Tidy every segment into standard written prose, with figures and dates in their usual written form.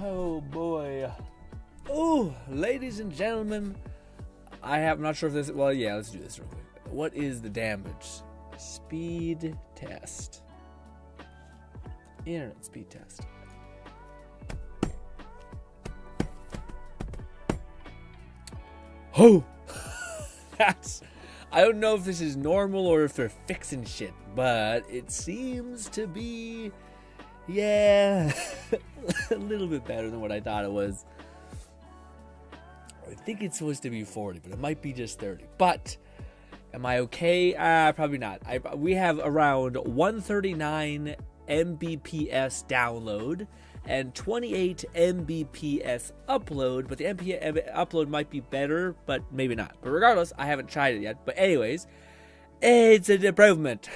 Oh boy. Oh, ladies and gentlemen, I'm not sure if this. Well, yeah, let's do this real quick. What is the damage? Speed test. Internet speed test. Oh, that's. I don't know if this is normal or if they're fixing shit, but it seems to be, yeah, a little bit better than what I thought it was. I think it's supposed to be 40, but it might be just 30. But am I okay? Probably not. We have around 139 Mbps download and 28 Mbps upload, but the Mbps upload might be better, but maybe not. But regardless, I haven't tried it yet. But anyways, it's an improvement.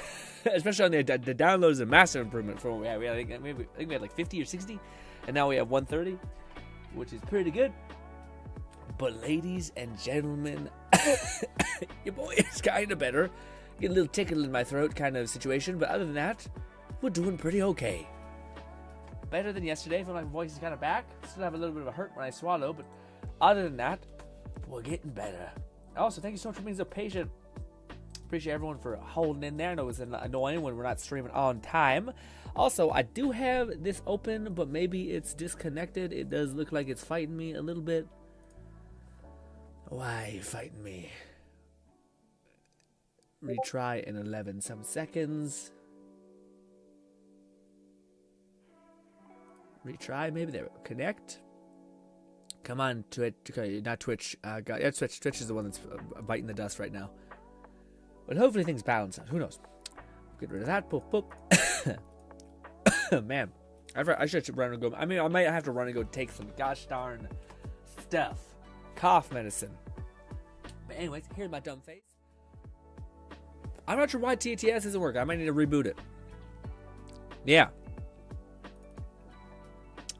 Especially on the download is a massive improvement from what we had. I think we had like 50 or 60, and now we have 130, which is pretty good. But ladies and gentlemen, your boy is kind of better. Get a little tickle in my throat kind of situation, but other than that, we're doing pretty okay. Better than yesterday. I feel like my voice is kind of back. Still have a little bit of a hurt when I swallow, but other than that, we're getting better. Also, thank you so much for being so patient. Appreciate everyone for holding in there. I know it's annoying when we're not streaming on time. Also, I do have this open, but maybe it's disconnected. It does look like it's fighting me a little bit. Why are you fighting me? Retry in 11 some seconds. Retry, maybe there. Connect. Come on, Twitch. Okay, not Twitch. Yeah, Twitch. Twitch is the one that's biting the dust right now. But hopefully things balance out. Who knows? Get rid of that. Boop, boop. Man, I should run and go. I mean, I might have to run and go take some gosh darn stuff. Cough medicine. But anyways, here's my dumb face. I'm not sure why TTS doesn't work. I might need to reboot it. Yeah.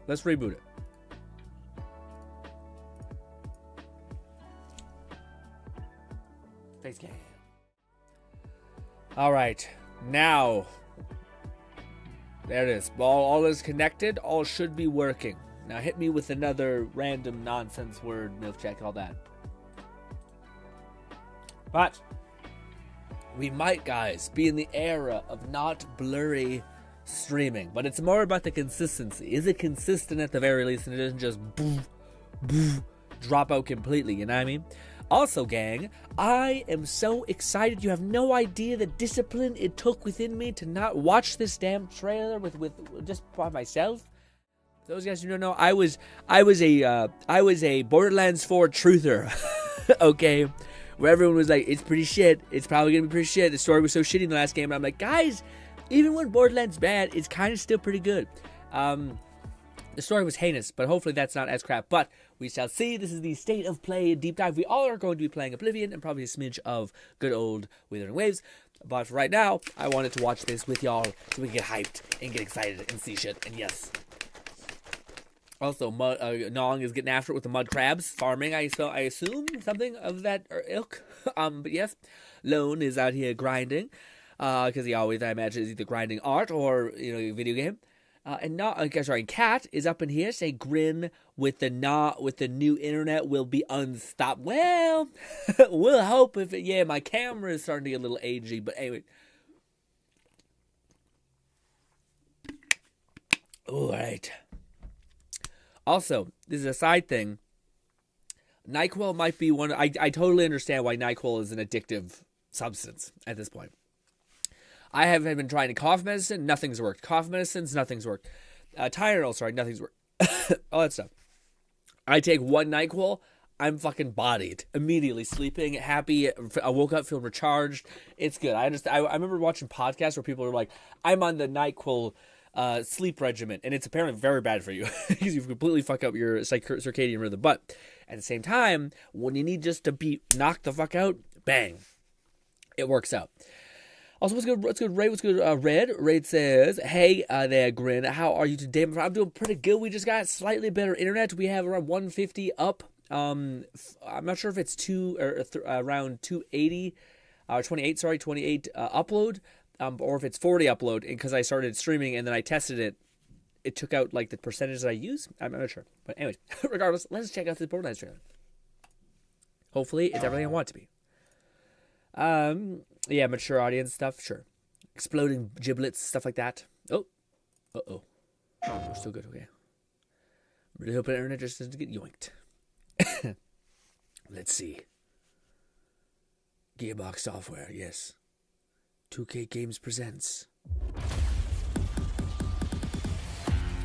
Let's reboot it. Face cam. All right. Now. There it is. All is connected. All should be working. Now hit me with another random nonsense word, milk check, all that. But we might, guys, be in the era of not blurry streaming. But it's more about the consistency. Is it consistent at the very least, and it doesn't just drop out completely, you know what I mean? Also, gang, I am so excited. You have no idea the discipline it took within me to not watch this damn trailer with just by myself. Those guys who don't know, I was a Borderlands 4 truther, okay, where everyone was like, it's pretty shit, it's probably gonna be pretty shit, the story was so shitty in the last game, and I'm like, guys, even when Borderlands bad, it's kind of still pretty good. The story was heinous, but hopefully that's not as crap, but we shall see. This is the State of Play deep dive. We all are going to be playing Oblivion, and probably a smidge of good old Withering Waves, but for right now, I wanted to watch this with y'all, so we can get hyped, and get excited, and see shit, and yes. Also, Nong is getting after it with the mud crabs, farming, I assume, something of that ilk. But yes, Lone is out here grinding, because he always, I imagine, is either grinding art or, you know, video game. And Cat is up in here, say Grin with the new internet will be unstopped. Well, we'll hope if it, yeah, my camera is starting to get a little agey, but anyway. All right. Also, this is a side thing. NyQuil might be one. I totally understand why NyQuil is an addictive substance at this point. I have been trying cough medicine. Nothing's worked. Cough medicines, nothing's worked. Tylenol, sorry, nothing's worked. All that stuff. I take one NyQuil. I'm fucking bodied. Immediately sleeping, happy. I woke up feeling recharged. It's good. I remember watching podcasts where people are like, I'm on the NyQuil sleep regimen, and it's apparently very bad for you because you completely fuck up your circadian rhythm. But at the same time, when you need just to be knocked the fuck out, bang, it works out. Also, what's good, Ray? What's good, Red? Red says, hey there, Grin. How are you today? I'm doing pretty good. We just got slightly better internet. We have around 150 up. I'm not sure if it's around 280, 28 upload. or if it's 40 upload, because I started streaming and then I tested it, it took out like the percentage that I use. I'm not sure. But anyways, regardless, let's check out this Borderlands trailer. Hopefully, it's everything I want it to be. Yeah, mature audience stuff, sure. Exploding giblets, stuff like that. Oh, oh, we're still good. Okay. Really hoping the internet just doesn't get yoinked. Let's see. Gearbox Software, yes. 2K Games presents.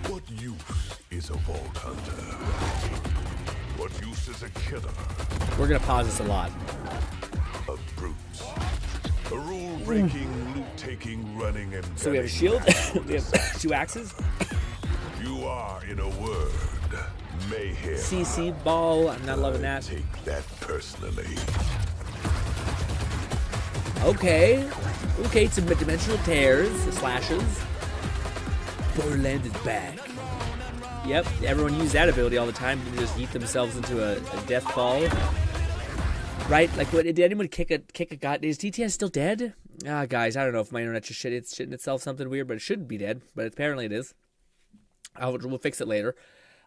What use is a vault hunter? What use is a killer? We're gonna pause this a lot. A brute. A rule-breaking, loot-taking, running and so we have a shield. We have 2 axes. You are, in a word, mayhem. CC ball. I'm not loving that. Take that personally. Okay. Okay, some dimensional tears, slashes. Borderlands is back. Yep, everyone uses that ability all the time to just yeet themselves into a death ball. Right? Like, what, did anyone kick a god? Is TTS still dead? Ah, guys, I don't know if my internet's just shitting itself something weird, but it shouldn't be dead. But apparently it is. We'll fix it later.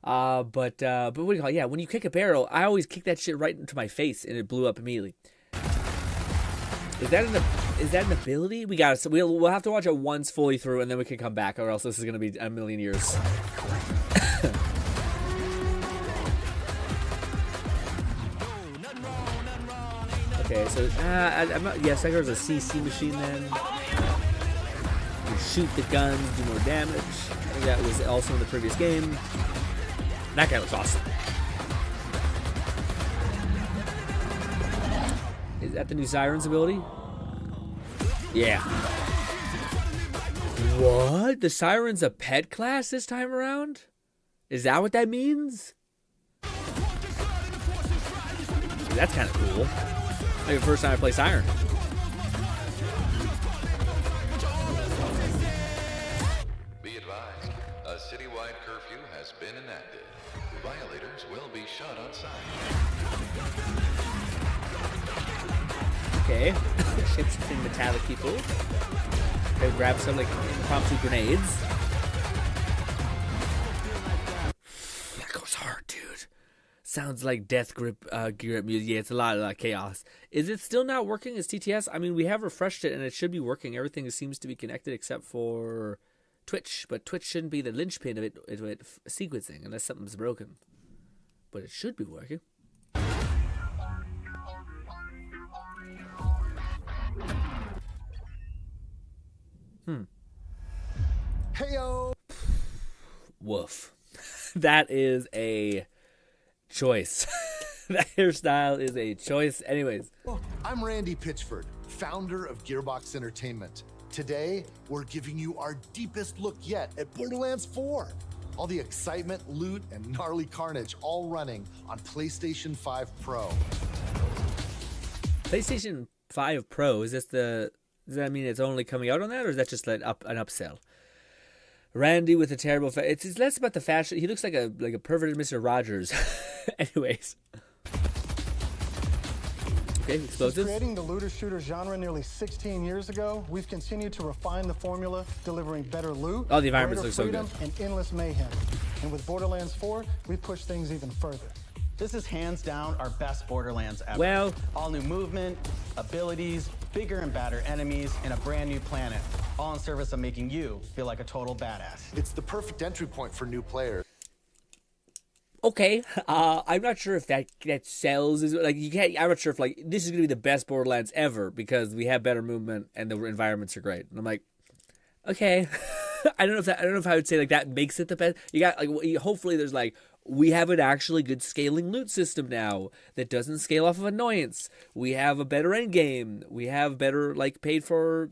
But what do you call it? Yeah, when you kick a barrel, I always kick that shit right into my face, and it blew up immediately. Is that an ability? We'll have to watch it once fully through, and then we can come back, or else this is gonna be a million years. Okay, so I'm not. Yeah, Sekir's a CC machine then. You shoot the guns, do more damage. That was also in the previous game. That guy looks awesome. Is that the new Siren's ability? Yeah. What? The Siren's a pet class this time around? Is that what that means? That's kind of cool. Maybe the first time I play Siren. Be advised, a citywide curfew has been enacted. Violators will be shot on sight. Okay. Shit-spitting metallic people. Okay, grab some like impromptu grenades. That goes hard, dude. Sounds like Death Grip gear up music. Yeah, it's a lot of chaos. Is it still not working as TTS? I mean, we have refreshed it and it should be working. Everything seems to be connected except for Twitch, but Twitch shouldn't be the linchpin of it sequencing unless something's broken. But it should be working. Heyo! Woof. That is a choice. That hairstyle is a choice. Anyways. I'm Randy Pitchford, founder of Gearbox Entertainment. Today, we're giving you our deepest look yet at Borderlands 4. All the excitement, loot, and gnarly carnage all running on PlayStation 5 Pro. PlayStation 5 Pro, does that mean it's only coming out on that, or is that just an upsell? Randy with a terrible it's less about the fashion. He looks like a perverted Mr. Rogers. Anyways. Okay, explosives. Since creating the looter-shooter genre nearly 16 years ago, we've continued to refine the formula, delivering better loot, oh, the environments look so freedom, good, and endless mayhem. And with Borderlands 4, we push things even further. This is hands down our best Borderlands ever. Well, all new movement, abilities, bigger and badder enemies, and a brand new planet. All in service of making you feel like a total badass. It's the perfect entry point for new players. okay, I'm not sure if that sells. Like you can't. I'm not sure if like this is gonna be the best Borderlands ever because we have better movement and the environments are great. And I'm like, okay, I don't know if I would say like that makes it the best. You got like hopefully there's like we have an actually good scaling loot system now that doesn't scale off of annoyance. We have a better end game. We have better like paid for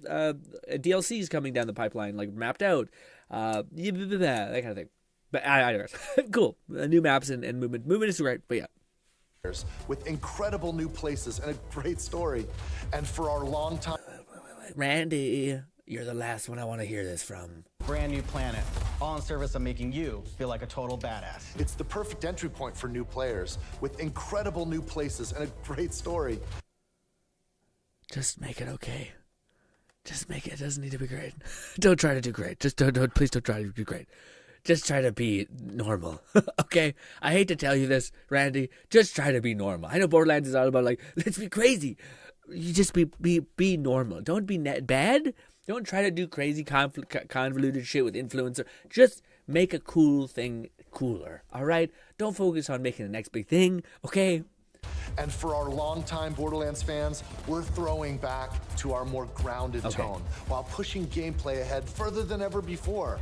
DLCs coming down the pipeline, like mapped out, that kind of thing. But I cool. New maps and movement. Movement is great, but yeah. With incredible new places and a great story. And for our long time... Randy, you're the last one I want to hear this from. Brand new planet. All in service of making you feel like a total badass. It's the perfect entry point for new players. With incredible new places and a great story. Just make it okay. Just make it. It doesn't need to be great. Don't try to do great. Just please don't try to do great. Just try to be normal. Okay? I hate to tell you this, Randy. Just try to be normal. I know Borderlands is all about like, let's be crazy. You just be normal. Don't be bad. Don't try to do crazy convoluted shit with influencer. Just make a cool thing cooler. All right? Don't focus on making the next big thing. Okay? And for our longtime Borderlands fans, we're throwing back to our more grounded tone while pushing gameplay ahead further than ever before.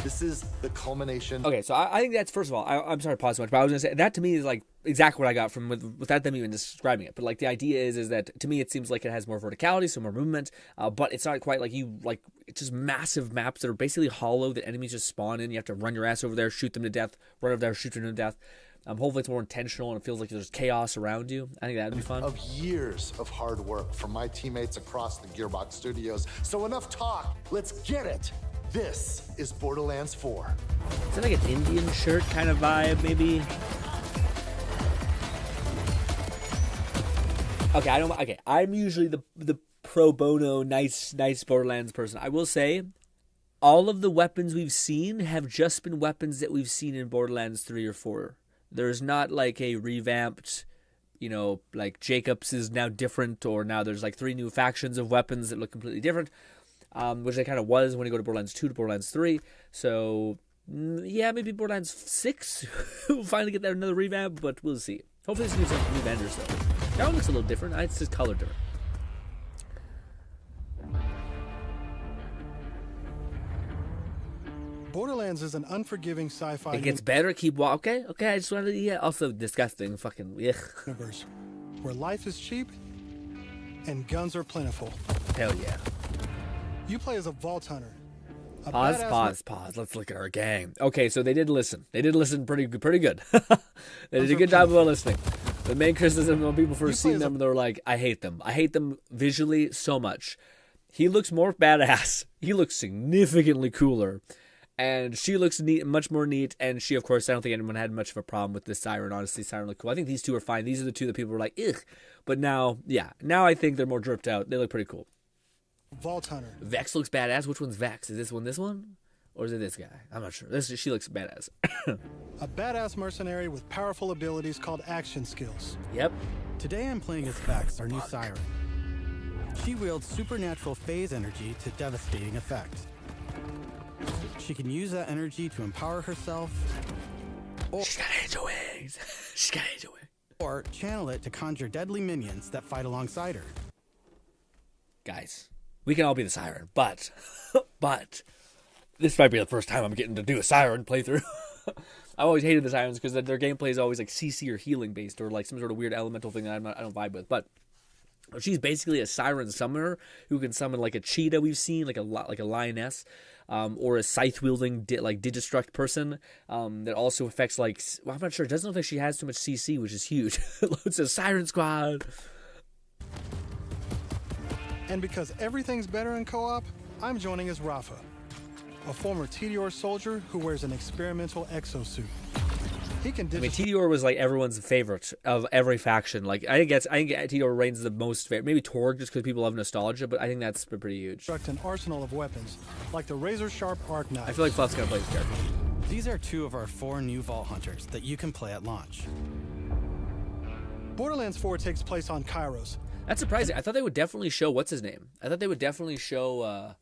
This is the culmination. Okay, so I think that's, first of all, I'm sorry to pause so much, but I was going to say, that to me is like exactly what I got from without them even describing it. But like the idea is that to me it seems like it has more verticality, so more movement, but it's not quite like it's just massive maps that are basically hollow that enemies just spawn in. You have to run your ass over there, shoot them to death, run over there, shoot them to death. Hopefully it's more intentional and it feels like there's chaos around you. I think that would be fun. Of years of hard work from my teammates across the Gearbox studios. So enough talk. Let's get it. This is Borderlands 4. Is that like an Indian shirt kind of vibe, maybe? Okay, I'm usually the pro bono nice Borderlands person. I will say, all of the weapons we've seen have just been weapons that we've seen in Borderlands 3 or 4. There's not like a revamped, like Jacobs is now different, or now there's like 3 new factions of weapons that look completely different, which they kind of was when you go to Borderlands 2 to Borderlands 3. So, yeah, maybe Borderlands 6 will finally get another revamp, but we'll see. Hopefully this gives some new vendors, though. That one looks a little different. It's just color different. Borderlands is an unforgiving sci-fi It gets better. Keep walking. Okay. I just wanted to. Yeah. Also disgusting. Fucking. Ugh. universe where life is cheap and guns are plentiful. Hell yeah. You play as a vault hunter. Pause. Let's look at our gang. Okay, so they did listen. They did listen pretty good. They did a good job of listening. The main criticism when people first seen them, they were like, I hate them. I hate them visually so much. He looks more badass. He looks significantly cooler. And she looks neat, much more neat. And she, of course, I don't think anyone had much of a problem with this Siren. Honestly, Siren looked cool. I think these two are fine. These are the two that people were like, ugh. But now I think they're more dripped out. They look pretty cool. Vault hunter. Vex looks badass. Which one's Vex? Is this one? Or is it this guy? I'm not sure. She looks badass. A badass mercenary with powerful abilities called action skills. Yep. Today I'm playing as Vex, our new Siren. She wields supernatural phase energy to devastating effect. She can use that energy to empower herself, She's got angel wings. or channel it to conjure deadly minions that fight alongside her. Guys, we can all be the Siren, but this might be the first time I'm getting to do a Siren playthrough. I've always hated the Sirens because their gameplay is always like CC or healing based, or like some sort of weird elemental thing that I don't vibe with. But she's basically a Siren summoner who can summon like a cheetah we've seen, like a lioness, or a scythe wielding Digistruct person that also affects I'm not sure. It doesn't look like she has too much CC, which is huge. It's a Siren Squad. And because everything's better in co-op, I'm joining as Rafa, a former TDR soldier who wears an experimental exosuit. He can TDR was like everyone's favorite of every faction. Like I think TDR reigns the most favorite. Maybe Torg just because people love nostalgia, but I think that's pretty huge. construct an arsenal of weapons, like the razor-sharp arc knife. I feel like Fluff's gonna play this character. These are 2 of our 4 new Vault Hunters that you can play at launch. Borderlands 4 takes place on Kairos. That's surprising. I thought they would definitely show what's his name. I thought they would definitely show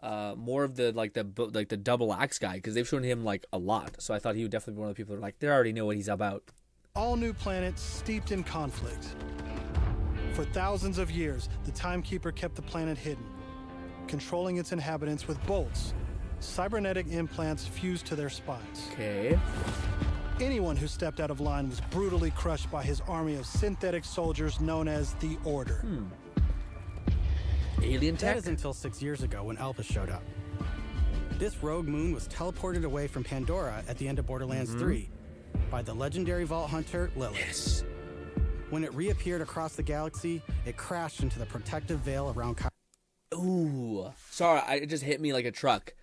more of the double axe guy, because they've shown him like a lot. So I thought he would definitely be one of the people that are like, they already know what he's about. All new planet steeped in conflict. For thousands of years, the Timekeeper kept the planet hidden, controlling its inhabitants with bolts, cybernetic implants fused to their spines. Okay. Anyone who stepped out of line was brutally crushed by his army of synthetic soldiers known as the Order. Alien tech? That is until 6 years ago when Elpis showed up. This rogue moon was teleported away from Pandora at the end of Borderlands 3 by the legendary Vault Hunter Lilith. Yes. When it reappeared across the galaxy, it crashed into the protective veil around Ooh. Sorry, it just hit me like a truck.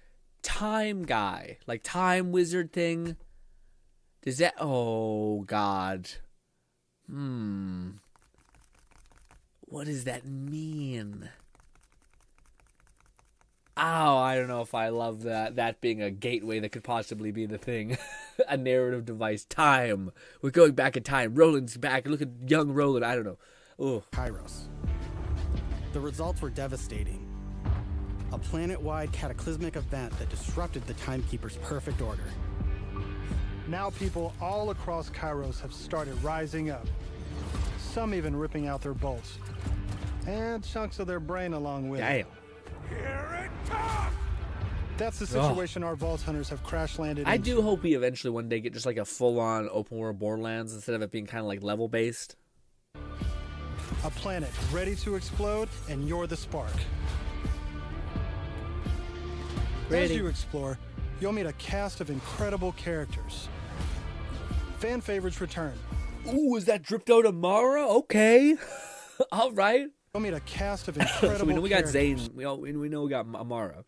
Time guy. Like time wizard thing. Does that... Oh, God. What does that mean? Oh, I don't know if I love that being a gateway that could possibly be the thing. A narrative device. Time. We're going back in time. Roland's back. Look at young Roland. I don't know. Ooh. Kairos. The results were devastating. A planet-wide cataclysmic event that disrupted the Timekeeper's perfect order. Now people all across Kairos have started rising up. Some even ripping out their bolts. And chunks of their brain along with it. Damn. That's the situation our Vault Hunters have crash landed I into. do hope we eventually one day get just like a full-on open-world Borderlands instead of it being kind of like level-based. A planet ready to explode, and you're the spark. As you explore, you'll meet a cast of incredible characters. Fan favorites return. Ooh, is that dripped out Amara? Okay. All right. You'll meet a cast of incredible So we know we got characters. Zane. We know we got Amara.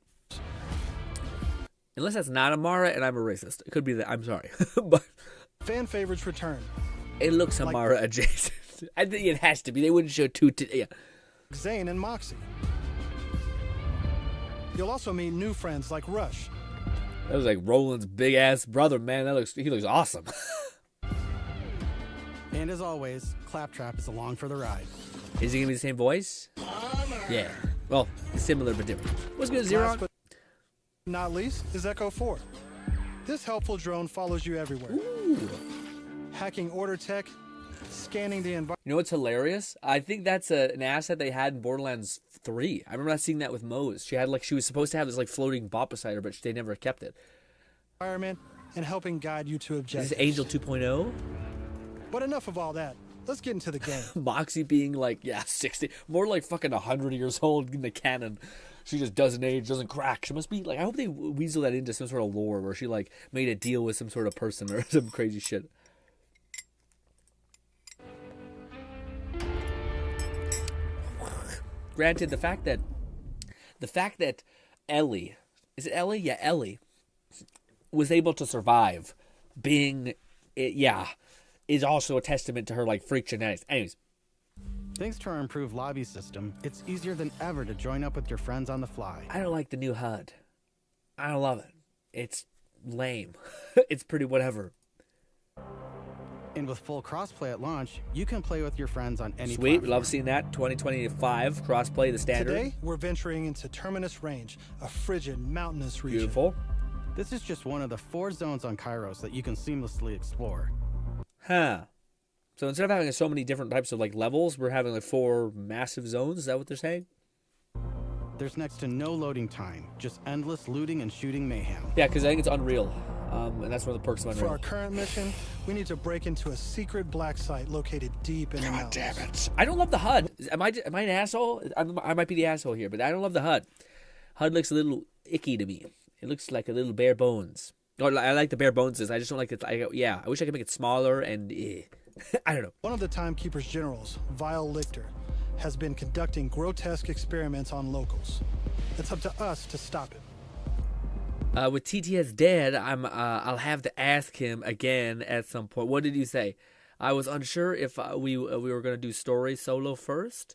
Unless that's not Amara and I'm a racist. It could be that. I'm sorry. But Fan favorites return. it looks Like- Amara adjacent. I think it has to be. They wouldn't show two. Yeah. Zane and Moxie. You'll also meet new friends like Rush. That was like Roland's big ass brother, man. He looks awesome. And as always, Claptrap is along for the ride. Is he gonna be the same voice? Yeah. Well, similar but different. What's good, Zero? Last but not least is Echo 4. This helpful drone follows you everywhere. Ooh. Hacking order tech, scanning the environment. You know what's hilarious? I think that's an asset they had in Borderlands 3. I remember seeing that with Moze. She was supposed to have this like floating bot beside her, but they never kept it. And helping guide you to Is objectives. this Angel 2.0? But enough of all that. Let's get into the game. Moxie being like, 60, more like fucking 100 years old in the canon. She just doesn't age, doesn't crack. She must be like, I hope they weasel that into some sort of lore where she like made a deal with some sort of person or some crazy shit. Granted, the fact that Ellie, is it Ellie? Yeah, Ellie was able to survive being, is also a testament to her like freak genetics. Anyways, Thanks to our improved lobby system, it's easier than ever to join up with your friends on the fly. I don't like the new HUD. I don't love it. It's lame. It's pretty whatever. And with full crossplay at launch, you can play with your friends on any Sweet, we platform. love seeing that. 2025 crossplay, the standard. Today, we're venturing into Terminus Range, a frigid, mountainous region. Beautiful. This is just one of the 4 zones on Kairos that you can seamlessly explore. Huh. So instead of having so many different types of like levels, we're having like 4 massive zones. Is that what they're saying? There's next to no loading time, just endless looting and shooting mayhem. Yeah, because I think it's Unreal. And that's one of the perks of For Unreal. our current mission, we need to break into a secret black site located deep in the God mountains. damn it. I don't love the HUD. Am I an asshole? I might be the asshole here, but I don't love the HUD. HUD looks a little icky to me. It looks like a little bare bones. Oh, I like the bare bones. I just don't like it. I wish I could make it smaller and I don't know. One of the Timekeeper's generals, Vile Lichter, has been conducting grotesque experiments on locals. It's up to us to stop it. With TTS dead, I'll have to ask him again at some point. What did you say? I was unsure if we were going to do story solo first.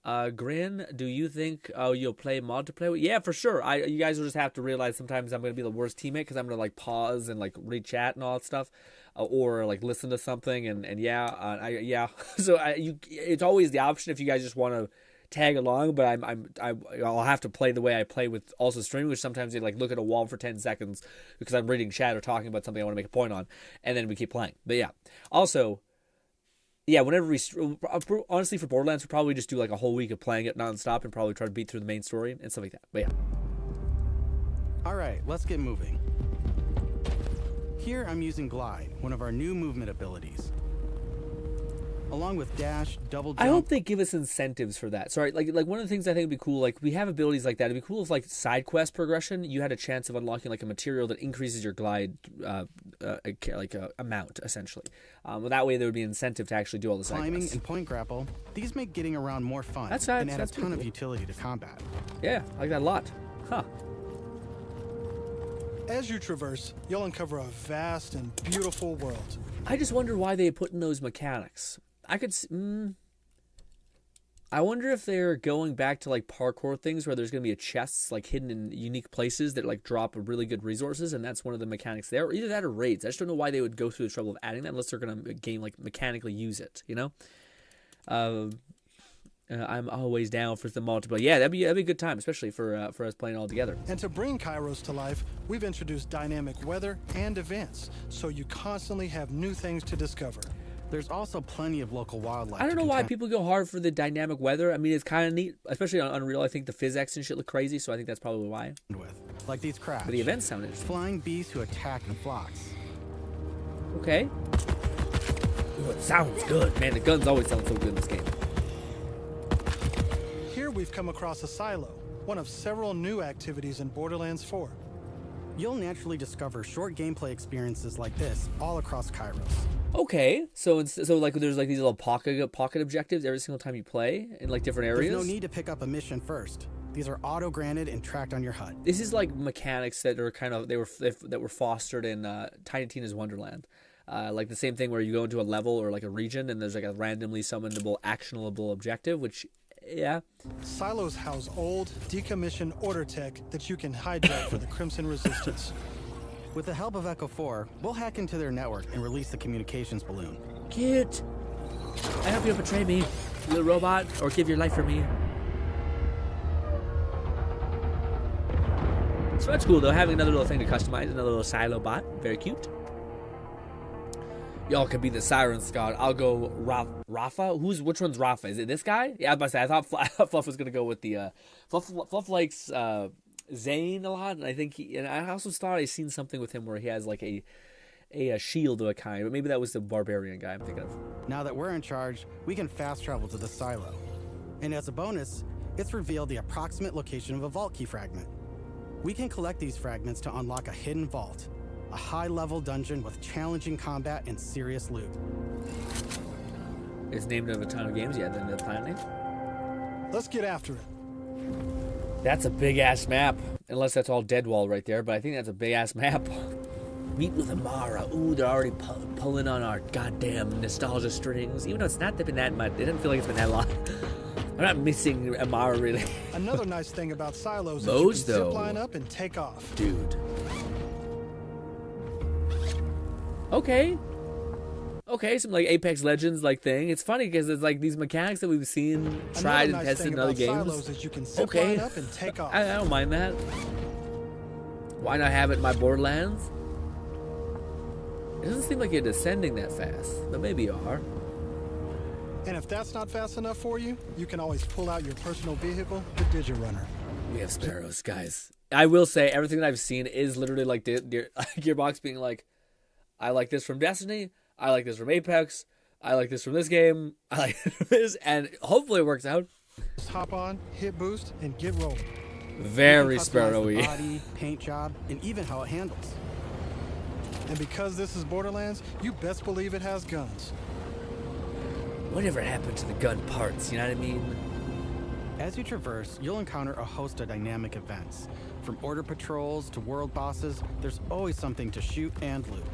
Grin, do you think you'll play multiplayer? Yeah, for sure. You guys will just have to realize sometimes I'm going to be the worst teammate because I'm going to like pause and like read chat and all that stuff, or like listen to something and So it's always the option if you guys just want to tag along, but I'll have to play the way I play with also streaming, which sometimes you like look at a wall for 10 seconds because I'm reading chat or talking about something I want to make a point on, and then we keep playing. But yeah, also, yeah, whenever we honestly for Borderlands, we probably just do like a whole week of playing it nonstop and probably try to beat through the main story and stuff like that. But yeah, All right, let's get moving. Here I'm using Glide, one of our new movement abilities. Along with dash, double jump. I hope they give us incentives for that. Sorry, like one of the things I think would be cool, like we have abilities like that. It'd be cool if like side quest progression, you had a chance of unlocking like a material that increases your glide amount essentially. That way there would be an incentive to actually do all the side climbing quests. and point grapple. These make getting around more fun That's and add a pretty ton of cool. utility to combat. Yeah, I like that a lot. Huh. As you traverse, you'll uncover a vast and beautiful world. I just wonder why they put in those mechanics. I could. I wonder if they're going back to like parkour things where there's going to be a chests like hidden in unique places that like drop really good resources, and that's one of the mechanics there. Or either that or raids. I just don't know why they would go through the trouble of adding that unless they're going to game like mechanically use it. You know. I'm always down for the multiplayer. Yeah, that'd be a good time, especially for us playing all together. And to bring Kairos to life, we've introduced dynamic weather and events, so you constantly have new things to discover. There's also plenty of local wildlife. I don't know why people go hard for the dynamic weather. I mean, it's kind of neat, especially on Unreal. I think the physics and shit look crazy, so I think that's probably why. Like these crabs. But the events sound interesting. Flying beasts who attack in flocks. Okay. Ooh, it sounds good, man. The guns always sound so good in this game. Here we've come across a silo, one of several new activities in Borderlands 4. You'll naturally discover short gameplay experiences like this all across Kairos. Okay, so like there's like these little pocket objectives every single time you play in like different areas. There's no need to pick up a mission first. These are auto-granted and tracked on your HUD. This is like mechanics that are kind of that were fostered in Tiny Tina's Wonderland. Like the same thing where you go into a level or like a region and there's like a randomly summonable actionable objective, which yeah. Silos house old, decommissioned order tech that you can hijack for the Crimson Resistance. With the help of Echo 4, we'll hack into their network and release the communications balloon. Cute. I hope you'll betray me, little robot, or give your life for me. So that's cool though, having another little thing to customize, another little silo bot. Very cute. Y'all could be the Siren Squad. I'll go Rafa. Which one's Rafa? Is it this guy? Yeah, I was about to say, I thought Fluff was gonna go with the Fluff likes Zane a lot, and I think and I also thought I seen something with him where he has like a shield of a kind, but maybe that was the barbarian guy I'm thinking of. Now that we're in charge, we can fast travel to the silo. And as a bonus, it's revealed the approximate location of a vault key fragment. We can collect these fragments to unlock a hidden vault, a high-level dungeon with challenging combat and serious loot. It's named of a ton of games, yeah, then the planet name. Let's get after it. That's a big-ass map. Unless that's all dead wall right there, but I think that's a big-ass map. Meet with Amara. Ooh, they're already pulling on our goddamn nostalgia strings. Even though it's not been that much. It doesn't feel like it's been that long. I'm not missing Amara, really. Another nice thing about silos Those, is you can though, zip line up and take off. Dude. Okay, some like Apex Legends like thing. It's funny because it's like these mechanics that we've seen tried and tested in other games. Silos is you can zip line up and take off. I don't mind that. Why not have it in my Borderlands? It doesn't seem like you're descending that fast, but maybe you are. And if that's not fast enough for you, you can always pull out your personal vehicle, the Digirunner. We have sparrows, guys. I will say everything that I've seen is literally like Gearbox being like, I like this from Destiny, I like this from Apex, I like this from this game, I like this, and hopefully it works out. Just hop on, hit boost, and get rolling. Very sparrowy. Body, paint job, and even how it handles. And because this is Borderlands, you best believe it has guns. Whatever happened to the gun parts, you know what I mean? As you traverse, you'll encounter a host of dynamic events. From order patrols to world bosses, there's always something to shoot and loot.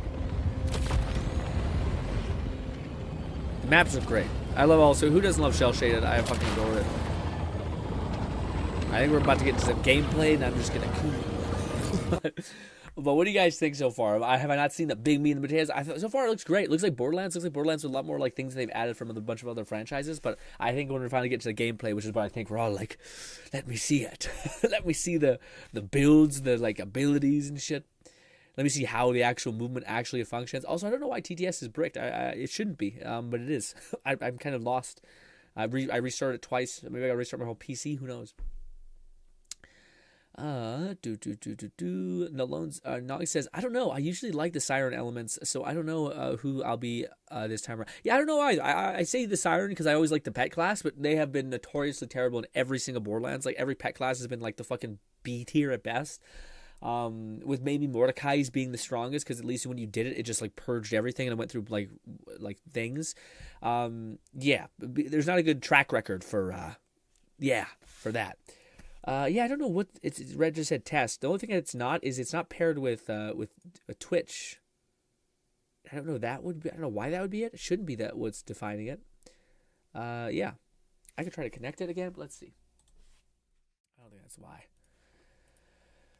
The maps are great. I love also, who doesn't love shell shaded? I fucking adore it. I think we're about to get into some gameplay, and I'm just gonna cool. But what do you guys think so far? Have I not seen the big meat and potatoes? So far it looks great. It looks like Borderlands. Looks like Borderlands with a lot more like things they've added from a bunch of other franchises. But I think when we finally get to the gameplay, which is what I think we're all like, let me see it. Let me see the builds, the like abilities and shit. Let me see how the actual movement actually functions. Also, I don't know why TTS is bricked. It shouldn't be, but it is. I'm kind of lost. I restarted it twice. Maybe I gotta restart my whole PC. Who knows? Nog says, I don't know. I usually like the siren elements, so I don't know who I'll be this time around. Yeah, I don't know either. I say the siren because I always like the pet class, but they have been notoriously terrible in every single Borderlands. Like every pet class has been like the fucking B tier at best. With maybe Mordecai's being the strongest because at least when you did it, it just like purged everything and it went through like things. Yeah, there's not a good track record for that. Yeah, I don't know what it's. Red just said test. The only thing it's not is it's not paired with a Twitch. I don't know. I don't know why that would be it. It shouldn't be that what's defining it. Yeah. I could try to connect it again, but let's see. I don't think that's why.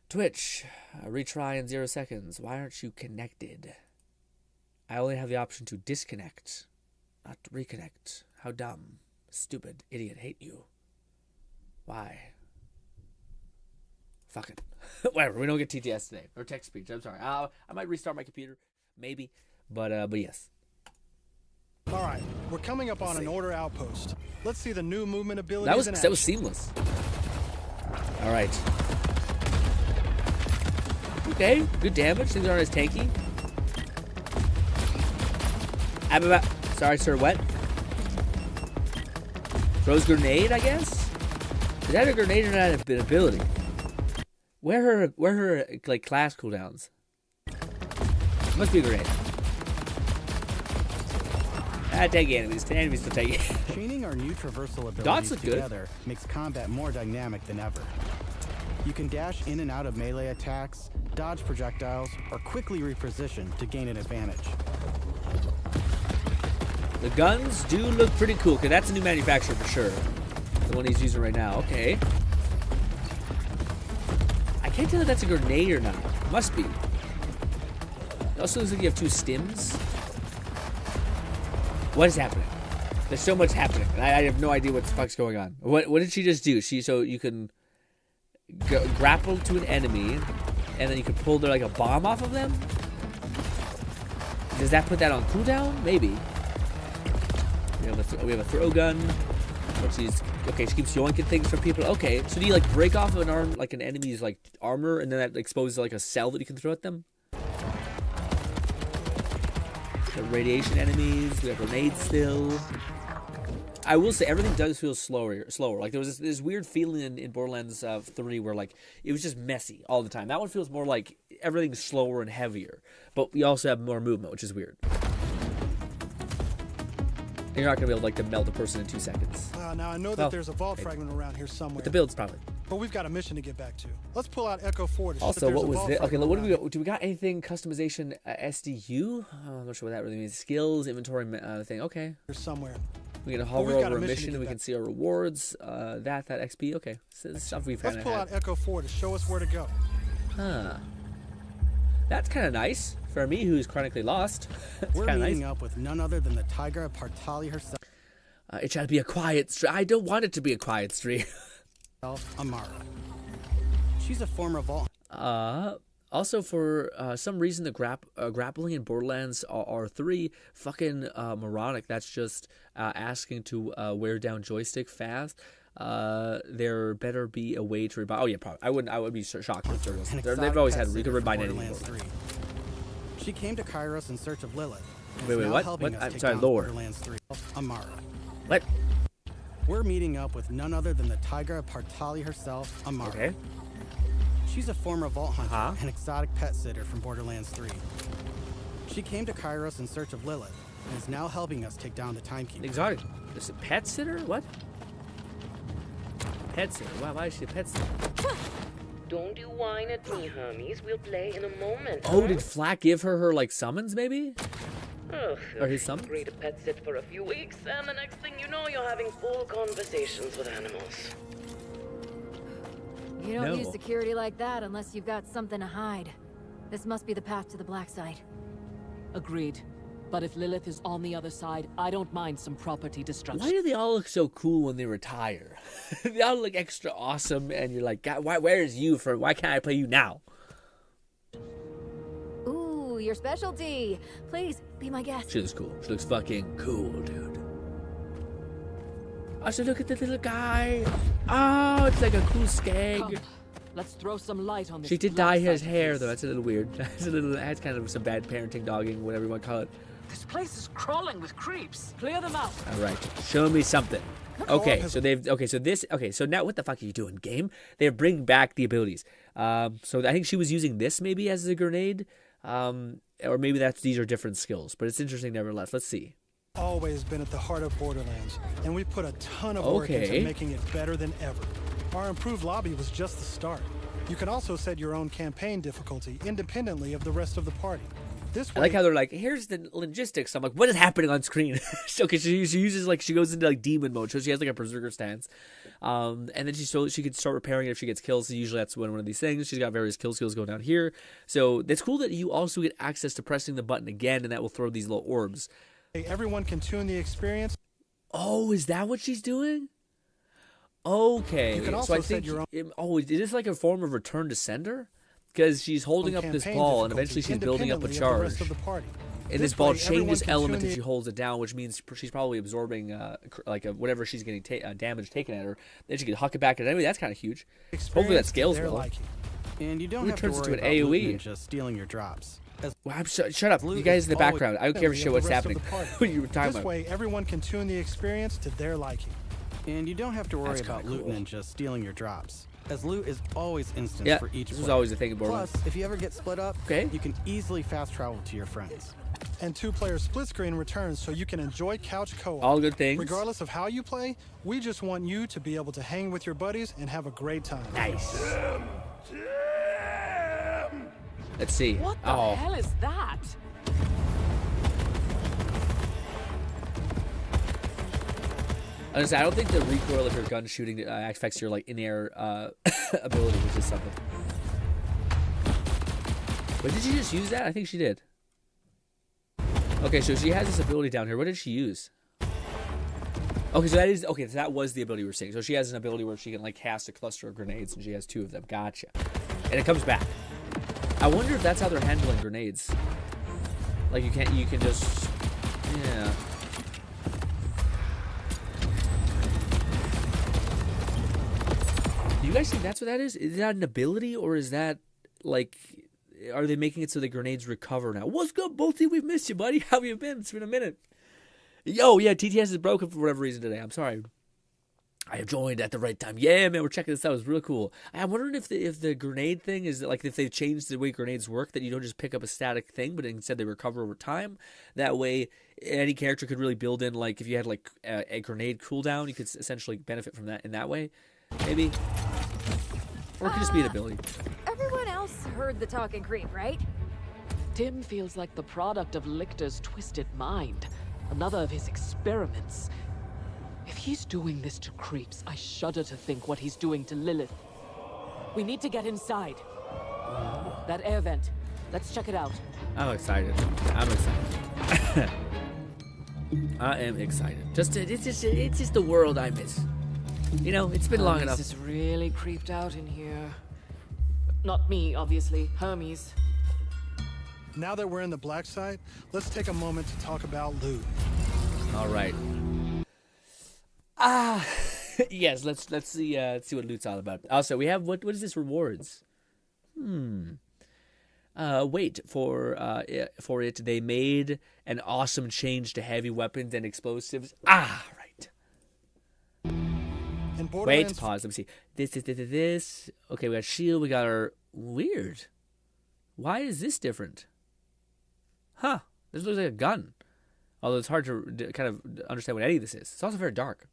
Twitch, retry in 0 seconds. Why aren't you connected? I only have the option to disconnect, not to reconnect. How dumb. Stupid. Idiot. Hate you. Why? Fuck it. Whatever. We don't get TTS today. Or text speech. I'm sorry. I might restart my computer. Maybe. But yes. All right, we're coming up on an order outpost. Let's see the new movement abilities. That was seamless. All right. Okay, good damage. Things aren't as tanky. Sorry, sir. What? Throws grenade, I guess. Is that a grenade or not an ability? Where are her like class cooldowns? Must be a grenade. Take enemies. The enemies to take it. Chaining our new traversal Dots abilities look good. together makes combat more dynamic than ever. You can dash in and out of melee attacks, dodge projectiles, or quickly reposition to gain an advantage. The guns do look pretty cool. Okay, that's a new manufacturer for sure. The one he's using right now. Okay. I can't tell if that's a grenade or not. Must be. It also looks like you have 2 stims. What is happening? There's so much happening. I have no idea what the fuck's going on. What did she just do? So you can grapple to an enemy, and then you can pull their like a bomb off of them? Does that put that on cooldown? Maybe. We have a throw gun. Okay, she keeps yoinking things from people. Okay, so do you like break off an arm, like an enemy's like armor, and then that exposes like a cell that you can throw at them? The radiation enemies. We have grenades still. I will say everything does feel slower. Like there was this weird feeling in Borderlands 3 where like it was just messy all the time. That one feels more like everything's slower and heavier, but we also have more movement, which is weird. And you're not gonna be able like to melt a person in 2 seconds. Now I know that there's a vault fragment around here somewhere. With the builds probably. But we've got a mission to get back to. Let's pull out Echo 4 to show Also, that there's what a was vault this? Okay, fragment what do we around got? Do we got anything customization SDU? I'm not sure what that really means. Skills, inventory thing. Okay. here somewhere. We can hover over a mission and we can see our rewards. That XP. Okay. So this stuff we've Let's pull out Echo 4 to show us where to go. Huh. That's kind of nice for me, who's chronically lost. We're meeting up with none other than the Tigra Partali herself, It shall be a quiet street. I don't want it to be a quiet street. Amara. She's a former vault. Also, for some reason, the grappling in Borderlands R3 fucking moronic. That's just asking to wear down joystick fast. There better be a way to rebind. Oh yeah, probably. I would be shocked if there was. They've always had. You could rebind anything. She came to Kairos in search of Lilith. Wait, what? I'm sorry, lore. Borderlands 3. Amara. What? We're meeting up with none other than the Tigra Partali herself, Amara. Okay. She's a former vault hunter and exotic pet sitter from Borderlands 3. She came to Kairos in search of Lilith and is now helping us take down the Timekeeper. Exotic. Is it pet sitter? What? Pet sitter. Why is she a pet sitter? Don't you whine at me, Hermes. We'll play in a moment. Oh, did Flack give her like summons maybe? Ugh, Or his summons? Agree to pet sit for a few weeks, and the next thing you know, you're having full conversations with animals. You don't use security like that unless you've got something to hide. This must be the path to the black side. Agreed. But if Lilith is on the other side, I don't mind some property destruction. Why do they all look so cool when they retire? They all look extra awesome, and you're like, God, where is you for? Why can't I play you now? Ooh, your specialty. Please, be my guest. She looks cool. She looks fucking cool, dude. Also, look at the little guy. Oh, it's like a cool skag. Come, let's throw some light on this. She did dye his hair, though. That's a little weird. That's kind of some bad parenting, dogging, whatever you want to call it. This place is crawling with creeps. Clear them out. All right, show me something. Okay, so so now what the fuck are you doing, game? They're bringing back the abilities. So I think she was using this maybe as a grenade, or maybe these are different skills. But it's interesting nevertheless. Let's see. Always been at the heart of Borderlands, and we put a ton of work into making it better than ever. Our improved lobby was just the start. You can also set your own campaign difficulty independently of the rest of the party. This I way, like how they're like, here's the logistics. I'm like, what is happening on screen? So, okay, she uses like, she goes into like demon mode, so she has like a berserker stance, and then she could start repairing it if she gets killed. So usually that's one of these things. She's got various kill skills going down here. So it's cool that you also get access to pressing the button again, and that will throw these little orbs. everyone can tune the experience. Oh, is that what she's doing? Okay, You can so also I set think your own is this like a form of return to sender? Because she's holding up this campaign ball, and difficulty eventually she's building up a independently of the rest charge. of the party. And this ball way, everyone changes can element tune if the- she holds it down, which means she's probably absorbing whatever she's getting damage taken at her. Then she can huck it back at enemy. That's kind of huge. Hopefully that experience to scales their well. liking. And you don't Ooh, it have to turns worry into about an loot AoE. ninjas stealing your drops. As Well, shut up, Loot you guys is in the always background. I don't give a independently shit of what's the rest of happening. the party. What you were talking This about. way, everyone can tune the experience to their liking. And you don't have to worry That's about kinda loot cool. ninjas stealing your drops, as loot is always instant Yeah, for each this was player. always a thing in Borderlands. Plus, if you ever get split up, Okay. you can easily fast travel to your friends. And two-player split screen returns so you can enjoy couch co-op. All good things. Regardless of how you play, we just want you to be able to hang with your buddies and have a great time. Nice. Let's see. What the Oh, hell is that? honestly, I don't think the recoil of your gun shooting affects your like in-air ability, which is something. But did she just use that? I think she did. Okay, so she has this ability down here. What did she use? Okay, so that was the ability we're seeing. So she has an ability where she can like cast a cluster of grenades, and she has 2 of them. Gotcha. And it comes back. I wonder if that's how they're handling grenades. Like you can just, yeah. Do you guys think that's what that is? Is that an ability, or is that like, are they making it so the grenades recover now? What's good, Bolty? We've missed you, buddy. How have you been? It's been a minute. Yo, yeah, TTS is broken for whatever reason today. I'm sorry. I have joined at the right time. Yeah, man, we're checking this out. It's really cool. I'm wondering if the grenade thing is like if they've changed the way grenades work, that you don't just pick up a static thing, but instead they recover over time. That way, any character could really build in, like if you had like a grenade cooldown, you could essentially benefit from that in that way, maybe. Or it could just be an ability. Everyone else heard the talking creep, right? Tim feels like the product of Lictor's twisted mind. Another of his experiments. If he's doing this to creeps, I shudder to think what he's doing to Lilith. We need to get inside. That air vent. Let's check it out. I'm excited. I'm excited. I am excited. It's just the world I miss. You know, it's been long enough. Hermes is really creeped out in here. Not me, obviously. Hermes. Now that we're in the black site, let's take a moment to talk about loot. All right. Yes. Let's see what loot's all about. Also, we have what is this rewards? Wait for it. They made an awesome change to heavy weapons and explosives. Right. In Wait. Borderlands, Pause. Let me see. This. Okay, we got shield. We got our weird. Why is this different? Huh. This looks like a gun. Although it's hard to kind of understand what any of this is. It's also very dark.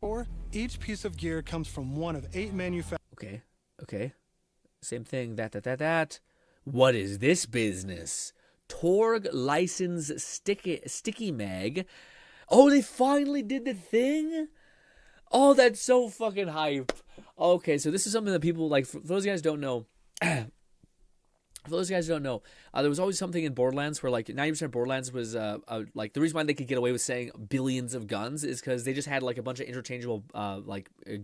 each piece of gear comes from one of 8 manufacturers. Okay. Same thing. That. What is this business? Torg license sticky mag. Oh, they finally did the thing? Oh, that's so fucking hype. Okay, so this is something that people like. For those guys who don't know. For those guys who don't know, there was always something in Borderlands where like 90% of Borderlands was like the reason why they could get away with saying billions of guns is because they just had like a bunch of interchangeable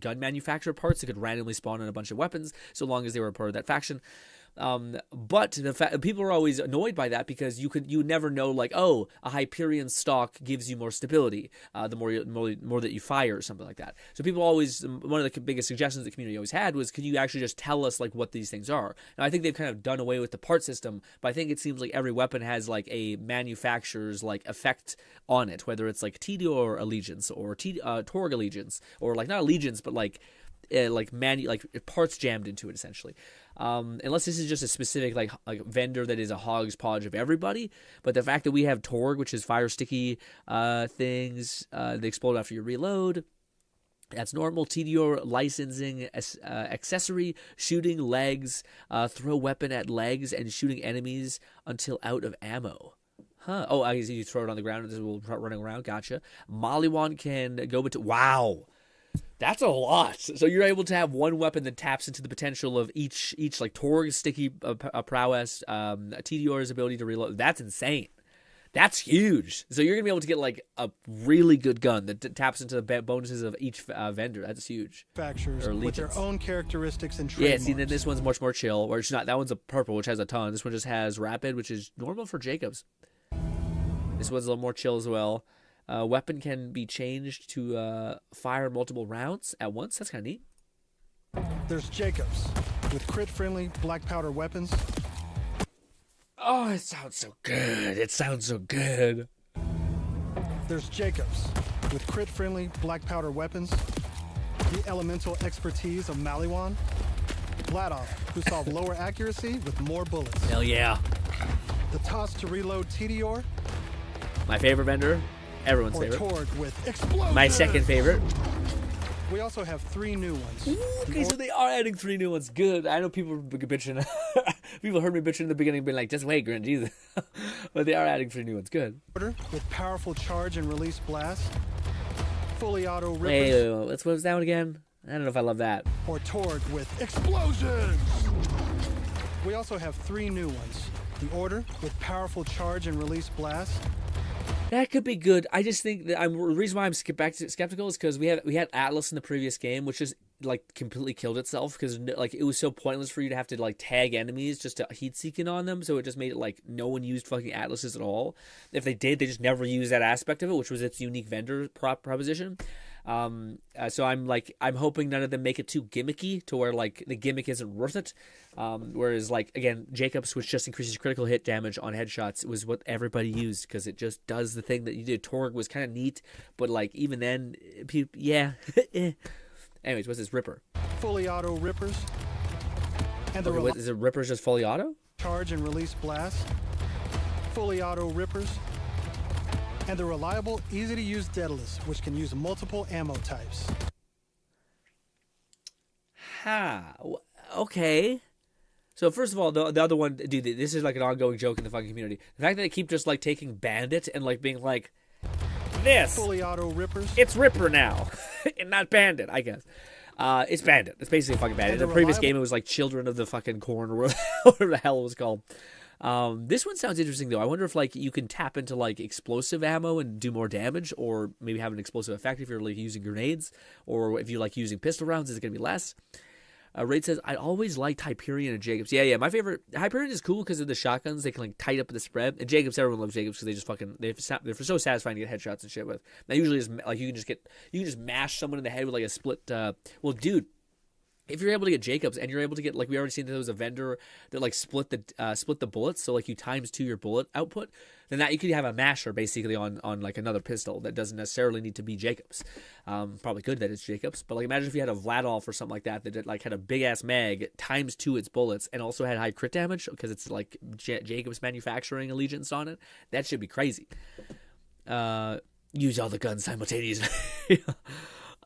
gun manufacturer parts that could randomly spawn in a bunch of weapons so long as they were a part of that faction. But people are always annoyed by that because you never know, like, oh, a Hyperion stock gives you more stability the more that you fire or something like that. So people always, one of the biggest suggestions the community always had was, can you actually just tell us like what these things are? And I think they've kind of done away with the part system, but I think it seems like every weapon has like a manufacturer's like effect on it, whether it's like Tedior Allegiance or Torg Allegiance, or like not Allegiance but like parts jammed into it essentially. Unless this is just a specific like vendor that is a hodgepodge of everybody, but the fact that we have Torg, which is fire sticky things, they explode after you reload. That's normal. Tedior licensing accessory, shooting legs, throw weapon at legs and shooting enemies until out of ammo. Huh. Oh, I see you throw it on the ground and this will running around. Gotcha. Maliwan can go between. Wow. That's a lot. So you're able to have one weapon that taps into the potential of each like Torg's sticky prowess, TDR's ability to reload. That's insane. That's huge. So you're going to be able to get like a really good gun that taps into the bonuses of each vendor. That's huge. Manufacturers with their own characteristics and trademarks. Yeah, see, then this one's much more chill. Or it's not. That one's a purple, which has a ton. This one just has rapid, which is normal for Jacobs. This one's a little more chill as well. Weapon can be changed to fire multiple rounds at once. That's kind of neat. There's Jacobs with crit-friendly black powder weapons. Oh, it sounds so good. It sounds so good. There's Jacobs with crit-friendly black powder weapons. The elemental expertise of Maliwan. Vladoff, who solved lower accuracy with more bullets. Hell yeah. The toss to reload TDR. My favorite vendor. Everyone's favorite. Torg with explosion. My second favorite. We also have 3 new ones. Ooh, okay, so they are adding 3 new ones. Good. I know people were bitching. People heard me bitching in the beginning, being like, just wait, Grin, Jesus. But they are adding 3 new ones. Good. With powerful charge and release blast. Fully auto rippers. Wait, what was that one again? I don't know if I love that. Or Torg with explosions. We also have 3 new ones. The Order with powerful charge and release blast. That could be good. I just think that the reason why I'm skeptical is because we had Atlas in the previous game, which is like completely killed itself because like it was so pointless for you to have to like tag enemies just to heat seeking on them. So it just made it like no one used fucking Atlases at all. If they did, they just never used that aspect of it, which was its unique vendor proposition. So I'm hoping none of them make it too gimmicky to where like the gimmick isn't worth it. Whereas like again, Jacobs, which just increases critical hit damage on headshots, was what everybody used because it just does the thing that you did. Torg was kind of neat, but like even then, yeah. Anyways, what's this Ripper? Fully auto rippers. And the is it Rippers just fully auto? Charge and release blast. Fully auto rippers. And the reliable, easy-to-use Daedalus, which can use multiple ammo types. Okay. So first of all, the other one, dude, this is like an ongoing joke in the fucking community. The fact that they keep just like taking Bandit and like being like, this, fully auto rippers. It's Ripper now, and not Bandit, I guess. It's Bandit. It's basically fucking Bandit. In the previous game, it was like Children of the fucking Corn, or whatever the hell it was called. This one sounds interesting though. I wonder if like you can tap into like explosive ammo and do more damage, or maybe have an explosive effect if you're like using grenades, or if you like using pistol rounds, is it gonna be less? Raid says, I always liked Hyperion and Jacobs. Yeah, my favorite, Hyperion is cool because of the shotguns. They can like tight up the spread. And Jacobs, everyone loves Jacobs because they just fucking, they're so satisfying to get headshots and shit with. Now usually is like you can just mash someone in the head with like a split, well dude, if you're able to get Jacobs and you're able to get, like we already seen that there was a vendor that like split the bullets, so like you times 2 your bullet output, then that you could have a masher basically on like another pistol that doesn't necessarily need to be Jacobs. Probably good that it's Jacobs, but like imagine if you had a Vladoff or something like that like had a big ass mag times 2 its bullets and also had high crit damage because it's like Jacobs manufacturing allegiance on it. That should be crazy. Use all the guns simultaneously.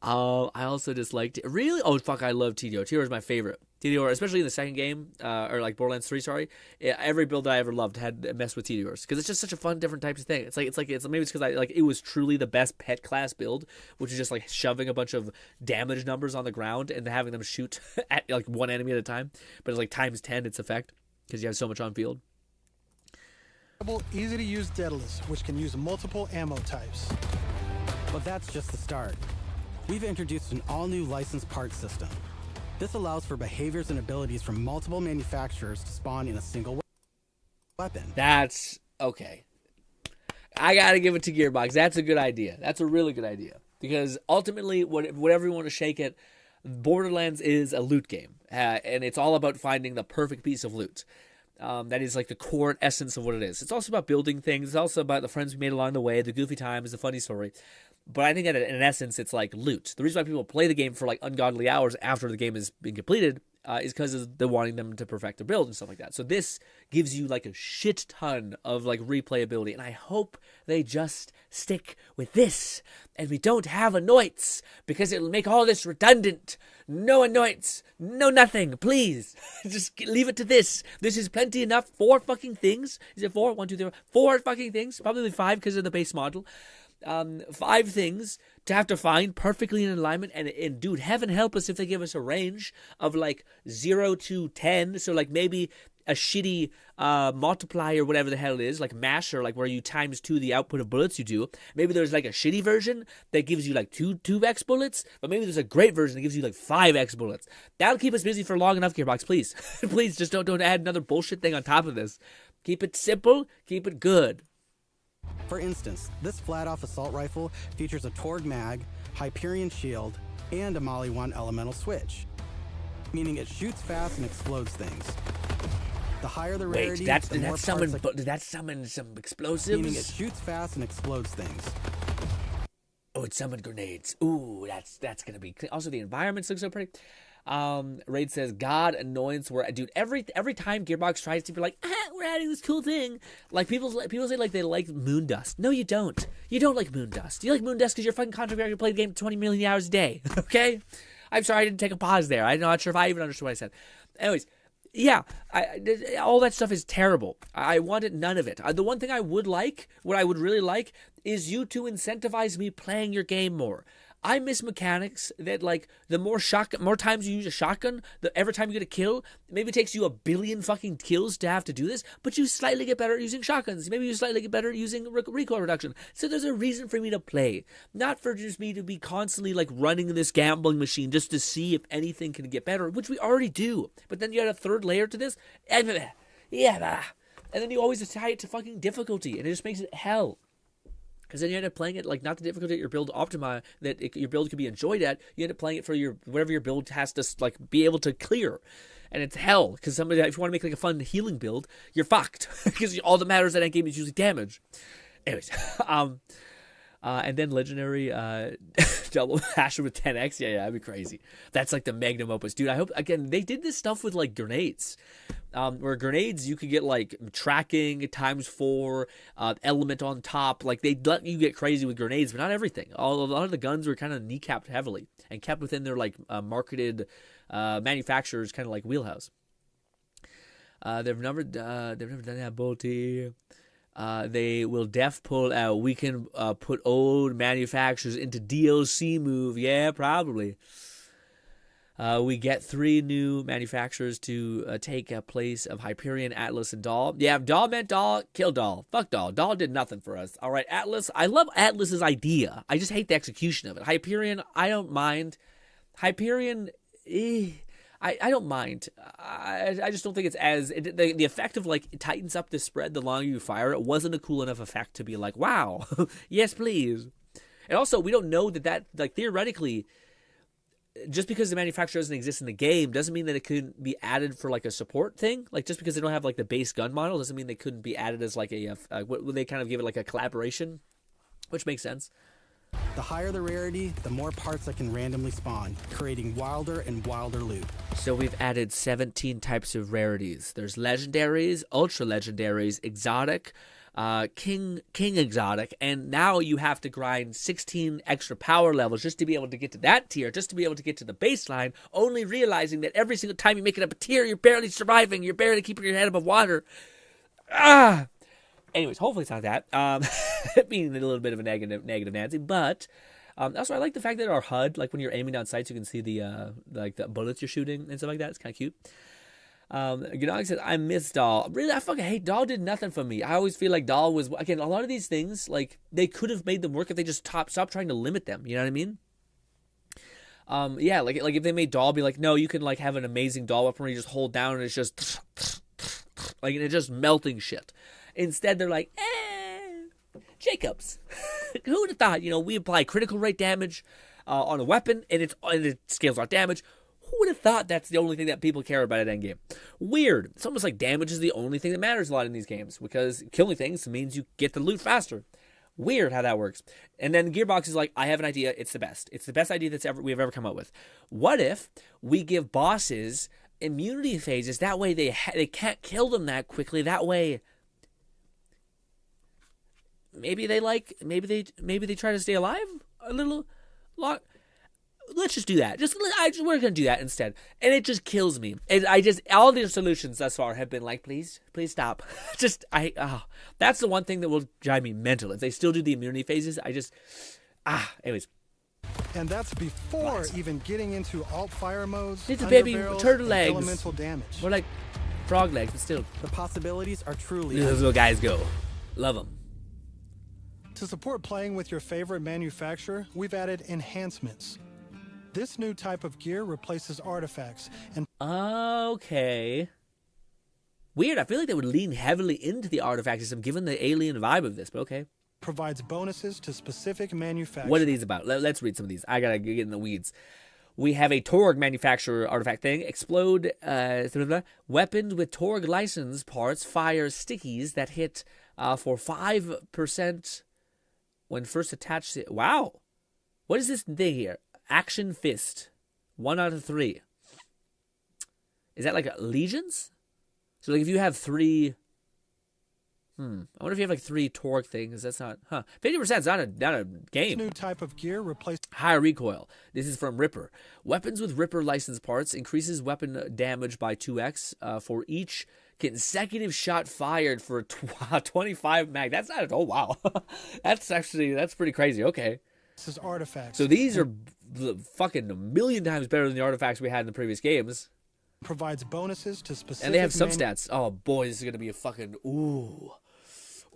I also disliked it. Really? Oh, fuck, I love TDO. TDO is my favorite. TDO, especially in the second game, or like Borderlands 3, sorry. Every build that I ever loved had messed with TDOs because it's just such a fun, different types of thing. It's maybe it's because it was truly the best pet class build, which is just like shoving a bunch of damage numbers on the ground and having them shoot at like one enemy at a time. But it's like times 10 its effect because you have so much on field. Easy to use Daedalus, which can use multiple ammo types. But that's just the start. We've introduced an all-new licensed parts system. This allows for behaviors and abilities from multiple manufacturers to spawn in a single weapon. That's okay. I gotta give it to Gearbox. That's a good idea. That's a really good idea. Because ultimately, whatever you want to shake it, Borderlands is a loot game. And it's all about finding the perfect piece of loot. That is like the core essence of what it is. It's also about building things. It's also about the friends we made along the way, the goofy times, the funny story. But I think that in essence, it's like loot. The reason why people play the game for like ungodly hours after the game has been completed is because of the wanting them to perfect their build and stuff like that. So this gives you like a shit ton of like replayability, and I hope they just stick with this and we don't have anoints, because it'll make all this redundant. No anoints, no nothing, please. Just leave it to this. This is plenty enough. 4 fucking things. Is it 4? 1, 2, 3, 4 fucking things. Probably 5 because of the base model. 5 things to have to find perfectly in alignment, and dude, heaven help us if they give us a range of like 0 to 10. So like maybe a shitty multiplier, whatever the hell it is, like masher, like where you times 2 the output of bullets you do. Maybe there's like a shitty version that gives you like 2x bullets, but maybe there's a great version that gives you like 5x bullets. That'll keep us busy for long enough, Gearbox, please. Please just don't add another bullshit thing on top of this. Keep it simple, keep it good. For instance, this flat-off assault rifle features a Torg mag, Hyperion shield, and a Molly 1 elemental switch, meaning it shoots fast and explodes things. The higher the rarity, did that summon some explosives? Meaning it shoots fast and explodes things. Oh, it summoned grenades. Ooh, that's gonna be. Also, the environments look so pretty. Raid says, God annoyance. Where, dude, every time Gearbox tries to be like, we're adding this cool thing, like people say like they like moon dust. No, you don't. You don't like moon dust. You like moon dust because you're a fucking content creator who played the game 20 million hours a day. Okay, I'm sorry I didn't take a pause there. I'm not sure if I even understood what I said. Anyways. Yeah, all that stuff is terrible. I wanted none of it. The one thing I would like, what I would really like, is you to incentivize me playing your game more. I miss mechanics that, like, the more times you use a shotgun, every time you get a kill, maybe it takes you 1 billion fucking kills to have to do this, but you slightly get better at using shotguns. Maybe you slightly get better at using recoil reduction. So there's a reason for me to play, not for just me to be constantly, like, running this gambling machine just to see if anything can get better, which we already do. But then you add a third layer to this, and then you always tie it to fucking difficulty, and it just makes it hell. Because then you end up playing it like not the difficulty your build optimize your build can be enjoyed at. You end up playing it for whatever your build has to like be able to clear, and it's hell. Because if you want to make like a fun healing build, you're fucked. Because all that matters in that game is usually damage. Anyways, and then legendary double masher with 10x. Yeah, that'd be crazy. That's like the magnum opus, dude. I hope again they did this stuff with like grenades. Where grenades you could get like tracking ×4, element on top. Like they let you get crazy with grenades, but not everything. A lot of the guns were kind of kneecapped heavily and kept within their like marketed manufacturers kind of like wheelhouse. They've never done that, Bolty. They will pull out. We can put old manufacturers into DLC move. Yeah, probably. We get 3 new manufacturers to take a place of Hyperion, Atlas, and Dahl. Yeah, if Dahl meant Dahl, kill Dahl. Fuck Dahl. Dahl did nothing for us. All right, Atlas. I love Atlas's idea. I just hate the execution of it. Hyperion, I don't mind. Hyperion, I don't mind. I just don't think it's as... The effect of, like, it tightens up the spread the longer you fire. It wasn't a cool enough effect to be like, wow, yes, please. And also, we don't know that like, theoretically... Just because the manufacturer doesn't exist in the game doesn't mean that it couldn't be added for like a support thing. Like just because they don't have like the base gun model doesn't mean they couldn't be added as like what would they kind of give it like a collaboration, which makes sense. The higher the rarity, the more parts that can randomly spawn, creating wilder and wilder loot. So we've added 17 types of rarities. There's legendaries, ultra legendaries, exotic, king exotic, and now you have to grind 16 extra power levels just to be able to get to that tier, just to be able to get to the baseline, only realizing that every single time you make it up a tier, you're barely surviving, you're barely keeping your head above water. Anyways, hopefully it's not that. Being a little bit of a negative Nancy, but also I like the fact that our HUD, like when you're aiming down sights, you can see the the bullets you're shooting and stuff like that. It's kind of cute. Gnog says, I miss Dahl. Really, I fucking hate Dahl. Did nothing for me. I always feel like Dahl was, again, a lot of these things, like, they could have made them work if they just stopped trying to limit them. You know what I mean? Yeah, like if they made Dahl be like, no, you can, like, have an amazing Dahl weapon where you just hold down and it's just, like, and it's just melting shit. Instead, they're like, Jacobs. Who would have thought, we apply critical rate damage on a weapon and it scales our damage. Who would have thought that's the only thing that people care about at endgame? Weird. It's almost like damage is the only thing that matters a lot in these games because killing things means you get the loot faster. Weird how that works. And then Gearbox is like, I have an idea. It's the best. It's the best idea we've ever come up with. What if we give bosses immunity phases. That way they can't kill them that quickly. That way, maybe they try to stay alive a little long. Let's just do that. We're gonna do that instead, and it just kills me. And all the solutions thus far have been like, please stop. That's the one thing that will drive me mental. If they still do the immunity phases, anyways. And that's before even getting into alt fire modes. It's a baby underbarrels, turtle and legs. elemental damage. More like frog legs, but still. The possibilities are truly Those little guys go. Love them. To support playing with your favorite manufacturer, we've added enhancements. This new type of gear replaces artifacts and Okay. Weird. I feel like they would lean heavily into the artifact system given the alien vibe of this, but okay. provides bonuses to specific manufacturers. What are these about? Let's read some of these. I gotta get in the weeds. We have a Torg manufacturer artifact thing. Explode weapons with Torg license parts fire stickies that hit for 5% when first attached. Wow. What is this thing here? Action Fist. 1 out of 3. Is that like legions? So like if you have 3... I wonder if you have like 3 Torg things. That's not... 50% is not a game. This new type of gear replaces... High recoil. This is from Ripper. Weapons with Ripper license parts increases weapon damage by 2x for each consecutive shot fired for 25 mag. That's not... Oh, wow. That's pretty crazy. Okay. This is artifacts. So these are fucking a million times better than the artifacts we had in the previous games. Provides bonuses to specific... And they have substats. Oh boy, this is gonna be a fucking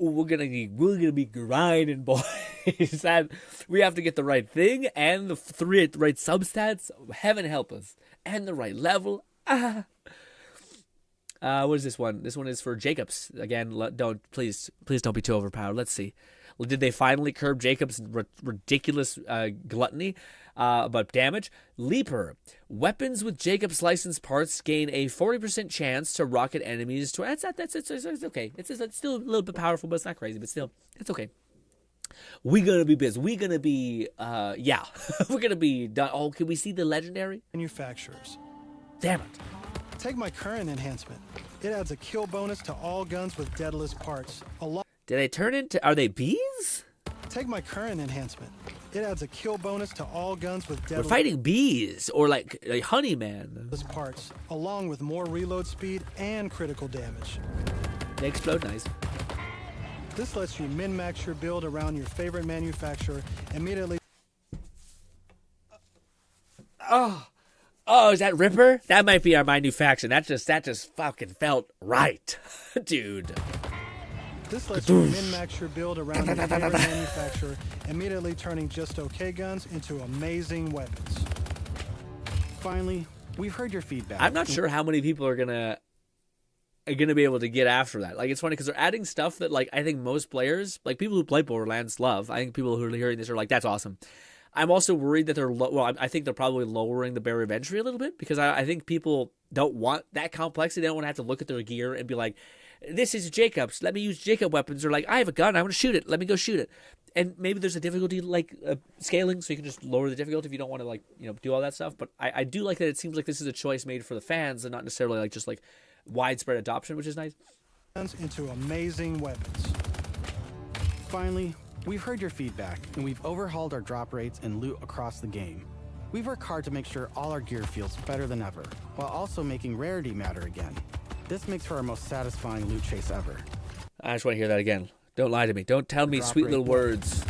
we're gonna be grinding, boys. And we have to get the right thing and the right substats. Heaven help us. And the right level. What is this one? This one is for Jacobs. Again, please don't be too overpowered. Let's see. Did they finally curb Jacob's ridiculous gluttony about damage? Leaper. Weapons with Jacob's license parts gain a 40% chance to rocket enemies. It's okay. It's still a little bit powerful, but it's not crazy. But still, it's okay. We're gonna be busy. We're gonna be we're gonna be done. Oh, can we see the legendary manufacturers? Damn it. Take my current enhancement. It adds a kill bonus to all guns with deadless parts. Did they turn into... Are they bees? Take my current enhancement. It adds a kill bonus to all guns with deadless... We're fighting bees, or like a honey man. Parts, along with more reload speed and critical damage. They explode nice. This lets you min-max your build around your favorite manufacturer immediately. Oh, is that Ripper? That might be our manufacturer. That just fucking felt right, dude. This lets you min-max your build around your favorite manufacturer, immediately turning just okay guns into amazing weapons. Finally, we've heard your feedback. I'm not sure how many people are gonna be able to get after that. Like, it's funny because they're adding stuff that, like, I think most players, like people who play Borderlands, love. I think people who are hearing this are like, that's awesome. I'm also worried that I think they're probably lowering the barrier of entry a little bit because I think people don't want that complexity. They don't want to have to look at their gear and be like, this is Jacob's. Let me use Jacob weapons. Or like, I have a gun. I want to shoot it. Let me go shoot it. And maybe there's a difficulty scaling, so you can just lower the difficulty if you don't want to do all that stuff. But I do like that it seems like this is a choice made for the fans and not necessarily just widespread adoption, which is nice. Into amazing weapons. Finally, we've heard your feedback, and we've overhauled our drop rates and loot across the game. We've worked hard to make sure all our gear feels better than ever, while also making rarity matter again. This makes for our most satisfying loot chase ever. I just want to hear that again. Don't lie to me. Don't tell me sweet little words.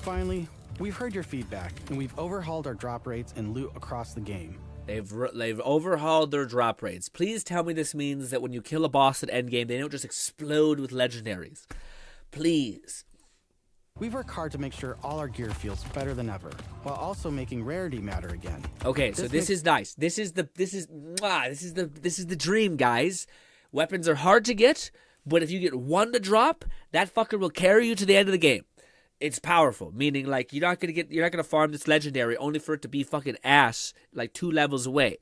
Finally, we've heard your feedback, and we've overhauled our drop rates and loot across the game. They've overhauled their drop rates. Please tell me this means that when you kill a boss at endgame, they don't just explode with legendaries. Please. We've worked hard to make sure all our gear feels better than ever, while also making rarity matter again. Okay, so this is nice. This is the dream, guys. Weapons are hard to get, but if you get one to drop, that fucker will carry you to the end of the game. It's powerful, meaning you're not gonna farm this legendary only for it to be fucking ass 2 levels away.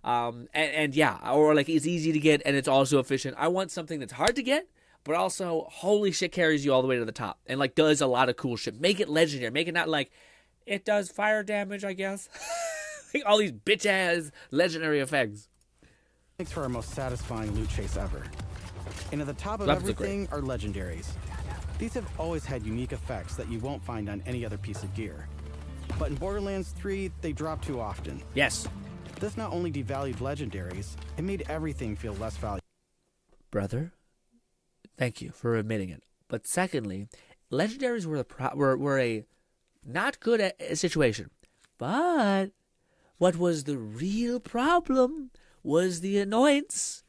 Or it's easy to get and it's also efficient. I want something that's hard to get, but also, holy shit, carries you all the way to the top. And, does a lot of cool shit. Make it legendary. Make it not it does fire damage, I guess. All these bitch-ass legendary effects. Makes for our most satisfying loot chase ever. And at the top of Weapons are everything are legendaries. These have always had unique effects that you won't find on any other piece of gear. But in Borderlands 3, they drop too often. Yes. This not only devalued legendaries, it made everything feel less valuable. Brother, thank you for admitting it. But secondly, legendaries were a not good situation. But what was the real problem was the annoyance.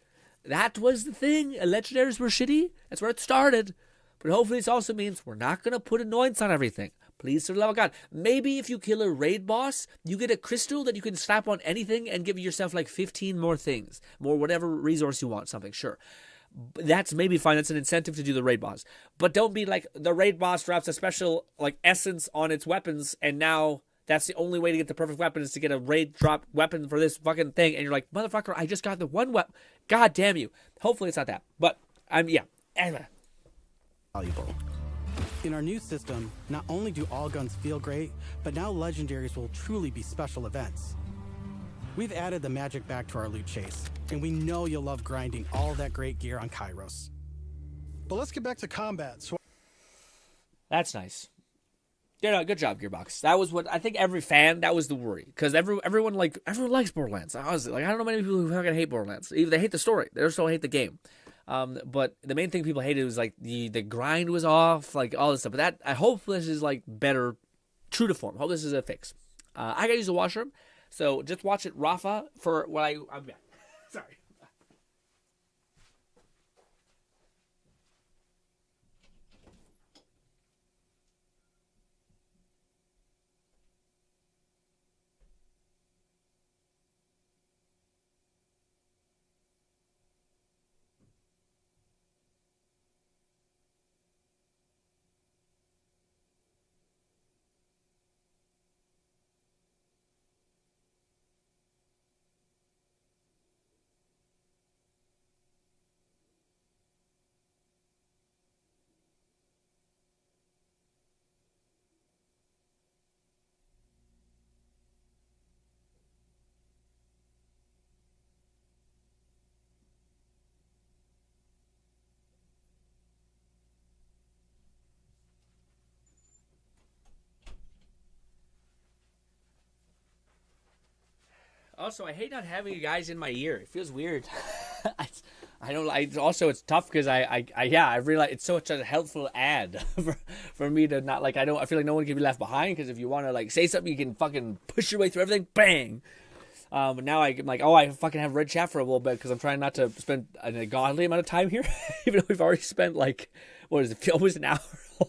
That was the thing. Legendaries were shitty. That's where it started. But hopefully this also means we're not going to put annoyance on everything. Please, for the love of God. Maybe if you kill a raid boss, you get a crystal that you can slap on anything and give yourself like 15 more things. More whatever resource you want, something, sure. That's maybe fine. That's an incentive to do the raid boss. But don't be like the raid boss drops a special like essence on its weapons and now that's the only way to get the perfect weapon is to get a raid drop weapon for this fucking thing. And you're like, motherfucker, I just got the one weapon. God damn you. Hopefully it's not that. But yeah. Valuable. In our new system, not only do all guns feel great, but now legendaries will truly be special events. We've added the magic back to our loot chase, and we know you'll love grinding all that great gear on Kairos. But let's get back to combat. So that's nice. Yeah, no, good job, Gearbox. That was what I think every fan, that was the worry. Because everyone likes Borderlands. Honestly, like I don't know many people who fucking hate Borderlands. Either they hate the story, they also hate the game. But the main thing people hated was like the grind was off, like all this stuff. But that I hope this is like better, true to form. I hope this is a fix. I gotta use the washroom, so just watch it, Rafa, for what I'm back. Sorry. Also, I hate not having you guys in my ear. It feels weird. I don't like. Also, it's tough because I realize it's such a helpful ad for me to not like. I feel like no one can be left behind because if you want to like say something, you can fucking push your way through everything. Bang. But now I'm like, oh, I fucking have red chat for a little bit because I'm trying not to spend a godly amount of time here, even though we've already spent like what is it, almost an hour.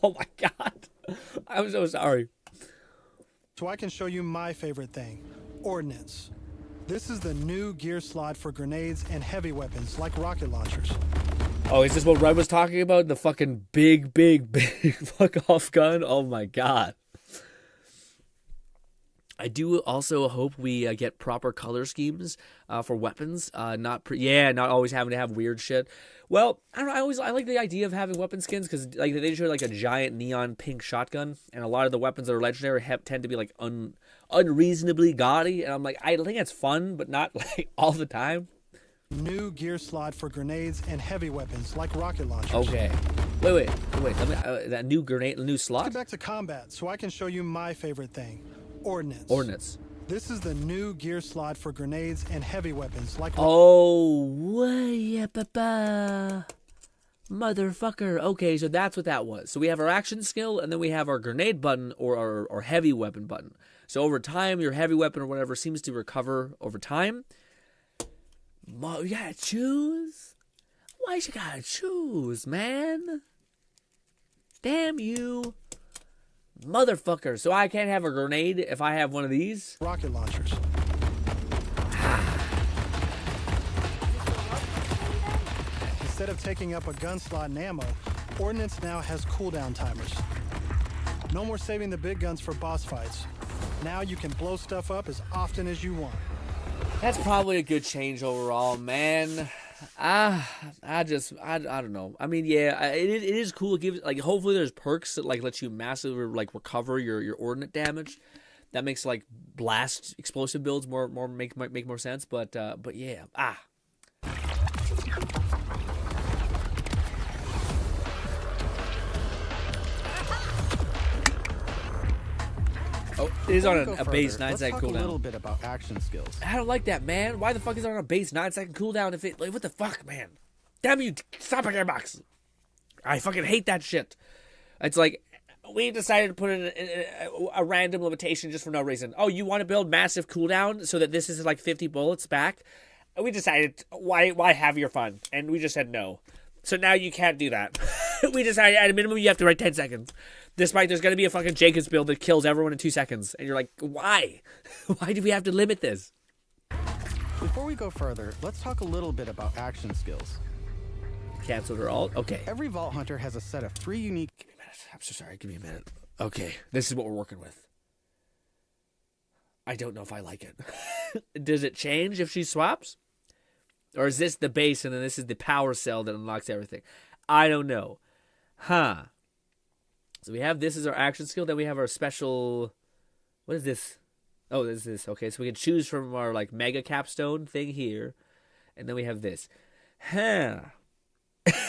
Oh my god, I'm so sorry. So I can show you my favorite thing, ordnance. This is the new gear slot for grenades and heavy weapons like rocket launchers. Oh, is this what Red was talking about? The fucking big fuck off gun? Oh my god. I do also hope we get proper color schemes for weapons. Not always having to have weird shit. Well, I don't know. I like the idea of having weapon skins because like they show like a giant neon pink shotgun, and a lot of the weapons that are legendary tend to be like unreasonably gaudy, and I'm like, I think it's fun, but not like all the time. New gear slot for grenades and heavy weapons like rocket launchers. Okay. Wait. Let me that new slot. Let's get back to combat so I can show you my favorite thing, ordnance. Ordnance. This is the new gear slot for grenades and heavy weapons like. Oh, yeah, motherfucker. Okay, so that's what that was. So we have our action skill, and then we have our grenade button or our heavy weapon button. So over time, your heavy weapon or whatever seems to recover over time. You gotta choose? Why you gotta choose, man? Damn you. Motherfucker. So I can't have a grenade if I have one of these? Rocket launchers. Instead of taking up a gun slot and ammo, Ordnance now has cooldown timers. No more saving the big guns for boss fights. Now you can blow stuff up as often as you want. That's probably a good change overall, man. I don't know. I mean, yeah, it is cool. It gives like hopefully there's perks that like let you massively like recover your ordnance damage. That makes like blast explosive builds make more sense. But yeah, It is on Before we a go base further, 9-second let's talk a little cooldown. bit about action skills. I don't like that, man. Why the fuck is it on a base 9-second cooldown if it, like, what the fuck, man? Damn you, stop a gearbox. I fucking hate that shit. It's like, we decided to put in a random limitation just for no reason. Oh, you want to build massive cooldown so that this is like 50 bullets back? We decided, why have your fun? And we just said no. So now you can't do that. We decided at a minimum you have to write 10 seconds. Despite there's going to be a fucking Jacobs build that kills everyone in 2 seconds. And you're like, why? Why do we have to limit this? Before we go further, let's talk a little bit about action skills. Canceled her alt? Okay. Every Vault Hunter has a set of 3 unique... Give me a minute. I'm so sorry. Give me a minute. Okay. This is what we're working with. I don't know if I like it. Does it change if she swaps? Or is this the base and then this is the power cell that unlocks everything? I don't know. Huh. So we have this as our action skill. Then we have our special... What is this? Oh, this is this. Okay, so we can choose from our like mega capstone thing here. And then we have this. Huh.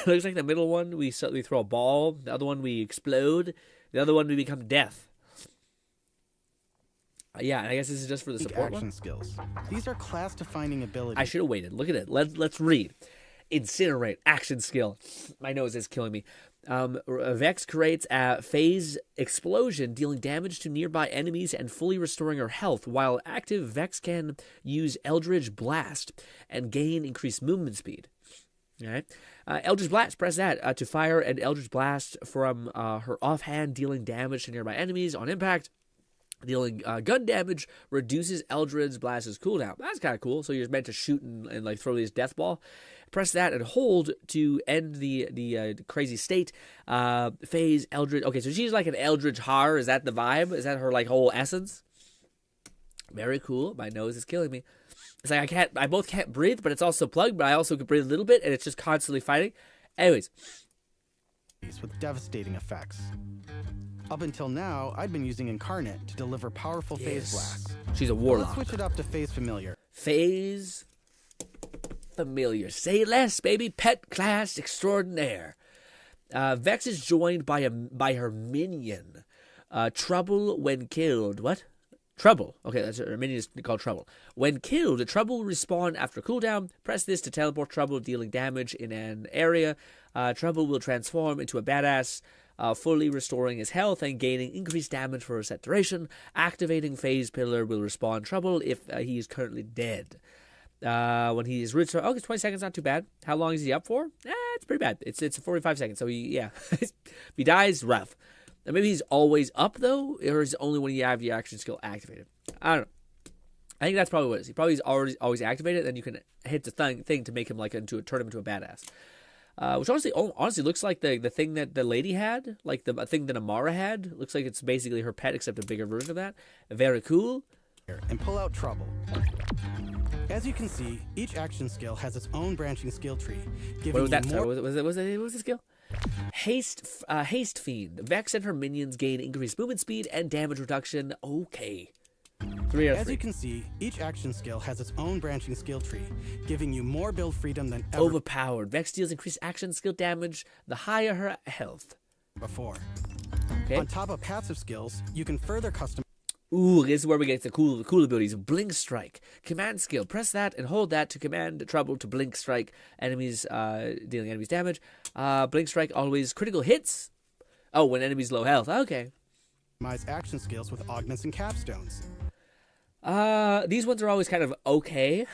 Looks like the middle one, we throw a ball. The other one, we explode. The other one, we become death. Yeah, and I guess this is just for the support action one. skills. These are class-defining abilities. I should have waited. Look at it. Let's read. Incinerate, action skill. My nose is killing me. Vex creates a phase explosion, dealing damage to nearby enemies and fully restoring her health. While active, Vex can use Eldritch Blast and gain increased movement speed. All right. Eldritch Blast, press that to fire an Eldritch Blast from her offhand, dealing damage to nearby enemies on impact. Dealing gun damage reduces Eldritch Blast's cooldown. That's kind of cool. So you're meant to shoot and like throw this death ball. Press that and hold to end the crazy state. Phase Eldritch. Okay, so she's like an Eldritch Har. Is that the vibe? Is that her like whole essence? Very cool. My nose is killing me. It's like I both can't breathe, but it's also plugged, but I also can breathe a little bit, and it's just constantly fighting. Anyways. With devastating effects. Up until now, I'd been using Incarnate to deliver powerful phase blasts. She's a warlock. Let's switch it up to Phase Familiar. Phase Familiar. Say less, baby. Pet class extraordinaire. Vex is joined by her minion. Trouble when killed. What? Trouble. Okay, that's her minion is called Trouble. When killed, Trouble will respawn after cooldown. Press this to teleport Trouble, dealing damage in an area. Trouble will transform into a badass, fully restoring his health and gaining increased damage for a set duration. Activating Phase Pillar will respawn Trouble if he is currently dead. When he is returned, okay, 20 seconds, not too bad. How long is he up for? It's pretty bad. It's 45 seconds. So if he dies, rough. And maybe he's always up though, or is it only when you have your action skill activated? I don't know. I think that's probably what it is. He probably is always activated. Then you can hit the thing to make him turn him into a badass. Which honestly looks like the thing that the lady had, like the thing that Amara had. Looks like it's basically her pet, except a bigger version of that. Very cool. And pull out Trouble. As you can see, each action skill has its own branching skill tree. What was that? What was the skill? Haste Fiend. Vex and her minions gain increased movement speed and damage reduction. Okay. 3 out of 3. As you can see, each action skill has its own branching skill tree, giving you more build freedom than ever overpowered. Vex deals increased action skill damage the higher her health. Before. Okay. On top of passive skills, you can further customize. Ooh, this is where we get the cool abilities. Blink Strike. Command skill. Press that and hold that to command Trouble to Blink Strike enemies, dealing enemies damage. Blink Strike always critical hits. Oh, when enemies low health. Okay. Action skills with augments and capstones. These ones are always kind of okay.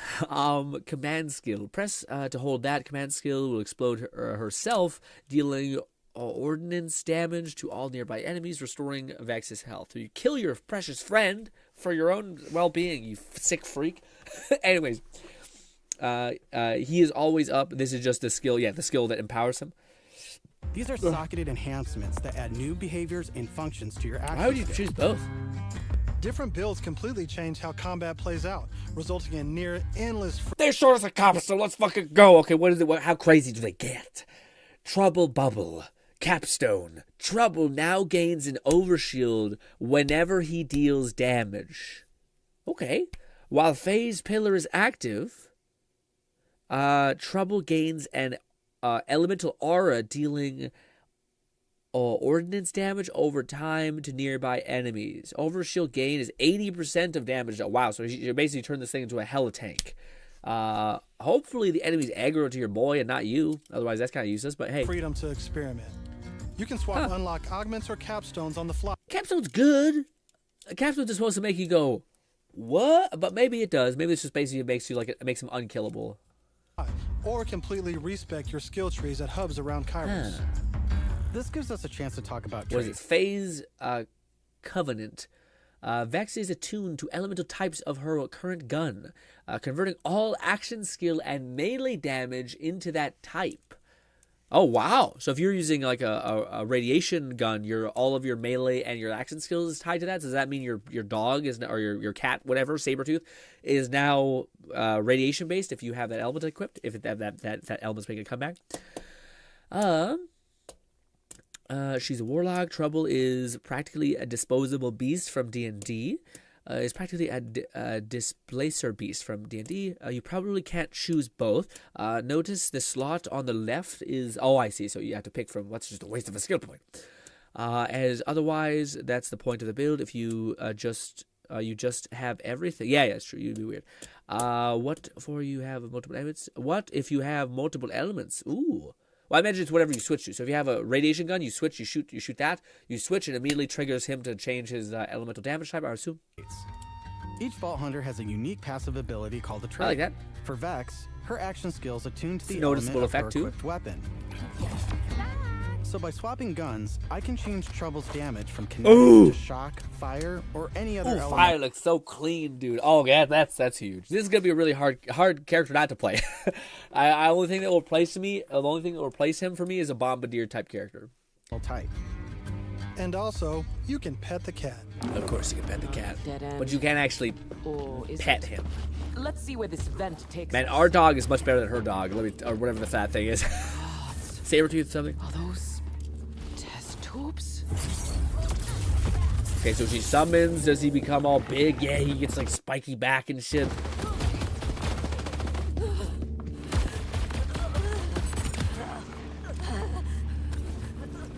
Command skill. Press to hold that. Command skill will explode herself, dealing ordnance damage to all nearby enemies, restoring Vex's health. So you kill your precious friend for your own well-being, you sick freak. Anyways, he is always up. This is just the skill, the skill that empowers him. These are socketed enhancements that add new behaviors and functions to your action. Why would you choose both? Different builds completely change how combat plays out, resulting in near endless... They're short as a copper, so let's fucking go. Okay, what is it? How crazy do they get? Trouble Bubble. Capstone. Trouble now gains an overshield whenever he deals damage. Okay. While Phase Pillar is active, Trouble gains an elemental aura dealing ordnance damage over time to nearby enemies. Overshield gain is 80% of damage. Oh, wow, so you basically turn this thing into a hella tank. Hopefully the enemy's aggro to your boy and not you. Otherwise, that's kind of useless, but hey. Freedom to experiment. You can swap unlock augments or capstones on the fly. Capstone's good. Capstones is supposed to make you go, what? But maybe it does. Maybe it's just basically makes him unkillable. Or completely respec your skill trees at hubs around Kairos. This gives us a chance to talk about what is it? Phase Covenant. Vex is attuned to elemental types of her current gun, converting all action skill and melee damage into that type. Oh, wow. So if you're using like a radiation gun, all of your melee and your action skills is tied to that. So does that mean your dog is, or your cat, whatever, Sabretooth, is now radiation based if you have that element equipped, if that element's making a comeback? She's a warlock. Trouble is practically a disposable beast from D&D. Is practically a displacer beast from D&D. You probably can't choose both. Notice the slot on the left is... Oh, I see. So you have to pick from... What's just a waste of a skill point. As otherwise, that's the point of the build. If you just have everything... Yeah, it's true. You'd be weird. What for you have multiple elements? What if you have multiple elements? Ooh. Well, I imagine it's whatever you switch to. So if you have a radiation gun, you switch, you shoot that, you switch, and immediately triggers him to change his elemental damage type, I assume. Each Vault Hunter has a unique passive ability called a trait. I like that. For Vex, her action skills attune to the noticeable element of effect her too. equipped weapon. So by swapping guns, I can change Trouble's damage from kinetic to shock, fire, or any other element. Fire looks so clean, dude. Oh, yeah, that's huge. This is gonna be a really hard character not to play. The only thing that will replace him for me is a Bombardier type character. Type. And also, you can pet the cat. Of course, you can pet the cat, but you can't actually pet him. Let's see where this vent takes Man, us. our dog is much better than her dog. Or whatever the fat thing is. Sabretooth something. Are those test tubes? Okay, so she summons. Does he become all big? Yeah, he gets like spiky back and shit.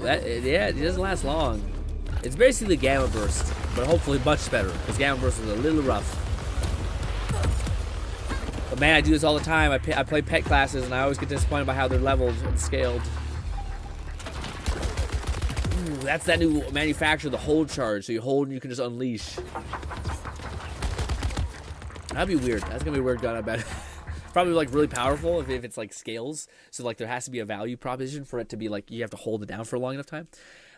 Yeah, it doesn't last long. It's basically Gamma Burst, but hopefully much better, because Gamma Burst is a little rough. But man, I do this all the time. I play pet classes, and I always get disappointed by how they're leveled and scaled. Ooh, that's that new manufacturer, the hold charge. So you hold and you can just unleash. That'd be weird. That's gonna be a weird gun, I bet. Probably like really powerful if it's like scales. So like there has to be a value proposition for it to be like you have to hold it down for a long enough time.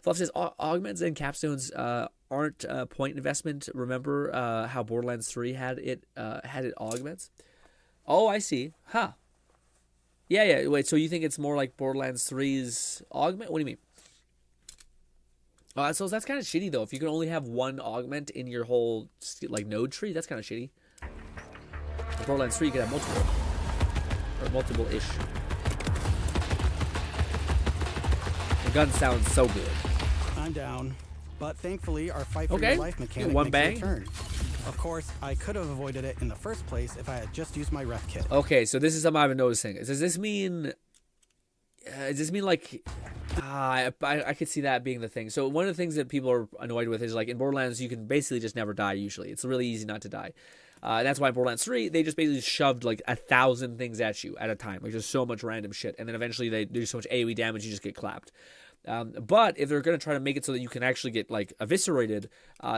Fluff says augments and capstones aren't point investment. Remember how Borderlands 3 had it augments? Oh, I see. Huh. Yeah. Wait, so you think it's more like Borderlands 3's augment? What do you mean? So that's kind of shitty though. If you can only have one augment in your whole like node tree, that's kind of shitty. In Borderlands 3, you can have multiple. Or multiple-ish. The gun sounds so good. I'm down. But thankfully, our fight for your life mechanic one makes bang. a return. Of course, I could have avoided it in the first place if I had just used my ref kit. Okay, so this is something I've been noticing. Does this mean like... I could see that being the thing. So one of the things that people are annoyed with is like in Borderlands, you can basically just never die usually. It's really easy not to die. And that's why in Borderlands 3, they just basically shoved like 1,000 things at you at a time. Like just so much random shit. And then eventually they do so much AoE damage, you just get clapped. But if they're going to try to make it so that you can actually get like eviscerated,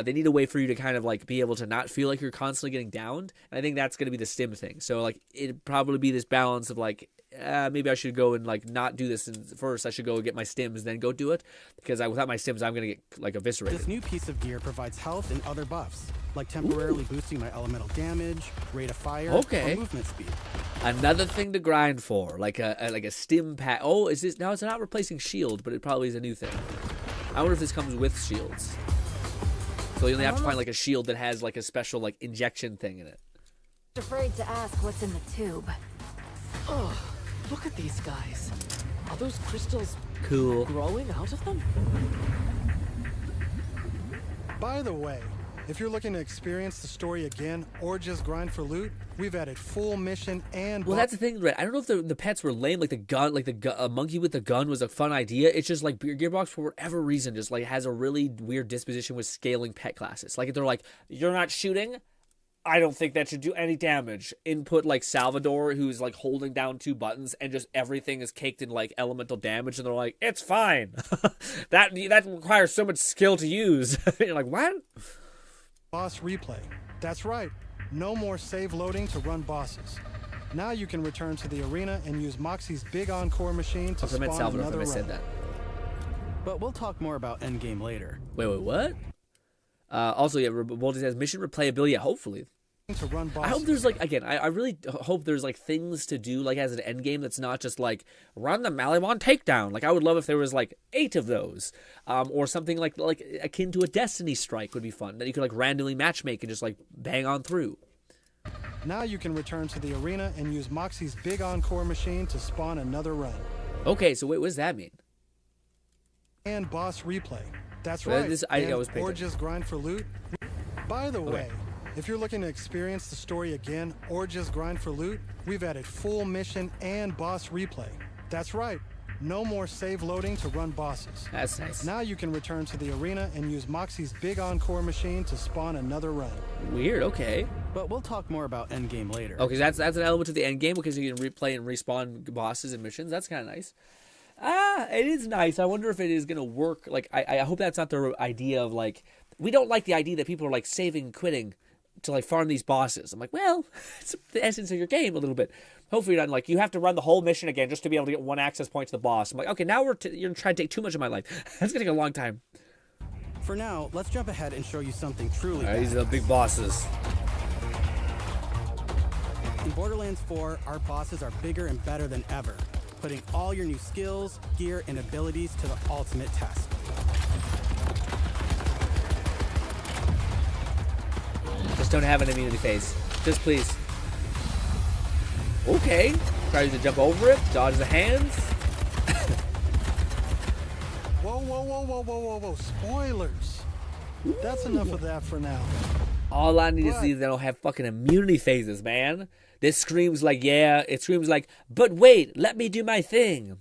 they need a way for you to kind of like be able to not feel like you're constantly getting downed. And I think that's going to be the stim thing. So like it'd probably be this balance of like, maybe I should go and like not do this first. I should go get my stims, then go do it. Because without my stims, I'm going to get like eviscerated. This new piece of gear provides health and other buffs, like temporarily boosting my elemental damage, rate of fire, or movement speed. Another thing to grind for, like a stim pack. Oh, is this now? It's not replacing shield, but it probably is a new thing. I wonder if this comes with shields. So you only have to find like a shield that has like a special like injection thing in it. Afraid to ask what's in the tube. Oh, look at these guys. Are those crystals cool growing out of them? By the way, if you're looking to experience the story again or just grind for loot, we've added full mission and... Well, that's the thing, right? I don't know if the pets were lame, like the gun, a monkey with the gun was a fun idea. It's just like Gearbox, for whatever reason, just like has a really weird disposition with scaling pet classes. Like, they're like, you're not shooting? I don't think that should do any damage. Input like Salvador, who's like holding down 2 buttons, and just everything is caked in like elemental damage, and they're like, it's fine. that requires so much skill to use. You're like, what? Boss replay. That's right. No more save loading to run bosses. Now you can return to the arena and use Moxie's big encore machine to spawn Salvador, another I run. said that. But we'll talk more about endgame later. Wait, what? Also, yeah, Bolty says mission replayability. Yeah, hopefully. To run bosses. I hope there's like, again, I really hope there's like things to do like as an end game that's not just like run the Malibon takedown. Like, I would love if there was like 8 of those, or something like akin to a Destiny strike would be fun that you could like randomly matchmake and just like bang on through. Now you can return to the arena and use Moxie's big encore machine to spawn another run. Okay, so wait, what does that mean? And boss replay. That's Well, right. I was or just grind for loot. By the way, if you're looking to experience the story again or just grind for loot, we've added full mission and boss replay. That's right. No more save loading to run bosses. That's nice. Now you can return to the arena and use Moxie's big encore machine to spawn another run. Weird, okay. But we'll talk more about endgame later. Okay, that's an element of the end game because you can replay and respawn bosses and missions. That's kind of nice. It is nice. I wonder if it is going to work. Like, I hope that's not the idea of, like, we don't like the idea that people are, like, saving and quitting to, like, farm these bosses. I'm like, well, it's the essence of your game a little bit. Hopefully you're not, like, you have to run the whole mission again just to be able to get 1 access point to the boss. I'm like, okay, now you're trying to take too much of my life. That's going to take a long time. For now, let's jump ahead and show you something truly These are the big bosses. In Borderlands 4, our bosses are bigger and better than ever, putting all your new skills, gear, and abilities to the ultimate test. Just don't have an immunity phase. Just please. Okay. Tries to jump over it, dodge the hands. Whoa. Spoilers. That's enough of that for now. All I need to see is they don't have fucking immunity phases, man. This screams like, yeah, it screams like, but wait, let me do my thing.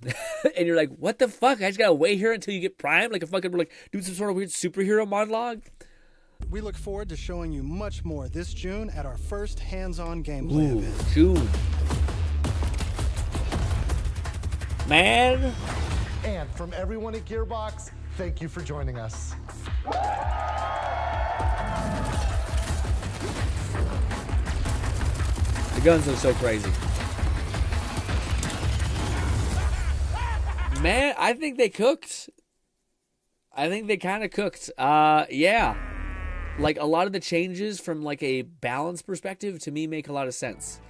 And you're like, what the fuck? I just gotta wait here until you get primed? Like a fucking, like, do some sort of weird superhero monologue? We look forward to showing you much more this June at our first hands-on gameplay event. June. Man. And from everyone at Gearbox, thank you for joining us. The guns look so crazy. Man, I think they cooked. I think they kind of cooked. Yeah. Like, a lot of the changes from, like, a balance perspective, to me, make a lot of sense.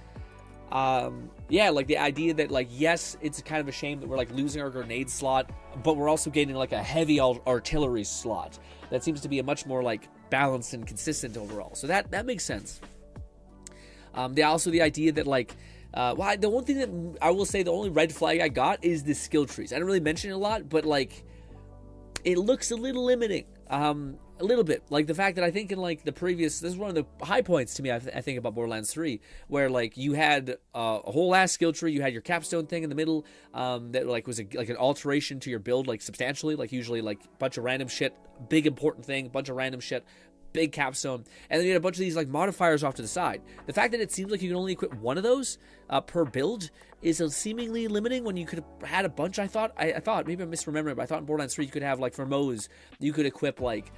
Yeah, like, the idea that, like, yes, it's kind of a shame that we're, like, losing our grenade slot, but we're also getting, like, a heavy artillery slot. That seems to be a much more, like, balanced and consistent overall. So that makes sense. The idea that, like, the one thing that I will say, the only red flag I got is the skill trees. I didn't really mention it a lot, but, like, it looks a little limiting. A little bit. Like, the fact that I think in, like, the previous... This is one of the high points to me, I think, about Borderlands 3, where, like, you had a whole ass skill tree, you had your capstone thing in the middle, that, like, was like an alteration to your build, like, substantially, like, usually, like, a bunch of random shit, big important thing, bunch of random shit, big capstone, and then you had a bunch of these, like, modifiers off to the side. The fact that it seems like you can only equip one of those per build is seemingly limiting when you could have had a bunch. I thought, maybe I'm misremembering, but I thought in Borderlands 3 you could have, like, for Moze, you could equip, like,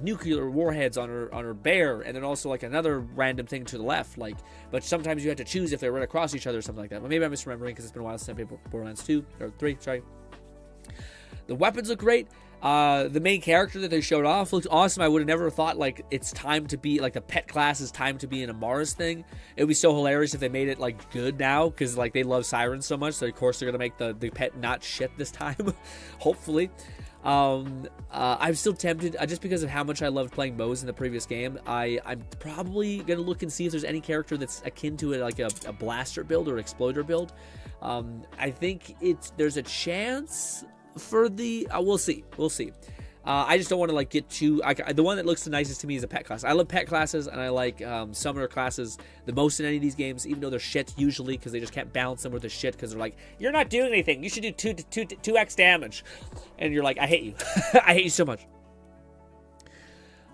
nuclear warheads on her bear, and then also, like, another random thing to the left, like, but sometimes you had to choose if they run across each other or something like that. But maybe I'm misremembering because it's been a while since I played Borderlands 2, or 3, sorry. The weapons look great. The main character that they showed off looks awesome. I would have never thought, like, it's time to be, like, the pet class is time to be in a Mars thing. It would be so hilarious if they made it, like, good now, because, like, they love sirens so much, so of course they're gonna make the pet not shit this time. Hopefully. I'm still tempted, just because of how much I loved playing Moze in the previous game. I'm probably gonna look and see if there's any character that's akin to it, like a blaster build or exploder build. I think there's a chance for the we'll see. I just don't want to like get too. The one that looks the nicest to me is a pet class. I love pet classes, and I like summoner classes the most in any of these games, even though they're shit usually because they just can't balance them with the shit because they're like, you're not doing anything. You should do 2x damage, and you're like, I hate you. I hate you so much.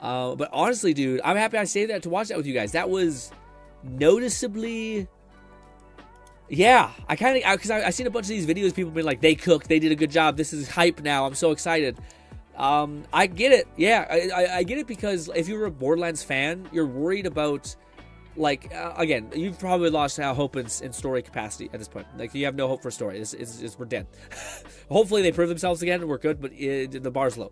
But honestly, dude, I'm happy I saved that to watch that with you guys. That was noticeably. Yeah, because I seen a bunch of these videos. People being like, they cooked, they did a good job. This is hype now. I'm so excited. I get it. Yeah, I get it because if you were a Borderlands fan, you're worried about, like, again, you've probably lost hope in story capacity at this point. Like, you have no hope for story. We're dead. Hopefully they prove themselves again and we're good, but the bar's low.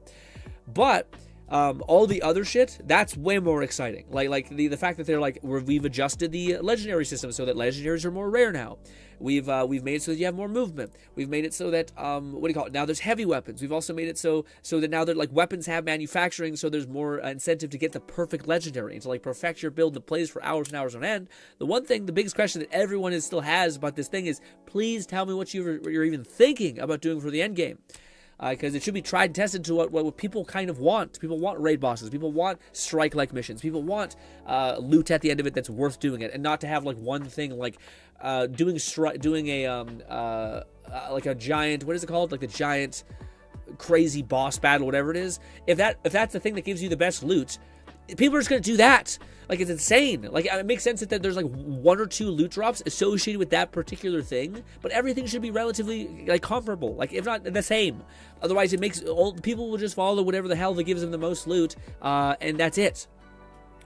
But all the other shit, that's way more exciting. Like the fact that they're like, we've adjusted the legendary system so that legendaries are more rare now. We've made it so that you have more movement. We've made it so that what do you call it? Now there's heavy weapons. We've also made it so that now that like weapons have manufacturing, so there's more incentive to get the perfect legendary and to like perfect your build that plays for hours and hours on end. The biggest question that everyone still has about this thing is, please tell me what you're even thinking about doing for the end game. Because it should be tried and tested to what people kind of want. People want raid bosses. People want strike-like missions. People want loot at the end of it that's worth doing it, and not to have like one thing like doing a like a giant, what is it called? Like the giant crazy boss battle, whatever it is. If that's the thing that gives you the best loot, people are just gonna do that. Like, it's insane. Like, it makes sense that there's like 1 or 2 loot drops associated with that particular thing, but everything should be relatively like comparable, like if not the same. Otherwise, people will just follow whatever the hell that gives them the most loot, and that's it.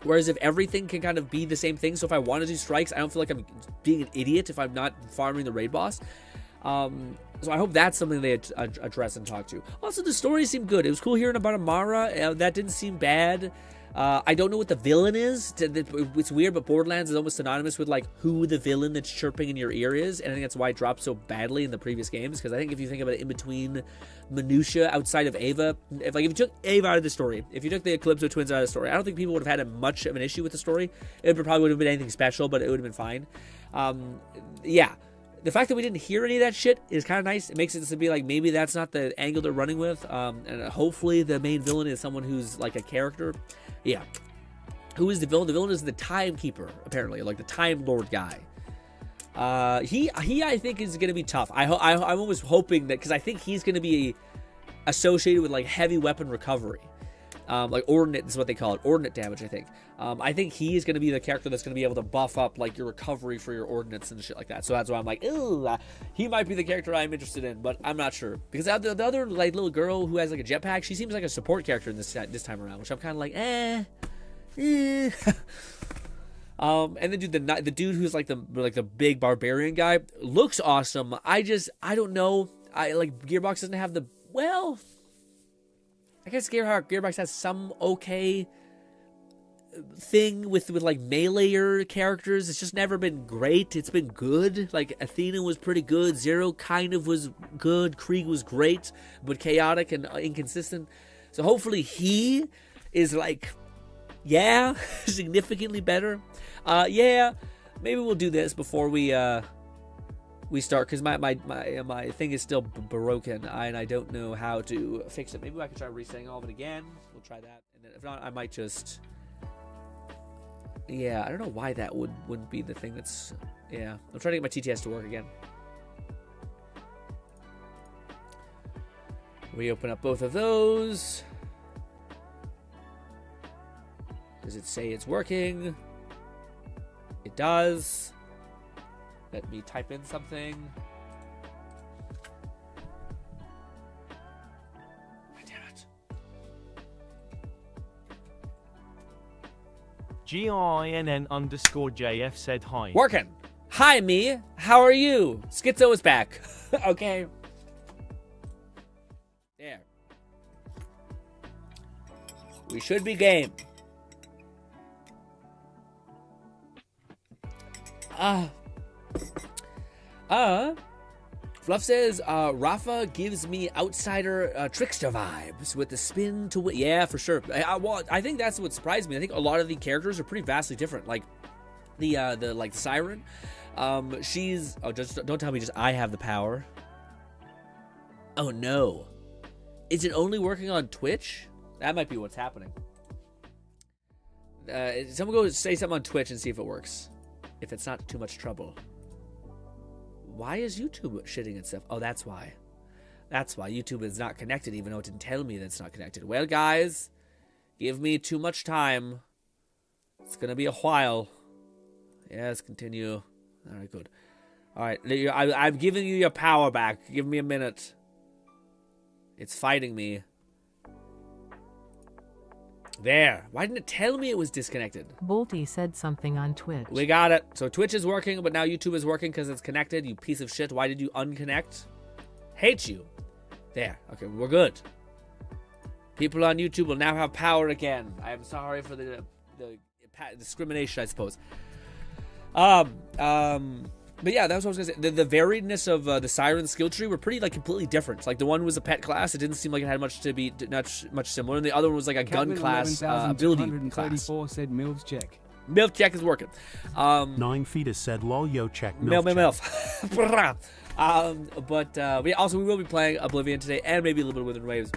Whereas if everything can kind of be the same thing, so if I want to do strikes, I don't feel like I'm being an idiot if I'm not farming the raid boss. So I hope that's something they address and talk to. Also, the story seemed good. It was cool hearing about Amara. That didn't seem bad. I don't know what the villain is. It's weird, but Borderlands is almost synonymous with like who the villain that's chirping in your ear is, and I think that's why it dropped so badly in the previous games. Because I think if you think about it, in between minutia outside of Ava, if you took Ava out of the story, if you took the Calypso twins out of the story, I don't think people would have had much of an issue with the story. It probably would have been anything special, but it would have been fine. Yeah. The fact that we didn't hear any of that shit is kind of nice. It makes it to be like maybe that's not the angle they're running with. And hopefully the main villain is someone who's like a character. Yeah. Who is the villain? The villain is the Timekeeper, apparently, like the Time Lord guy. He I think is going to be tough. I'm almost hoping that, because I think he's going to be associated with like heavy weapon recovery. Like ordnate is what they call it, ordnate damage, I think. I think he is going to be the character that's going to be able to buff up like your recovery for your ordnance and shit like that. So that's why I'm like, ooh, he might be the character I'm interested in, but I'm not sure. Because the other like little girl who has like a jetpack, she seems like a support character in this time around, which I'm kind of like, eh. And then the dude who's like the big barbarian guy looks awesome. I don't know. Gearbox doesn't have I guess Gearbox has some okay thing with like melee characters. It's just never been great. It's been good. Like Athena was pretty good. Zero kind of was good. Krieg was great, but chaotic and inconsistent. So hopefully he is like, yeah, significantly better. Yeah, maybe we'll do this before we start, because my thing is still broken and I don't know how to fix it. Maybe I can try resetting all of it again. We'll try that, and then if not, I might just, yeah, I don't know why that wouldn't be the thing that's, yeah. I'm trying to get my TTS to work again. We open up both of those. Does it say it's working? It does. Let me type in something. God damn it. GINN_JF said hi. Working. Hi, me. How are you? Schizo is back. Okay. There. We should be game. Fluff says, Rafa gives me outsider trickster vibes with the spin to win. Yeah, for sure. I think that's what surprised me. I think a lot of the characters are pretty vastly different. Like the Siren. She's, just don't tell me just I have the power. Oh no. Is it only working on Twitch? That might be what's happening. Someone go say something on Twitch and see if it works. If it's not too much trouble. Why is YouTube shitting itself? Oh, that's why. That's why YouTube is not connected, even though it didn't tell me that it's not connected. Well, guys, give me too much time. It's going to be a while. Yes, continue. All right, good. All right, I'm giving you your power back. Give me a minute. It's fighting me. There. Why didn't it tell me it was disconnected? Bolty said something on Twitch. We got it. So Twitch is working, but now YouTube is working because it's connected. You piece of shit. Why did you unconnect? Hate you. There. Okay, we're good. People on YouTube will now have power again. I am sorry for the discrimination, I suppose. But yeah, that's what I was gonna say. The variedness of the Siren skill tree were pretty completely different. Like the one was a pet class; it didn't seem like it had much to be much similar. And the other one was like a gun class, ability class. Said Mills check. Milf check is working. 9 fetus said lol yo check milf check. But we will be playing Oblivion today and maybe a little bit of Within Waves.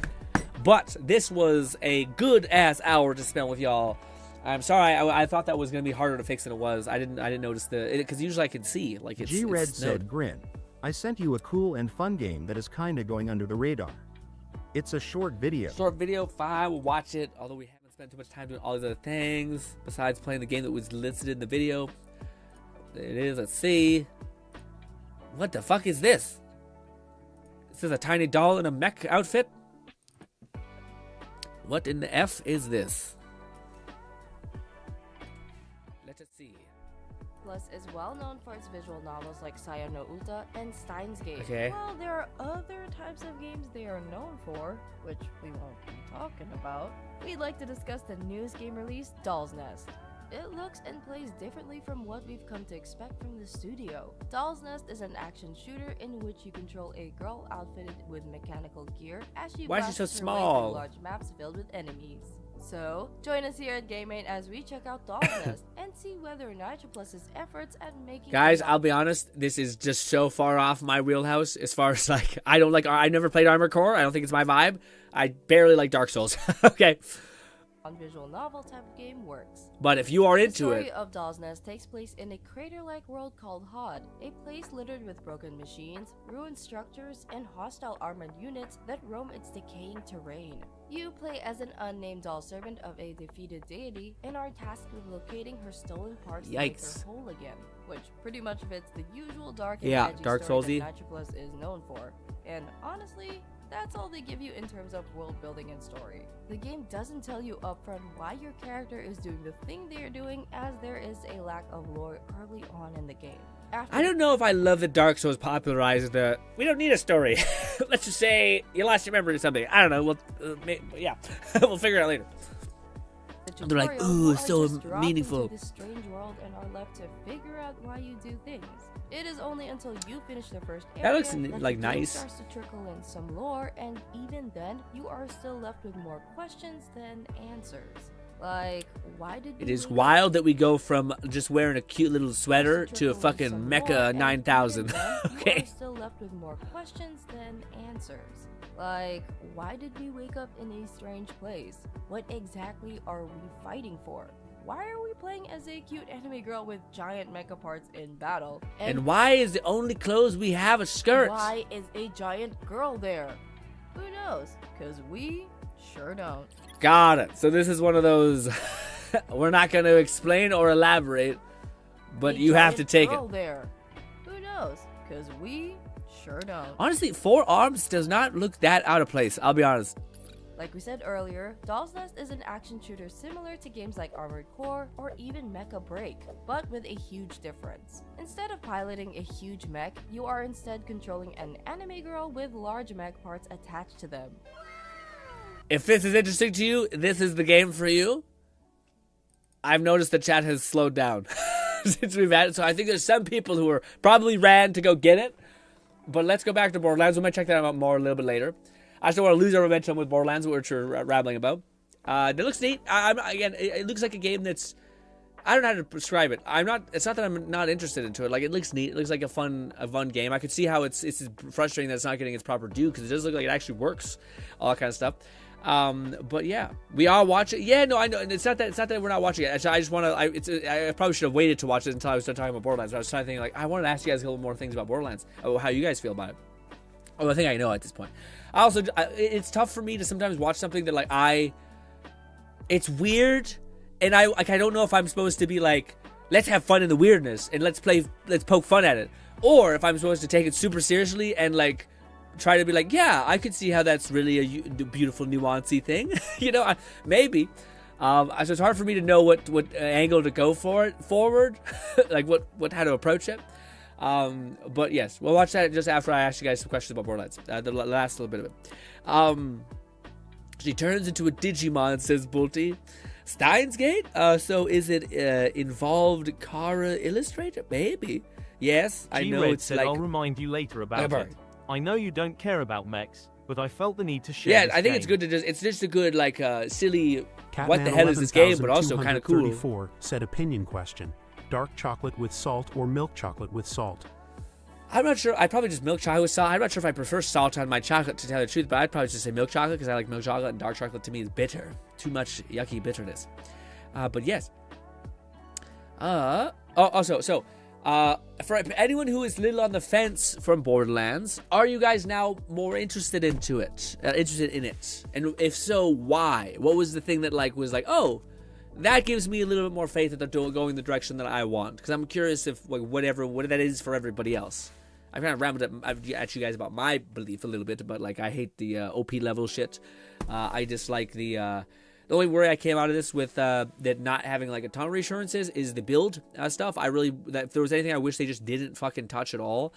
But this was a good ass hour to spend with y'all. I'm sorry, I thought that was going to be harder to fix than it was. I didn't notice because usually I can see it's G-Red said Grin. I sent you a cool and fun game that is kinda going under the radar. It's a short video. Short video, fine, we'll watch it. Although we haven't spent too much time doing all these other things besides playing the game that was listed in the video. There it is. Let's see. What the fuck is this? This is a tiny doll in a mech outfit. What in the F is this? Let us see. Plus is well known for its visual novels like Sayo no Uta and Steins Gate. Okay. While there are other types of games they are known for, which we won't be talking about, we'd like to discuss the newest game release, Doll's Nest. It looks and plays differently from what we've come to expect from the studio. Doll's Nest is an action shooter in which you control a girl outfitted with mechanical gear as she Why is she so blasts her way small? through large maps filled with enemies. So, join us here at GameMate as we check out Doll's Nest and see whether Nitroplus's efforts at making... Guys, I'll be honest, this is just so far off my wheelhouse as far as I never played Armored Core. I don't think it's my vibe. I barely like Dark Souls. Okay. On visual novel type of game works. But if you are into The story it, of Doll's Nest takes place in a crater-like world called Hod, a place littered with broken machines, ruined structures, and hostile armored units that roam its decaying terrain. You play as an unnamed doll servant of a defeated deity and are tasked with locating her stolen parts to make her whole again, which pretty much fits the usual dark and edgy Dark story Soulsy. that Nitroplus is known for. And honestly, that's all they give you in terms of world building and story. The game doesn't tell you upfront why your character is doing the thing they are doing, as there is a lack of lore early on in the game. I don't know if I love that Dark Souls popularized the, we don't need a story. Let's just say you lost your memory or something. I don't know. We'll figure it out later. They're like, ooh, it's so meaningful. Into this strange world and are left to figure out why you do things. It is only until you finish the first area That looks the like game nice. starts to trickle in some lore, and even then, you are still left with more questions than answers. Like, why did It is wild that we go from just wearing a cute little sweater to a fucking Mecha 9000. Okay. You are still left with more questions than answers. Like, why did we wake up in a strange place? What exactly are we fighting for? Why are we playing as a cute anime girl with giant mecha parts in battle? And why is the only clothes we have a skirt? Why is a giant girl there? Who knows? Because we sure don't. Got it. So this is one of those, we're not going to explain or elaborate, but you have to take it. There. Who knows? Because we sure don't. Honestly, 4 arms does not look that out of place. I'll be honest. Like we said earlier, Doll's Nest is an action shooter similar to games like Armored Core or even Mecha Break, but with a huge difference. Instead of piloting a huge mech, you are instead controlling an anime girl with large mech parts attached to them. If this is interesting to you, this is the game for you. I've noticed the chat has slowed down since we've had it, so I think there's some people who are probably ran to go get it. But let's go back to Borderlands. We might check that out more a little bit later. I just don't want to lose our momentum with Borderlands, which we're rambling about. It looks neat. Again, it looks like a game that's I don't know how to describe it. It's not that I'm not interested into it. Like, it looks neat. It looks like a fun game. I could see how it's frustrating that it's not getting its proper due, because it does look like it actually works, all that kind of stuff. But yeah, we are watching. Yeah, no, I know. It's not that we're not watching it. I just want to. I probably should have waited to watch it until I was done talking about Borderlands. But I was trying to think, like, I wanted to ask you guys a little more things about Borderlands, how you guys feel about it. Oh, I think I know at this point. It's tough for me to sometimes watch something that it's weird. And I don't know if I'm supposed to be like, let's have fun in the weirdness and let's poke fun at it, or if I'm supposed to take it super seriously and like try to be like, yeah, I could see how that's really a beautiful nuancey thing, maybe. So it's hard for me to know what angle to go forward, like how to approach it. But yes, we'll watch that just after I ask you guys some questions about Borderlands, the last little bit of it. She turns into a Digimon, says Bulty. Steins Gate? So is it involved Kara Illustrator? Maybe. Yes, I know G-Red it's said, like... I'll remind you later about it. I know you don't care about mechs, but I felt the need to share Yeah, this I think game. it's good to it's just a good, like, silly, Catman what the hell is this game, but also kind of cool. 11,234 said opinion question. Dark chocolate with salt or milk chocolate with salt? I'm not sure. I'd probably just milk chocolate with salt. I'm not sure if I prefer salt on my chocolate, to tell the truth, but I'd probably just say milk chocolate, because I like milk chocolate, and dark chocolate to me is bitter. Too much yucky bitterness. But yes. For anyone who is little on the fence from Borderlands, are you guys now more interested in it? And if so, why? What was the thing that was like, oh, that gives me a little bit more faith that they're going the direction that I want? Because I'm curious if what that is for everybody else. I've kind of rambled at you guys about my belief a little bit, but I hate the OP level shit. I dislike the only worry I came out of this with that not having a ton of reassurances is the build stuff. If there was anything I wish they just didn't fucking touch at all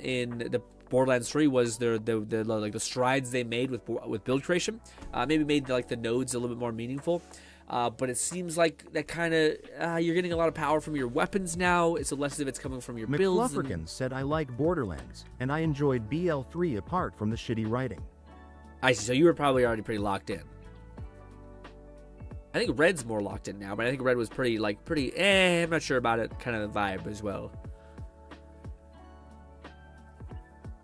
in the Borderlands 3 was the strides they made with build creation. Maybe made the nodes a little bit more meaningful. But it seems like that kind of you're getting a lot of power from your weapons now. It's less of it's coming from your builds. McFlufferkin said, I like Borderlands, and I enjoyed BL3 apart from the shitty writing. I see. So you were probably already pretty locked in. I think Red's more locked in now, but I think Red was pretty, I'm not sure about it kind of vibe as well.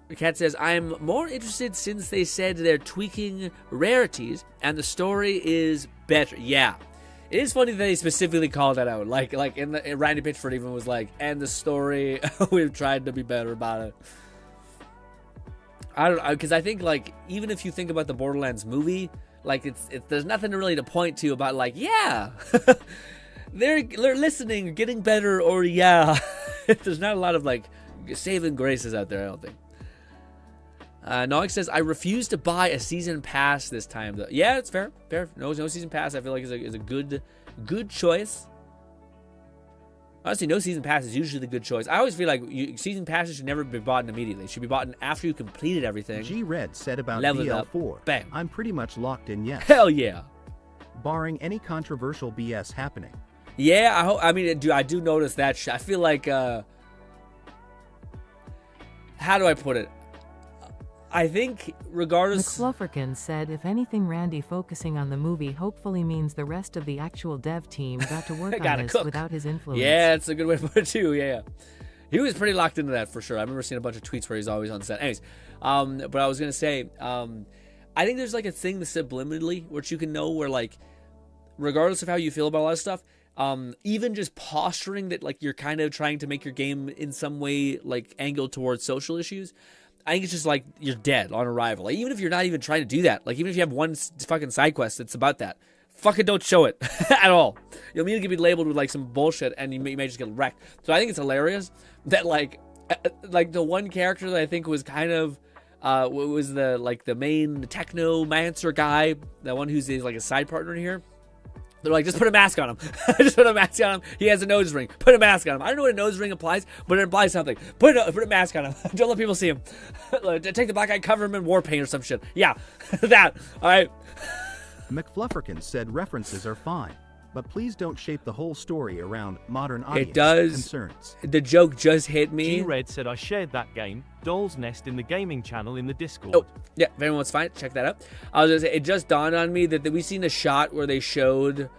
The cat says, I'm more interested since they said they're tweaking rarities and the story is better. Yeah. It is funny that they specifically called that out. Randy Pitchford even was like, and the story, we've tried to be better about it. I don't know, because I think, even if you think about the Borderlands movie, there's nothing really to point to about, yeah, they're listening, getting better, or yeah. There's not a lot of, saving graces out there, I don't think. Nog says, I refuse to buy a season pass this time, though. Yeah, it's fair. No season pass, I feel like is a good choice. Honestly, no season pass is usually the good choice. I always feel like season passes should never be bought immediately. It should be bought after you completed everything. G-Red said about Bam. BL4, I'm pretty much locked in, yes. Hell yeah. Barring any controversial BS happening. Yeah, I do notice that. I feel like, how do I put it? I think, regardless... McFlufferkin said, if anything, Randy focusing on the movie hopefully means the rest of the actual dev team got to work on this without his influence. Yeah, it's a good way to put it too, yeah. He was pretty locked into that for sure. I remember seeing a bunch of tweets where he's always on set. Anyways, but I was going to say, I think there's a thing subliminally, which you can know where, regardless of how you feel about a lot of stuff, even just posturing that, you're kind of trying to make your game in some way, angled towards social issues, I think it's just you're dead on arrival. Even if you're not even trying to do that, even if you have one fucking side quest that's about that, fucking don't show it at all. You'll immediately be labeled with some bullshit, and you may just get wrecked. So I think it's hilarious that the one character that I think was kind of was the main technomancer guy, the one who's a side partner here. They're just put a mask on him. Just put a mask on him. He has a nose ring. Put a mask on him. I don't know what a nose ring implies, but it implies something. Put a mask on him. Don't let people see him. Take the black eye, cover him in war paint or some shit. Yeah, that. All right. McFlufferkin said references are fine, but please don't shape the whole story around modern audience concerns. The joke just hit me. G-Red said I shared that game, Doll's Nest, in the gaming channel in the Discord. Oh, yeah, if everyone's fine, check that out. I was going to say, it just dawned on me that we've seen a shot where they showed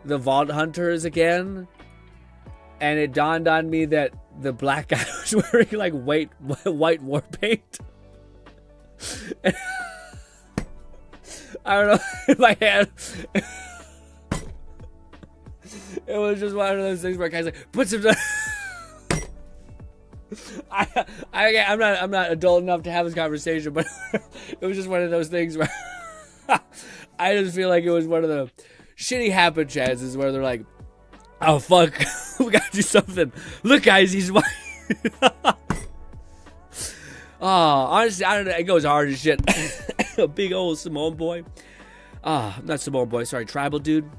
the Vault Hunters again, and it dawned on me that the black guy was wearing like white war paint. I don't know, in my head, it was just one of those things where guys like put some. I'm not adult enough to have this conversation, but it was just one of those things where I just feel like it was one of the shitty happen chances where they're like, oh fuck, we gotta do something. Look guys, he's white. Oh, honestly, I don't know, it goes hard as shit. A big old Samoan boy. Not Samoan boy, sorry, tribal dude.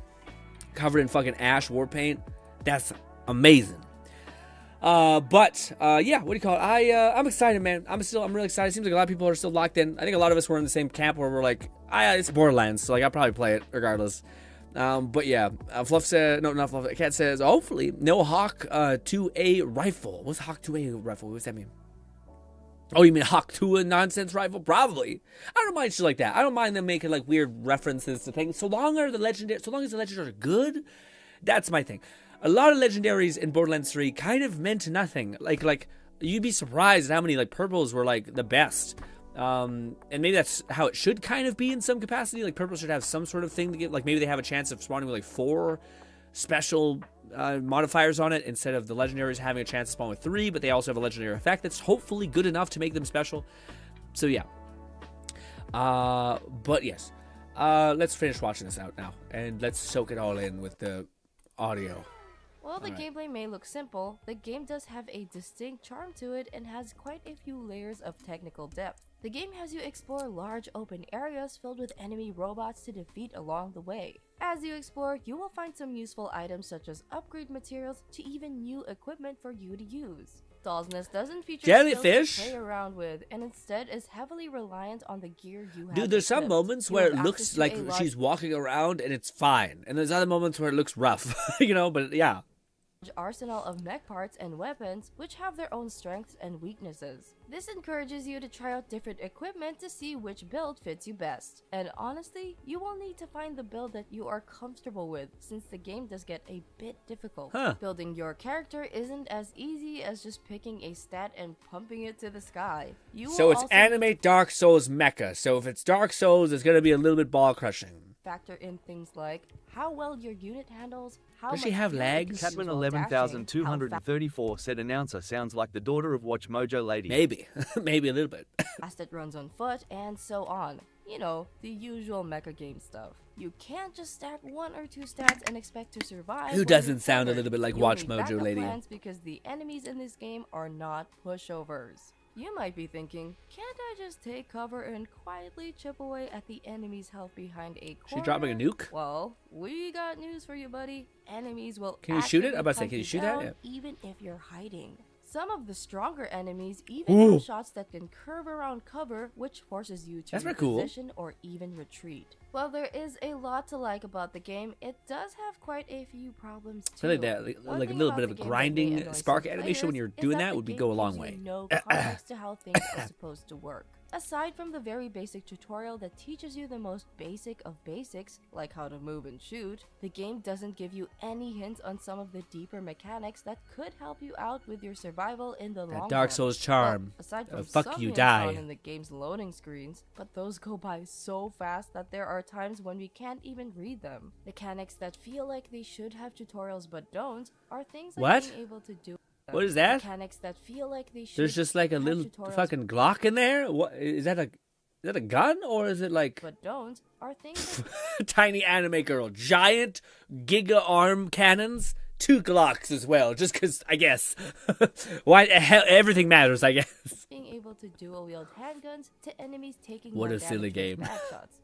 Covered in fucking ash war paint. That's amazing. Yeah, what do you call it? I'm excited, man. I'm really excited. It seems like a lot of people are still locked in. I think a lot of us were in the same camp where we're like, it's Borderlands, so like I'll probably play it regardless. But yeah, Fluff said, no, not Fluff. Cat says, hopefully, no Hawk 2A rifle. What's Hawk 2A rifle? What's that mean? Oh, you mean Hawk 2 nonsense rifle? Probably. I don't mind shit like that. I don't mind them making like weird references to things. So long as the legendaries are good, that's my thing. A lot of legendaries in Borderlands 3 kind of meant nothing. Like you'd be surprised at how many like purples were like the best. And maybe that's how it should kind of be in some capacity. Like purples should have some sort of thing to get. Like maybe they have a chance of spawning with like 4 special modifiers on it instead of the legendaries having a chance to spawn with 3. But they also have a legendary effect that's hopefully good enough to make them special. So yeah. But yes. Let's finish watching this out now and let's soak it all in with the audio. While the gameplay may look simple, the game does have a distinct charm to it and has quite a few layers of technical depth. The game has you explore large open areas filled with enemy robots to defeat along the way. As you explore, you will find some useful items such as upgrade materials to even new equipment for you to use. Doll's Nest doesn't feature jellyfish skills to play around with, and instead is heavily reliant on the gear you have. Dude, there's some moments where it looks like she's walking around and it's fine, and there's other moments where it looks rough, but yeah. Arsenal of mech parts and weapons, which have their own strengths and weaknesses. This encourages you to try out different equipment to see which build fits you best. And honestly, you will need to find the build that you are comfortable with, since the game does get a bit difficult. Building your character isn't as easy as just picking a stat and pumping it to the sky. So it's anime Dark Souls mecha, so if it's Dark Souls, it's gonna be a little bit ball crushing. Factor in things like how well your unit handles, how does she have legs? Catman 11,234 said announcer sounds like the daughter of Watch Mojo lady. Maybe. Maybe a little bit. Fast it runs on foot, and so on. You know, the usual mecha game stuff. You can't just stack 1 or 2 stats and expect to survive. Who doesn't sound a little bit like Watch Mojo lady? Because the enemies in this game are not pushovers. You might be thinking, can't I just take cover and quietly chip away at the enemy's health behind a corner? She dropping a nuke? Well, we got news for you, buddy. Enemies will Can you shoot it? I'm about to say, can you shoot that? Yeah. Even if you're hiding. Some of the stronger enemies even have shots that can curve around cover, which forces you to reposition or even retreat. While there is a lot to like about the game, it does have quite a few problems too. Like that, like a little bit of a grinding spark animation when you're doing that would go a long way. No context to how things are supposed to work. Aside from the very basic tutorial that teaches you the most basic of basics, like how to move and shoot, the game doesn't give you any hints on some of the deeper mechanics that could help you out with your survival in the long run. Dark Souls charm. Well, aside from fuck some you, hints die. in the game's loading screens, but those go by so fast that there are times when we can't even read them. Mechanics that feel like they should have tutorials but don't are things like being able to do. What is that? Mechanics that feel like they should. There's just like a little fucking Glock in there. What is that? Is that a gun or is it like? But don't are things. That tiny anime girl, giant giga arm cannons, 2 Glocks as well. Just because I guess why everything matters. I guess. Being able to dual wield handguns to enemies taking. What a silly game. Backshots.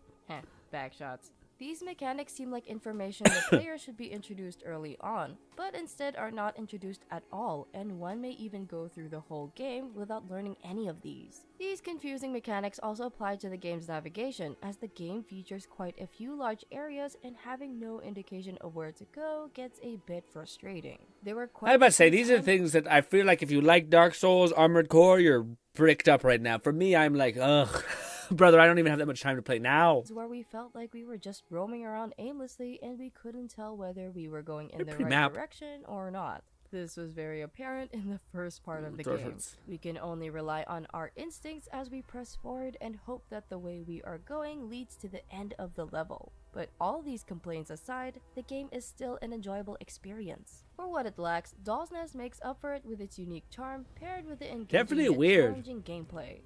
Backshots. These mechanics seem like information the player should be introduced early on, but instead are not introduced at all, and one may even go through the whole game without learning any of these. These confusing mechanics also apply to the game's navigation, as the game features quite a few large areas, and having no indication of where to go gets a bit frustrating. There were quite I was about to say, these are things that I feel like if you like Dark Souls, Armored Core, you're bricked up right now. For me, I'm like, ugh. Brother, I don't even have that much time to play now. Where we felt like we were just roaming around aimlessly and we couldn't tell whether we were going in the right direction or not. This was very apparent in the first part of the game. We can only rely on our instincts as we press forward and hope that the way we are going leads to the end of the level. But all these complaints aside, the game is still an enjoyable experience. For what it lacks, Doll's Nest makes up for it with its unique charm paired with the engaging yet challenging gameplay.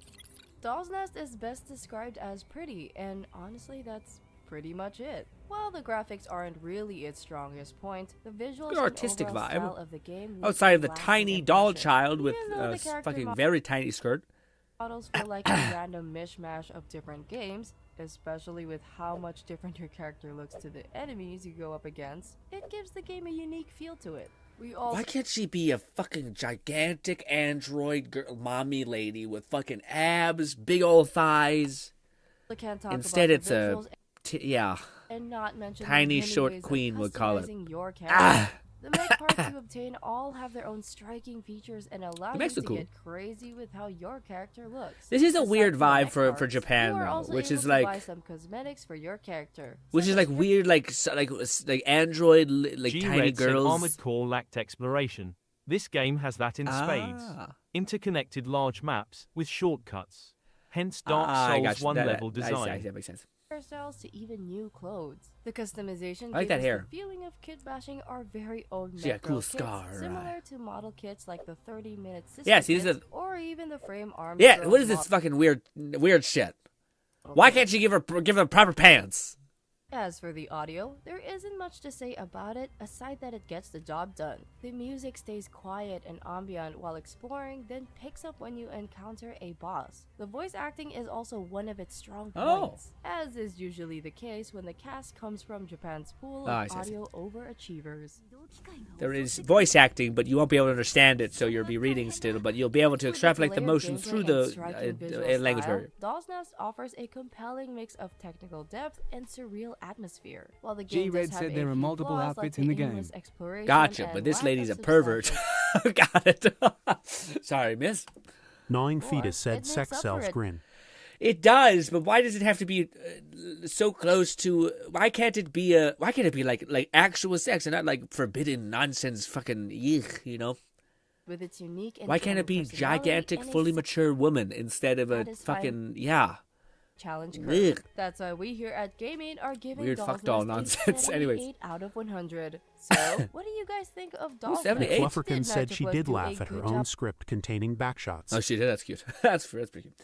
Doll's Nest is best described as pretty, and honestly that's pretty much it. While the graphics aren't really its strongest point, the visuals good artistic and vibe style of the game outside of the tiny doll child with a fucking very tiny skirt. Models feel like a random mishmash of different games, especially with how much different your character looks to the enemies you go up against. It gives the game a unique feel to it. Why can't she be a fucking gigantic android girl, mommy lady with fucking abs, big old thighs? Instead, it's a and not mention tiny short queen would call it. Your the mech parts you obtain all have their own striking features and allow you to get crazy with how your character looks. This is a weird vibe for Japan though, which is like buy some cosmetics for your character. Which is like weird, like android, like tiny girls. Armored Core lacked exploration. This game has that in spades. Interconnected large maps with shortcuts. Hence Dark Souls 1 level design. I see, that makes sense. Hairstyles to even new clothes. The customization I like that hair. The feeling of kit bashing our very own cool kits, scar. similar to model kits like the 30-minute system kits, or even the frame arm. Yeah, what is this fucking weird shit? Why can't you give her proper pants? As for the audio, there isn't much to say about it aside that it gets the job done. The music stays quiet and ambient while exploring, then picks up when you encounter a boss. The voice acting is also one of its strong points, as is usually the case when the cast comes from Japan's pool of audio overachievers. There is voice acting, but you won't be able to understand it, so you'll be reading still, but you'll be able to extrapolate the motion through the language barrier. Doll's Nest offers a compelling mix of technical depth and surreal atmosphere. While the game G-Red said there are multiple outfits in the game. Gotcha, but this lady's a pervert. Got it. Sorry, miss. 9 Fetus said sex sells GRINN. It does, but why does it have to be so close to? Why can't it be like actual sex and not like forbidden nonsense? Fucking yuck, you know. With its unique. Why can't it be gigantic, fully mature woman instead of a fucking challenge curve? That's why we here at Gaming are giving weird fuck doll nonsense. Anyways, 8 out of 100. So, what do you guys think of Doll's Nest? Flufferkin said she did laugh at her own script containing backshots. Oh, she did. That's cute. That's pretty cute.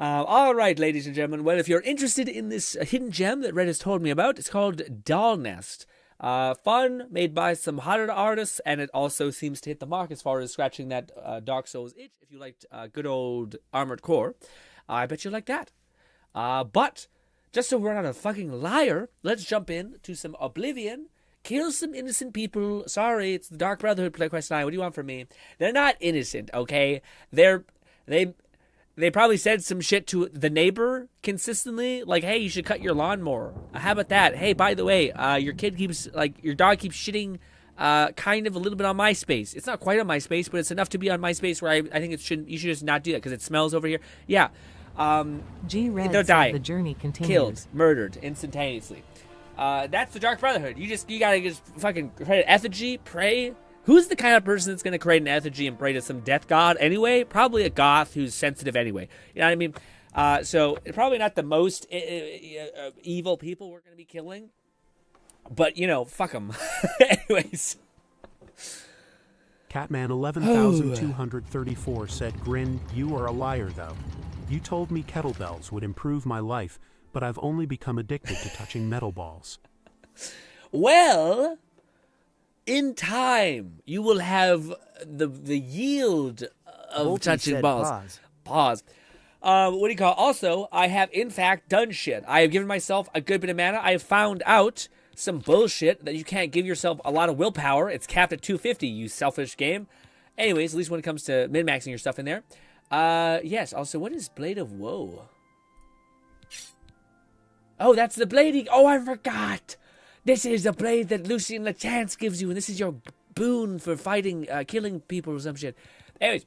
All right, ladies and gentlemen. Well, if you're interested in this hidden gem that Red has told me about, it's called Doll's Nest. Fun, made by some hot artists, and it also seems to hit the mark as far as scratching that Dark Souls itch. If you liked good old Armored Core, I bet you like that. But just so we're not a fucking liar, let's jump in to some Oblivion. Kill some innocent people. Sorry, it's the Dark Brotherhood play quest line. What do you want from me? They're not innocent, okay? They probably said some shit to the neighbor consistently, like, "Hey, you should cut your lawn more." How about that? Hey, by the way, your dog keeps shitting, kind of a little bit on my space. It's not quite on my space, but it's enough to be on my space where I think you should just not do that because it smells over here. Yeah. G-Red they'll die. The journey continues. Killed, murdered instantaneously. That's the Dark Brotherhood. You gotta just fucking create an effigy, pray. Who's the kind of person that's gonna create an effigy and pray to some death god anyway? Probably a goth who's sensitive anyway. You know what I mean? So probably not the most evil people we're gonna be killing. But fuck them. Anyways. Catman 11,234 said, "GRINN, you are a liar though. You told me kettlebells would improve my life, but I've only become addicted to touching metal balls." Well, in time, you will have the yield of touching balls. Pause. What do you call it? Also, I have in fact done shit. I have given myself a good bit of mana. I have found out some bullshit that you can't give yourself a lot of willpower. It's capped at 250, you selfish game. Anyways, at least when it comes to min-maxing your stuff in there. Yes, also, what is Blade of Woe? Oh, that's the blading. Oh, I forgot. This is the blade that Lucien Lachance gives you, and this is your boon for fighting, killing people or some shit. Anyways,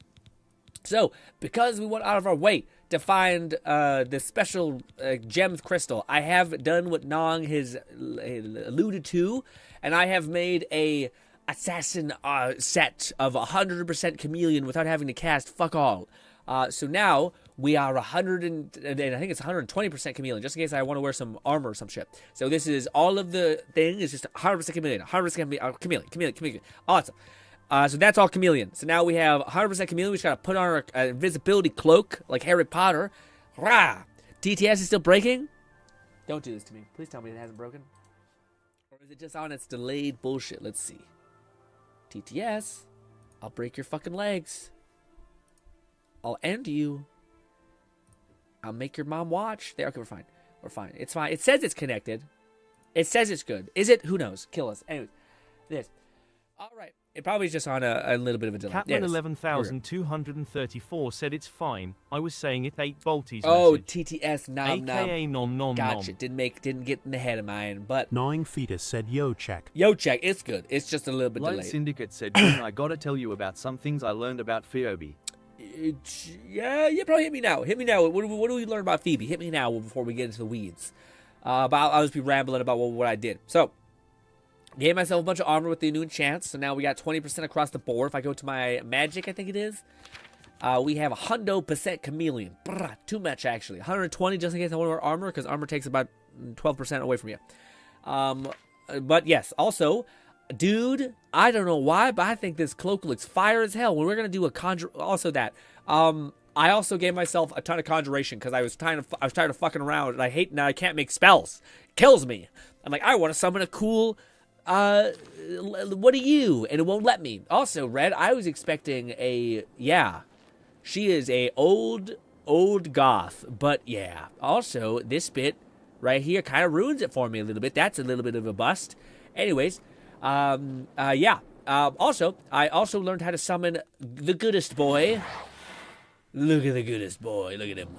So, because we went out of our way to find this special gems crystal, I have done what Nong has alluded to, and I have made a assassin set of 100% chameleon without having to cast fuck all. So now we are 100 and I think it's 120% chameleon, just in case I want to wear some armor or some shit. So this is all of the thing is just 100% chameleon, 100% chameleon. Awesome. So that's all chameleon. So now we have 100% chameleon. We just gotta put on our invisibility cloak like Harry Potter. Rah! TTS is still breaking? Don't do this to me. Please tell me it hasn't broken. Or is it just on its delayed bullshit? Let's see. TTS, I'll break your fucking legs. I'll end you. I'll make your mom watch. There, okay, we're fine. We're fine. It's fine. It says it's connected. It says it's good. Is it? Who knows? Kill us. Anyways, this. All right. It probably is just on a little bit of a delay. Catman 11,234 said it's fine. I was saying it 8 bolties. Oh, message. TTS nom AKA nom. Gotcha. Didn't get in the head of mine, but Gnawing Fetus said yo check. Yo check. It's good. It's just a little bit Lone delayed. Syndicate said, I gotta tell you about some things I learned about Phoebe. Yeah, probably hit me now. Hit me now. What do we learn about Phoebe? Hit me now before we get into the weeds. But I'll just be rambling about what I did. So, gave myself a bunch of armor with the new enchants. So now we got 20% across the board. If I go to my magic, I think it is. We have 100% chameleon. Brr, too much, actually. 120 just in case I want to wear armor, because armor takes about 12% away from you. But yes, also, dude, I don't know why, but I think this cloak looks fire as hell. When we're going to do a conjure... Also that. I also gave myself a ton of conjuration, because I was tired of fucking around, and I hate now I can't make spells. It kills me. I'm like, I want to summon a cool... what are you? And it won't let me. Also, Red, I was expecting she is a old goth, but yeah. Also, this bit right here kind of ruins it for me a little bit. That's a little bit of a bust. Anyways, also, I also learned how to summon the goodest boy. Look at the goodest boy. Look at him.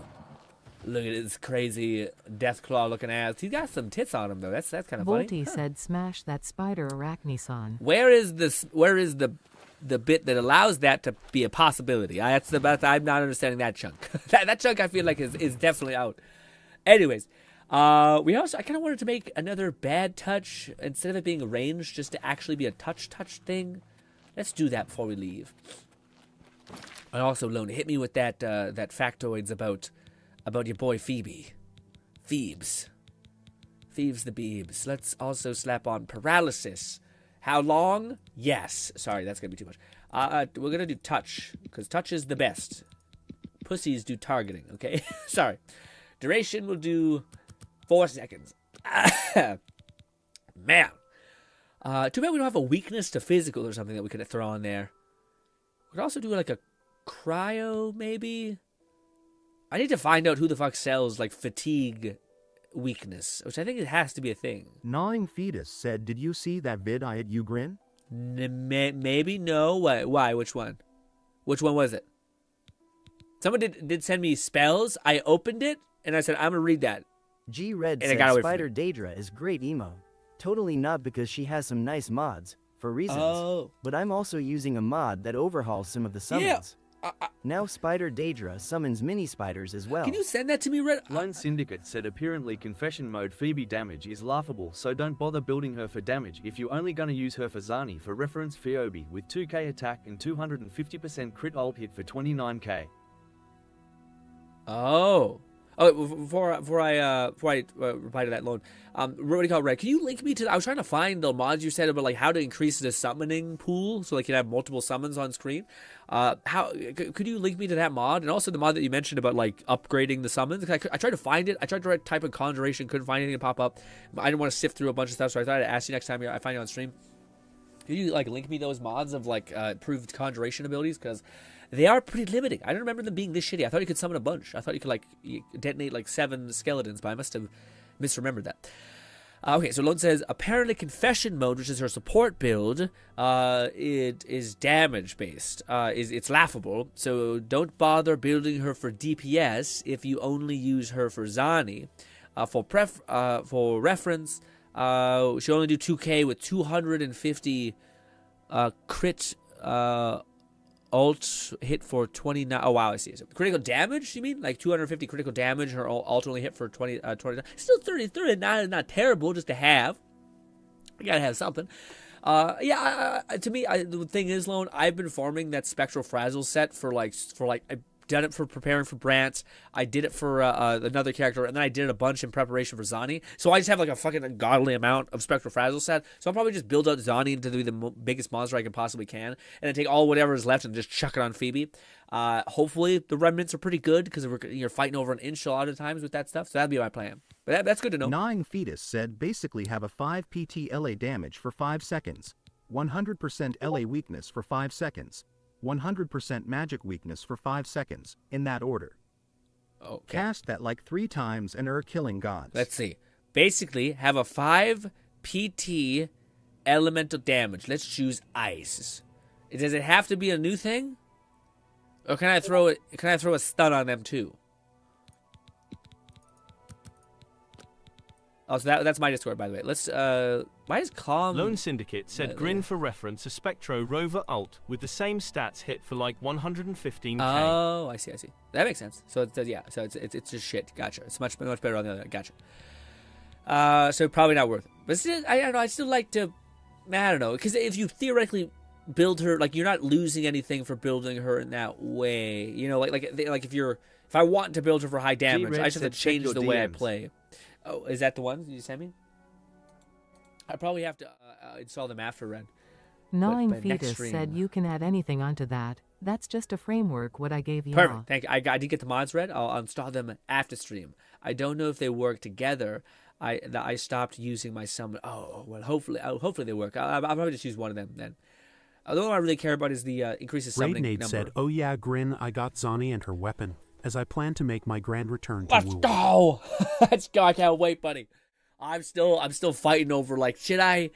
Look at his crazy Deathclaw looking ass. He's got some tits on him though. That's kind of funny. Volty said, "Smash that spider arachnison." Where is the bit that allows that to be a possibility? I'm not understanding that chunk. that chunk I feel like is definitely out. Anyways, I kind of wanted to make another bad touch instead of it being ranged, just to actually be a touch thing. Let's do that before we leave. I also hit me with that factoids about your boy Phoebe. Phoebes the Beebs. Let's also slap on paralysis. How long? Yes. Sorry, that's going to be too much. We're going to do touch, because touch is the best. Pussies do targeting, okay? Sorry. Duration will do 4 seconds. Man. Too bad we don't have a weakness to physical or something that we could throw on there. We could also do like a cryo, maybe? I need to find out who the fuck sells, like, fatigue weakness, which I think it has to be a thing. Gnawing Fetus said, did you see that vid I had you grin? Maybe, no. Why? Which one? Which one was it? Someone did send me spells. I opened it, and I said, I'm gonna read that. G-Red and said Spider Daedra is great emo. Totally not because she has some nice mods, for reasons. Oh. But I'm also using a mod that overhauls some of the summons. Yeah. Now Spider Daedra summons mini spiders as well. Can you send that to me, Red? Lone Syndicate said apparently confession mode Phoebe damage is laughable, so don't bother building her for damage if you're only gonna use her for Zani. For reference, Phoebe with 2k attack and 250% crit ult hit for 29k. Oh, before I reply to that, Lone, what do you call it, Red? Can you link me to? I was trying to find the mods you said about like how to increase the summoning pool, so like you have multiple summons on screen. How could you link me to that mod, and also the mod that you mentioned about like upgrading the summons? I tried to find it. I tried to type in conjuration, couldn't find anything to pop up. I didn't want to sift through a bunch of stuff, so I thought I'd ask you next time I find you on stream. Can you like link me those mods of like improved conjuration abilities, because they are pretty limiting. I don't remember them being this shitty. I thought you could summon a bunch. I thought you could like detonate like 7 skeletons, but I must have misremembered that. Okay, so Lone says apparently confession mode, which is her support build, it is damage based. It's laughable. So don't bother building her for DPS if you only use her for Zani. For reference, she only do 2k with 250 crit ult hit for 29. Oh, wow, I see. So critical damage, you mean? Like 250 critical damage, her ult only hit for 29. Still 30, not terrible, just to have. You gotta have something. To me, the thing is, Lone, I've been farming that Spectral Frazzle set for I've done it for preparing for Brant. I did it for another character, and then I did a bunch in preparation for Zani. So I just have like a fucking ungodly amount of Spectral Frazzle set. So I'll probably just build out Zani to be the biggest monster I can possibly can, and then take all whatever is left and just chuck it on Phoebe. Hopefully the remnants are pretty good because you're fighting over an inch a lot of times with that stuff. So that'd be my plan. But that's good to know. Gnawing Fetus said basically have a 5 PT LA damage for 5 seconds, 100% LA weakness for 5 seconds, 100% magic weakness for 5 seconds, in that order. Okay. Cast that like 3 times and killing gods. Let's see. Basically, have a 5 PT elemental damage. Let's choose ice. Does it have to be a new thing? Or can I throw it? Can I throw a stun on them too? Oh, so that's my Discord, by the way. Let's why is calm? Lone Syndicate said GRINN for reference a Spectro Rover ult with the same stats hit for like 115k. Oh, I see. That makes sense. So it's just shit. Gotcha. It's much better on the other. Gotcha. So probably not worth it. But still, I don't know. I still like to. I don't know, because if you theoretically build her, like, you're not losing anything for building her in that way. You know, like if I want to build her for high damage, I just have to change the way I play. Oh, is that the one you sent me? I probably have to install them after Red. Gnawing Fetus said you can add anything onto that. That's just a framework what I gave you. Perfect. Thank you. I did get the mods, Red. I'll install them after stream. I don't know if they work together. I stopped using my summon. Oh, well, hopefully they work. I'll probably just use one of them then. The only one I really care about is the increases summoning number. said, "Oh yeah, GRINN, I got Zani and her weapon, as I plan to make my grand return to Let's go! Let's go! I can't wait, buddy. I'm still fighting over, like, should I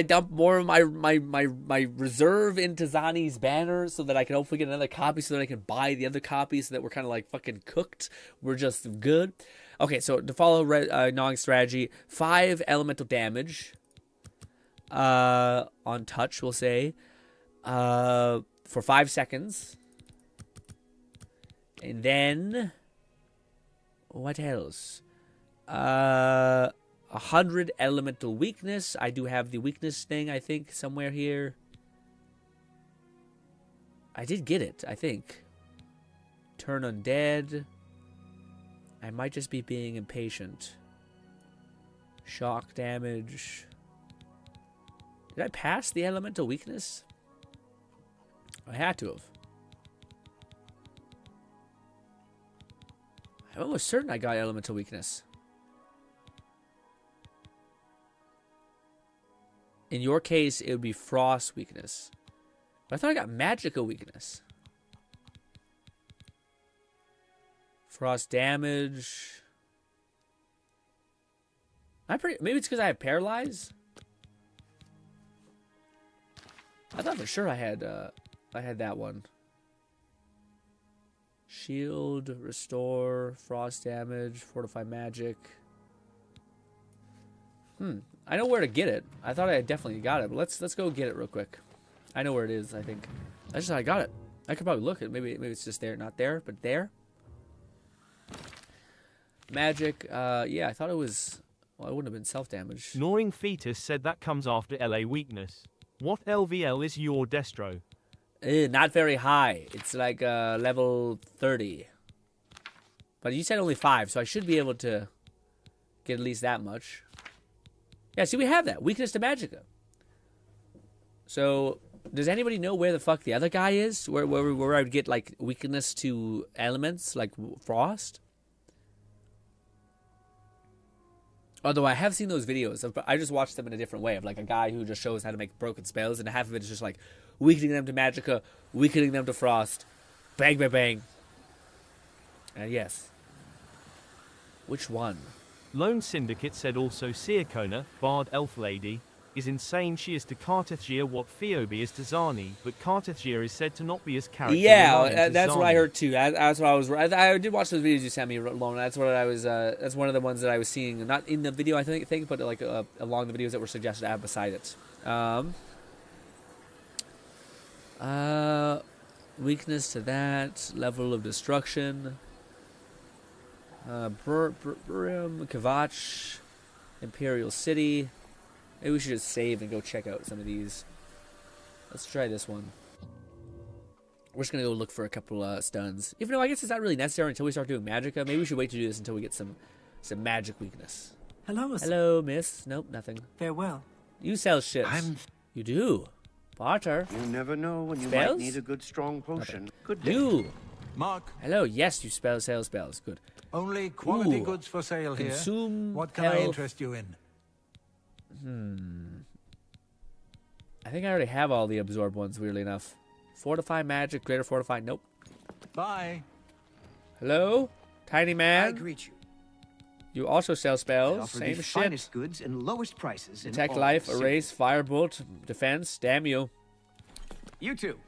dump more of my reserve into Zani's banner so that I can hopefully get another copy, so that I can buy the other copy, so that we're kind of like fucking cooked. We're just good. Okay, so to follow Gnawing strategy, 5 elemental damage on touch, we'll say, for 5 seconds. And then, what else? 100 elemental weakness. I do have the weakness thing, I think, somewhere here. I did get it, I think. Turn undead. I might just be being impatient. Shock damage. Did I pass the elemental weakness? I had to have. I'm almost certain I got elemental weakness. In your case, it would be frost weakness. But I thought I got magica weakness. Frost damage. Maybe it's because I have paralyze. I thought for sure I had that one. Shield, restore, frost damage, fortify magic. I know where to get it. I thought I had definitely got it, but let's go get it real quick. I know where it is, I think. I just thought I got it. I could probably look at it. Maybe it's just there, not there, but there. Magic, yeah, I thought it was, well, it wouldn't have been self-damage. Gnawing Fetus said that comes after LA weakness. What LVL is your destro? Not very high. It's like level 30. But you said only 5, so I should be able to get at least that much. Yeah, see, we have that. Weakness to Magicka. So, does anybody know where the fuck the other guy is? Where I would get, like, weakness to elements, like frost? Although I have seen those videos. I just watched them in a different way. Of, like, a guy who just shows how to make broken spells, and half of it is just, like, weakening them to Magicka, weakening them to frost. Bang, bang, bang. And yes. Which one? Lone Syndicate said also Siakona, Bard Elf Lady, is insane. She is to Karthethia what Phoebe is to Zani, but Karthethia is said to not be as character. Yeah, that's what I heard too. That's what I was. I did watch those videos you sent me, Lone. That's what I was. That's one of the ones that I was seeing, not in the video, I think, but like along the videos that were suggested to have beside it. Weakness to that. Level of destruction. Kavach. Imperial City. Maybe we should just save and go check out some of these. Let's try this one. We're just going to go look for a couple stuns. Even though I guess it's not really necessary until we start doing magicka. Maybe we should wait to do this until we get some magic weakness. Hello, Hello, miss. Nope, nothing. Farewell. You sell shit. You do. Barter. You never know when you Spells? might need a good strong potion. Nothing. Good day. You. Mark. Hello, yes, you sell spells. Good. Only quality Ooh. goods for sale here. Consume What can I health. interest you in? I think I already have all the absorb ones, weirdly enough. Fortify magic, greater fortify. Nope. Bye. Hello? Tiny man? I greet you. You also sell I spells. offer Same the shit. finest goods and lowest prices in Detect all life, of the erase, firebolt, defense. Damn you. You too.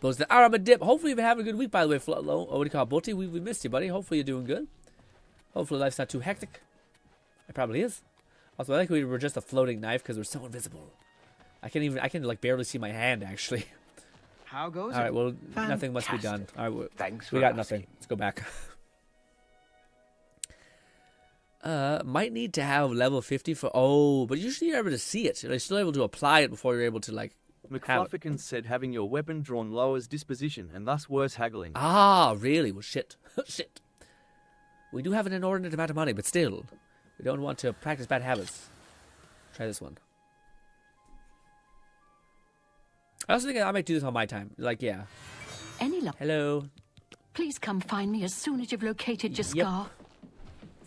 Blows the armor dip. Hopefully you've been having a good week, by the way. Oh, what do you call it? Bulty? We missed you, buddy. Hopefully you're doing good. Hopefully life's not too hectic. It probably is. Also, I think we were just a floating knife because we're so invisible. I can like barely see my hand, actually. How goes it? All right, well, nothing must be done. All right, Thanks we for got asking. nothing. Let's go back. Might need to have level 50 for... Oh, but usually you're able to see it. You're still able to apply it before you're able to, like, have it. McFluffikins said having your weapon drawn lowers disposition and thus worse haggling. Ah, really? Well, shit. Shit. We do have an inordinate amount of money, but still, we don't want to practice bad habits. Try this one. I also think I might do this on my time. Like, yeah. Any luck? Hello. Please come find me as soon as you've located your Yep. scar.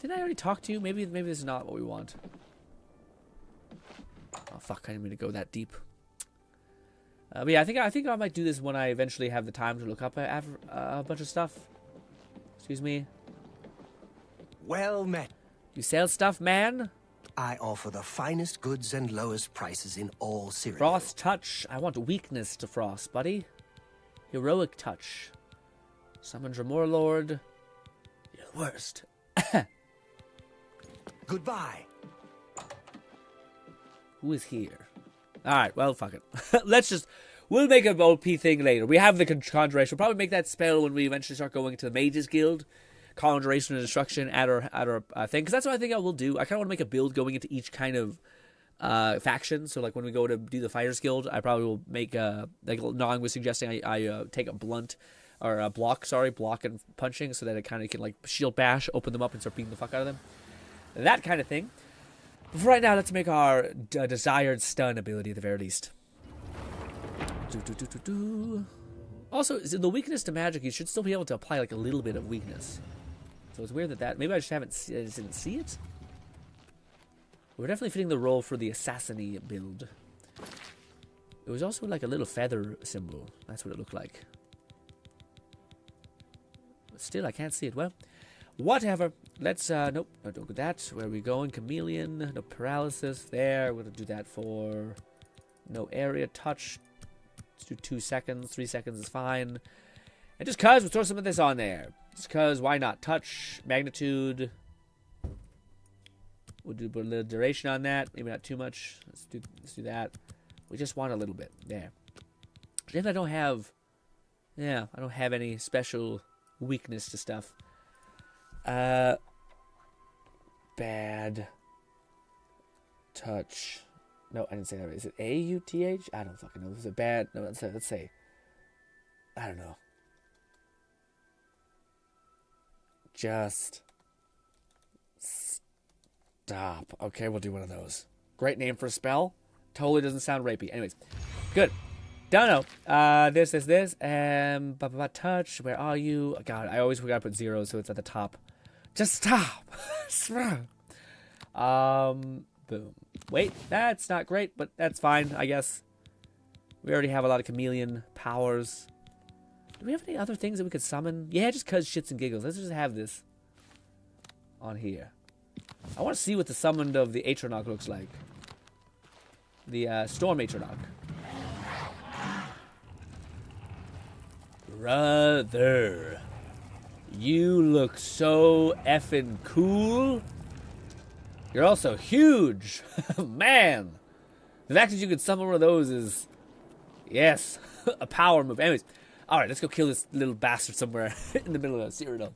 Didn't I already talk to you? Maybe this is not what we want. Oh fuck! I didn't mean to go that deep. But yeah, I think I might do this when I eventually have the time to look up a bunch of stuff. Excuse me. Well met. You sell stuff, man? I offer the finest goods and lowest prices in all Syria. Frost touch. I want weakness to frost, buddy. Heroic touch. Summon Dremor Lord. You're the worst. Goodbye. Who is here? Alright, well, fuck it. We'll make an OP thing later. We have the Conjuration. We'll probably make that spell when we eventually start going to the Mages Guild. Conjuration and Destruction at our thing. Because that's what I think I will do. I kind of want to make a build going into each kind of faction. So, like, when we go to do the Fighters Guild, I probably will make, like Nong was suggesting, I take a block and punching so that it kind of can, like, shield bash, open them up, and start beating the fuck out of them. That kind of thing. But for right now, let's make our desired stun ability at the very least. Also, the weakness to magic, you should still be able to apply like a little bit of weakness. So it's weird that maybe I just didn't see it. We're definitely fitting the role for the Assassiny build. It was also like a little feather symbol. That's what it looked like. But still, I can't see it. Well, whatever. Let's, nope, don't do that. Where are we going? Chameleon, no paralysis. There, we're going to do that for no area touch. Let's do 2 seconds. 3 seconds is fine. And just cause, we'll throw some of this on there. Just cause, why not? Touch, magnitude. We'll do a little duration on that. Maybe not too much. Let's do that. We just want a little bit. There. If I don't have... Yeah, I don't have any special weakness to stuff. Bad touch. No, I didn't say that right. Is it A-U-T-H? I don't fucking know. Is it bad? No, let's say. I don't know. Just stop. Okay, we'll do one of those. Great name for a spell. Totally doesn't sound rapey. Anyways, good. Don't know. This. Touch. Where are you? God, I always forgot to put 0, so it's at the top. Just stop. Boom. Wait, that's not great, but that's fine, I guess. We already have a lot of chameleon powers. Do we have any other things that we could summon? Yeah, just cause shits and giggles. Let's just have this on here. I want to see what the summoned of the Atronach looks like. The Storm Atronach. Brother. You look so effing cool. You're also huge. Man. The fact that you could summon one of those is... Yes. A power move. Anyways. All right, let's go kill this little bastard somewhere in the middle of the Cyrodiil.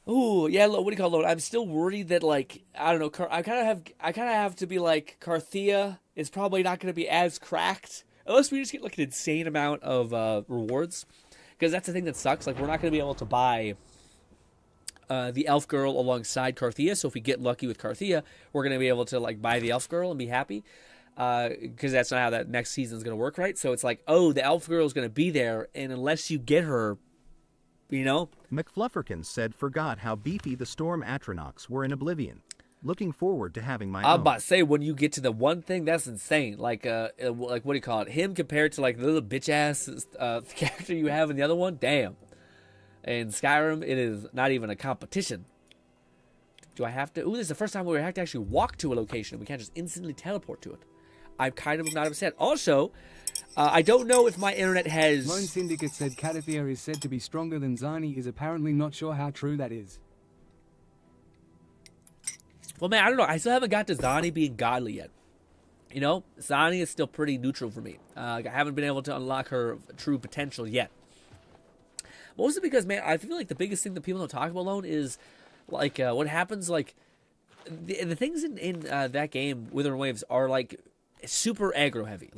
Ooh, yeah, what do you call it? I'm still worried that, like, I don't know. I kind of have to be like, Carthea is probably not going to be as cracked unless we just get like an insane amount of rewards. Because that's the thing that sucks. Like, we're not going to be able to buy the elf girl alongside Carthea. So if we get lucky with Carthea, we're going to be able to like buy the elf girl and be happy. Because that's not how that next season is going to work, right? So it's like, oh, the elf girl is going to be there, and unless you get her, you know? McFlufferkins said, forgot how beefy the Storm Atronachs were in Oblivion. Looking forward to having my I'm own. about to say, when you get to the one thing, that's insane. Like what do you call it? Him compared to like the little bitch-ass character you have in the other one? Damn. In Skyrim, it is not even a competition. Do I have to? Ooh, this is the first time where we have to actually walk to a location. We can't just instantly teleport to it. I'm kind of not upset. Also, I don't know if my internet has... Lone Syndicate said Catathea is said to be stronger than Zani, is apparently not sure how true that is. Well, man, I don't know. I still haven't got to Zani being godly yet. You know, Zani is still pretty neutral for me. I haven't been able to unlock her true potential yet. Mostly because, man, I feel like the biggest thing that people don't talk about, Lone, is, like, what happens, like... The things in that game, Withering Waves, are, like... super aggro heavy,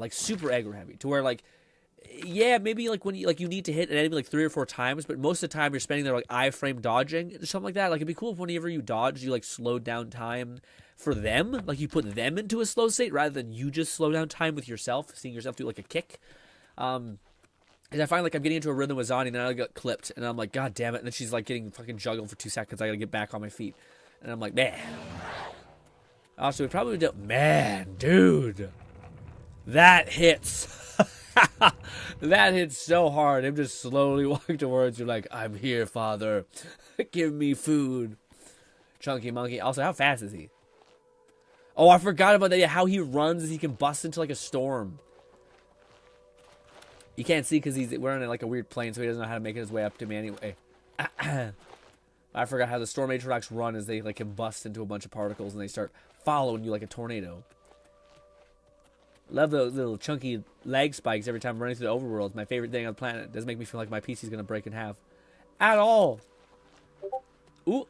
to where like, yeah, maybe like when you need to hit an enemy like 3 or 4 times, but most of the time you're spending there like iframe dodging or something like that. Like it'd be cool if whenever you dodge, you like slowed down time for them, like you put them into a slow state rather than you just slow down time with yourself, seeing yourself do like a kick. And I find like I'm getting into a rhythm with Zani and then I get clipped and I'm like, god damn it, and then she's like getting fucking juggled for 2 seconds. I gotta get back on my feet, and I'm like, man. Also, we probably don't... Man, dude. That hits. That hits so hard. Him just slowly walking towards you like, I'm here, father. Give me food. Chunky monkey. Also, how fast is he? Oh, I forgot about that. Yeah, how he runs is he can bust into like a storm. You can't see because we're in like a weird plane, so he doesn't know how to make his way up to me anyway. I forgot how the Storm Atrox run is they like can bust into a bunch of particles and they start following you like a tornado. Love those little chunky lag spikes every time I'm running through the overworld. It's my favorite thing on the planet. It doesn't make me feel like my PC's going to break in half. At all. Ooh.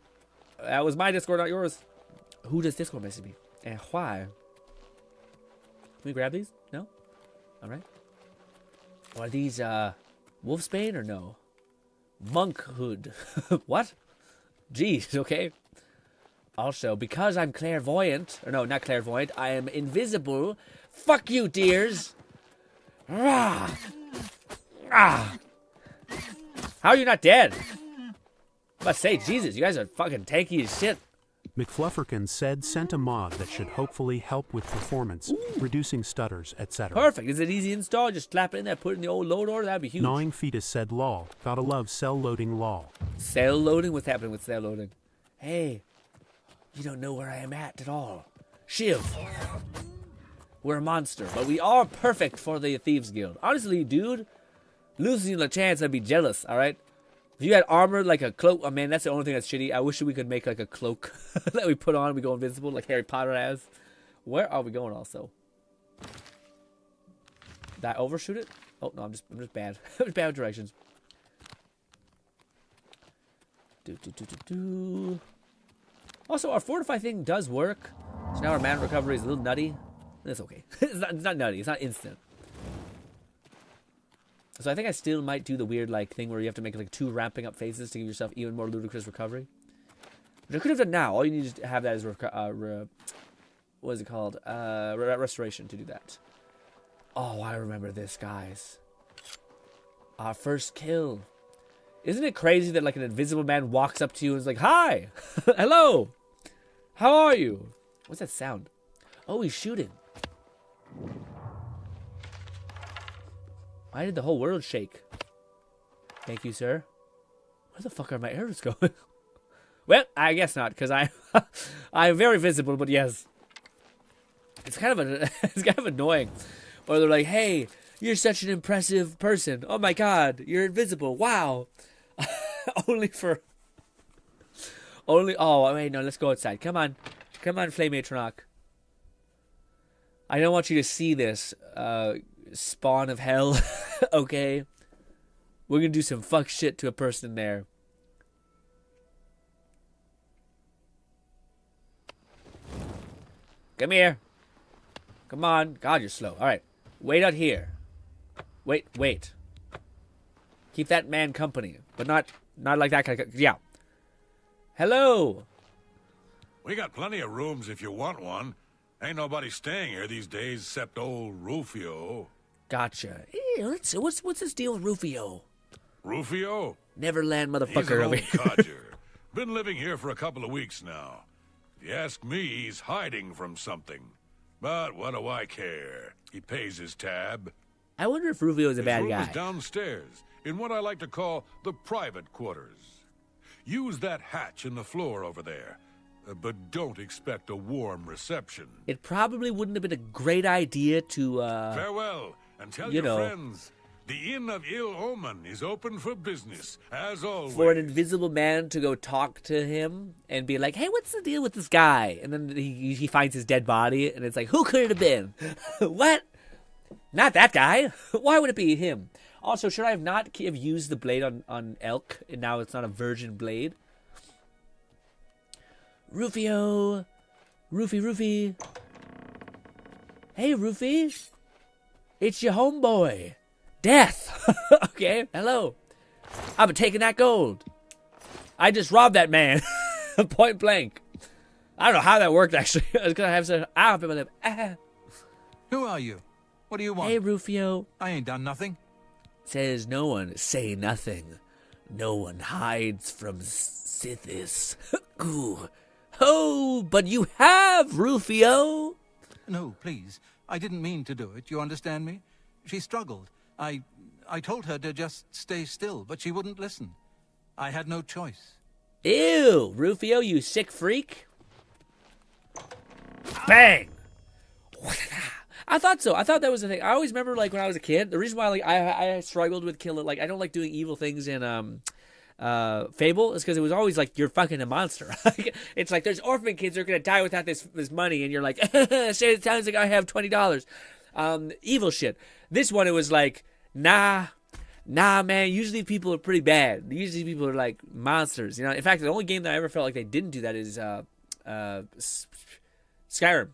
That was my Discord, not yours. Who does Discord message me? And why? Can we grab these? No? Alright. Are these, Wolfsbane or no? Monkhood. What? Jeez, okay. Also, because I'm clairvoyant, or no, not clairvoyant, I am invisible. Fuck you, dears. Rah. Ah. How are you not dead? I'm about to say, Jesus, you guys are fucking tanky as shit. McFlufferkins said sent a mod that should hopefully help with performance, reducing stutters, etc. Perfect. Is it easy to install? Just slap it in there, put it in the old load order. That'd be huge. Gnawing Fetus said lol. Gotta love cell loading lol. Cell loading? What's happening with cell loading? Hey, you don't know where I am at all. Shiv. We're a monster, but we are perfect for the Thieves Guild. Honestly, dude, losing the chance, I'd be jealous, alright? If you had armor like a cloak, oh man, that's the only thing that's shitty. I wish we could make like a cloak that we put on, we go invisible like Harry Potter has. Where are we going also? Did I overshoot it? Oh no, I'm just bad. I'm just bad with directions. Also, our fortify thing does work. So now our mana recovery is a little nutty. That's okay. It's not nutty. It's not instant. So I think I still might do the weird like thing where you have to make like 2 ramping up phases to give yourself even more ludicrous recovery. Which I could have done now. All you need to have that is what is it called? Restoration to do that. Oh, I remember this, guys. Our first kill. Isn't it crazy that like an invisible man walks up to you and is like, "Hi, hello, how are you?" What's that sound? Oh, he's shooting. Why did the whole world shake? Thank you, sir. Where the fuck are my arrows going? Well, I guess not, because I'm very visible, but yes. It's kind of annoying. Or they're like, hey, you're such an impressive person. Oh my god, you're invisible. Wow. Oh, wait, no, let's go outside. Come on. Come on, Flame Atronach. I don't want you to see this, spawn of hell. Okay? We're gonna do some fuck shit to a person there. Come here. Come on. God, you're slow. Alright. Wait out here. Wait. Keep that man company. But not like that kind of... Yeah. Hello. We got plenty of rooms if you want one. Ain't nobody staying here these days except old Rufio. Gotcha. Hey, what's this deal with Rufio? Rufio? Neverland He's motherfucker an over old here. codger. Been living here for a couple of weeks now. If you ask me, he's hiding from something. But what do I care? He pays his tab. I wonder if Rufio is a bad His room guy. is downstairs, in what I like to call the private quarters. Use that hatch in the floor over there. But don't expect a warm reception. It probably wouldn't have been a great idea to, Farewell, and tell you your know, friends, the Inn of Ill Omen is open for business, as always. for an invisible man to go talk to him and be like, hey, what's the deal with this guy? And then he finds his dead body, and it's like, who could it have been? What? Not that guy. Why would it be him? Also, should I have not have used the blade on Elk, and now it's not a virgin blade? Rufio. Roofy. Hey, Roofy. It's your homeboy. Death. Okay, hello. I've been taking that gold. I just robbed that man. Point blank. I don't know how that worked, actually. I was going to have some... Who are you? What do you want? Hey, Rufio. I ain't done nothing. Says no one say nothing. No one hides from Sithis. Ooh. Oh, but you have, Rufio. No, please. I didn't mean to do it. You understand me? She struggled. I told her to just stay still, but she wouldn't listen. I had no choice. Ew, Rufio, you sick freak. Bang. I thought so. I thought that was the thing. I always remember, like, when I was a kid, the reason why, like, I struggled with killing, like, I don't like doing evil things in, Fable is because it was always like, you're fucking a monster. It's like, there's orphan kids that are going to die without this money, and you're like, it sounds like I have $20. Evil shit. This one, it was like, nah, man, usually people are pretty bad. Usually people are like monsters, you know. In fact, the only game that I ever felt like they didn't do that is Skyrim.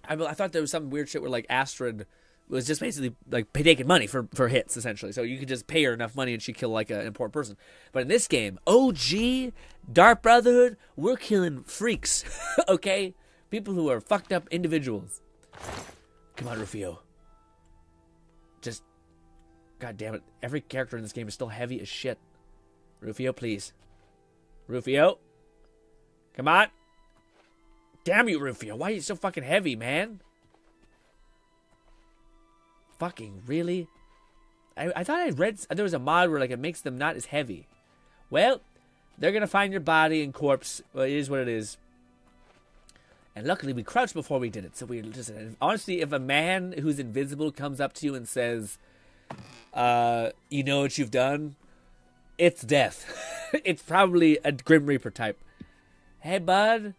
I thought there was some weird shit where, like, Astrid was just basically, like, taking money for hits, essentially. So you could just pay her enough money and she'd kill, like, an important person. But in this game, OG, Dark Brotherhood, we're killing freaks, okay? People who are fucked up individuals. Come on, Rufio. Just, god damn it, every character in this game is still heavy as shit. Rufio, please. Rufio. Come on. Damn you, Rufio. Why are you so fucking heavy, man? Fucking really? I thought I read there was a mod where, like, it makes them not as heavy. Well, they're gonna find your body and corpse. Well, it is what it is. And luckily we crouched before we did it. So we just... Honestly, if a man who's invisible comes up to you and says, you know what you've done? It's death. It's probably a Grim Reaper type. Hey, bud.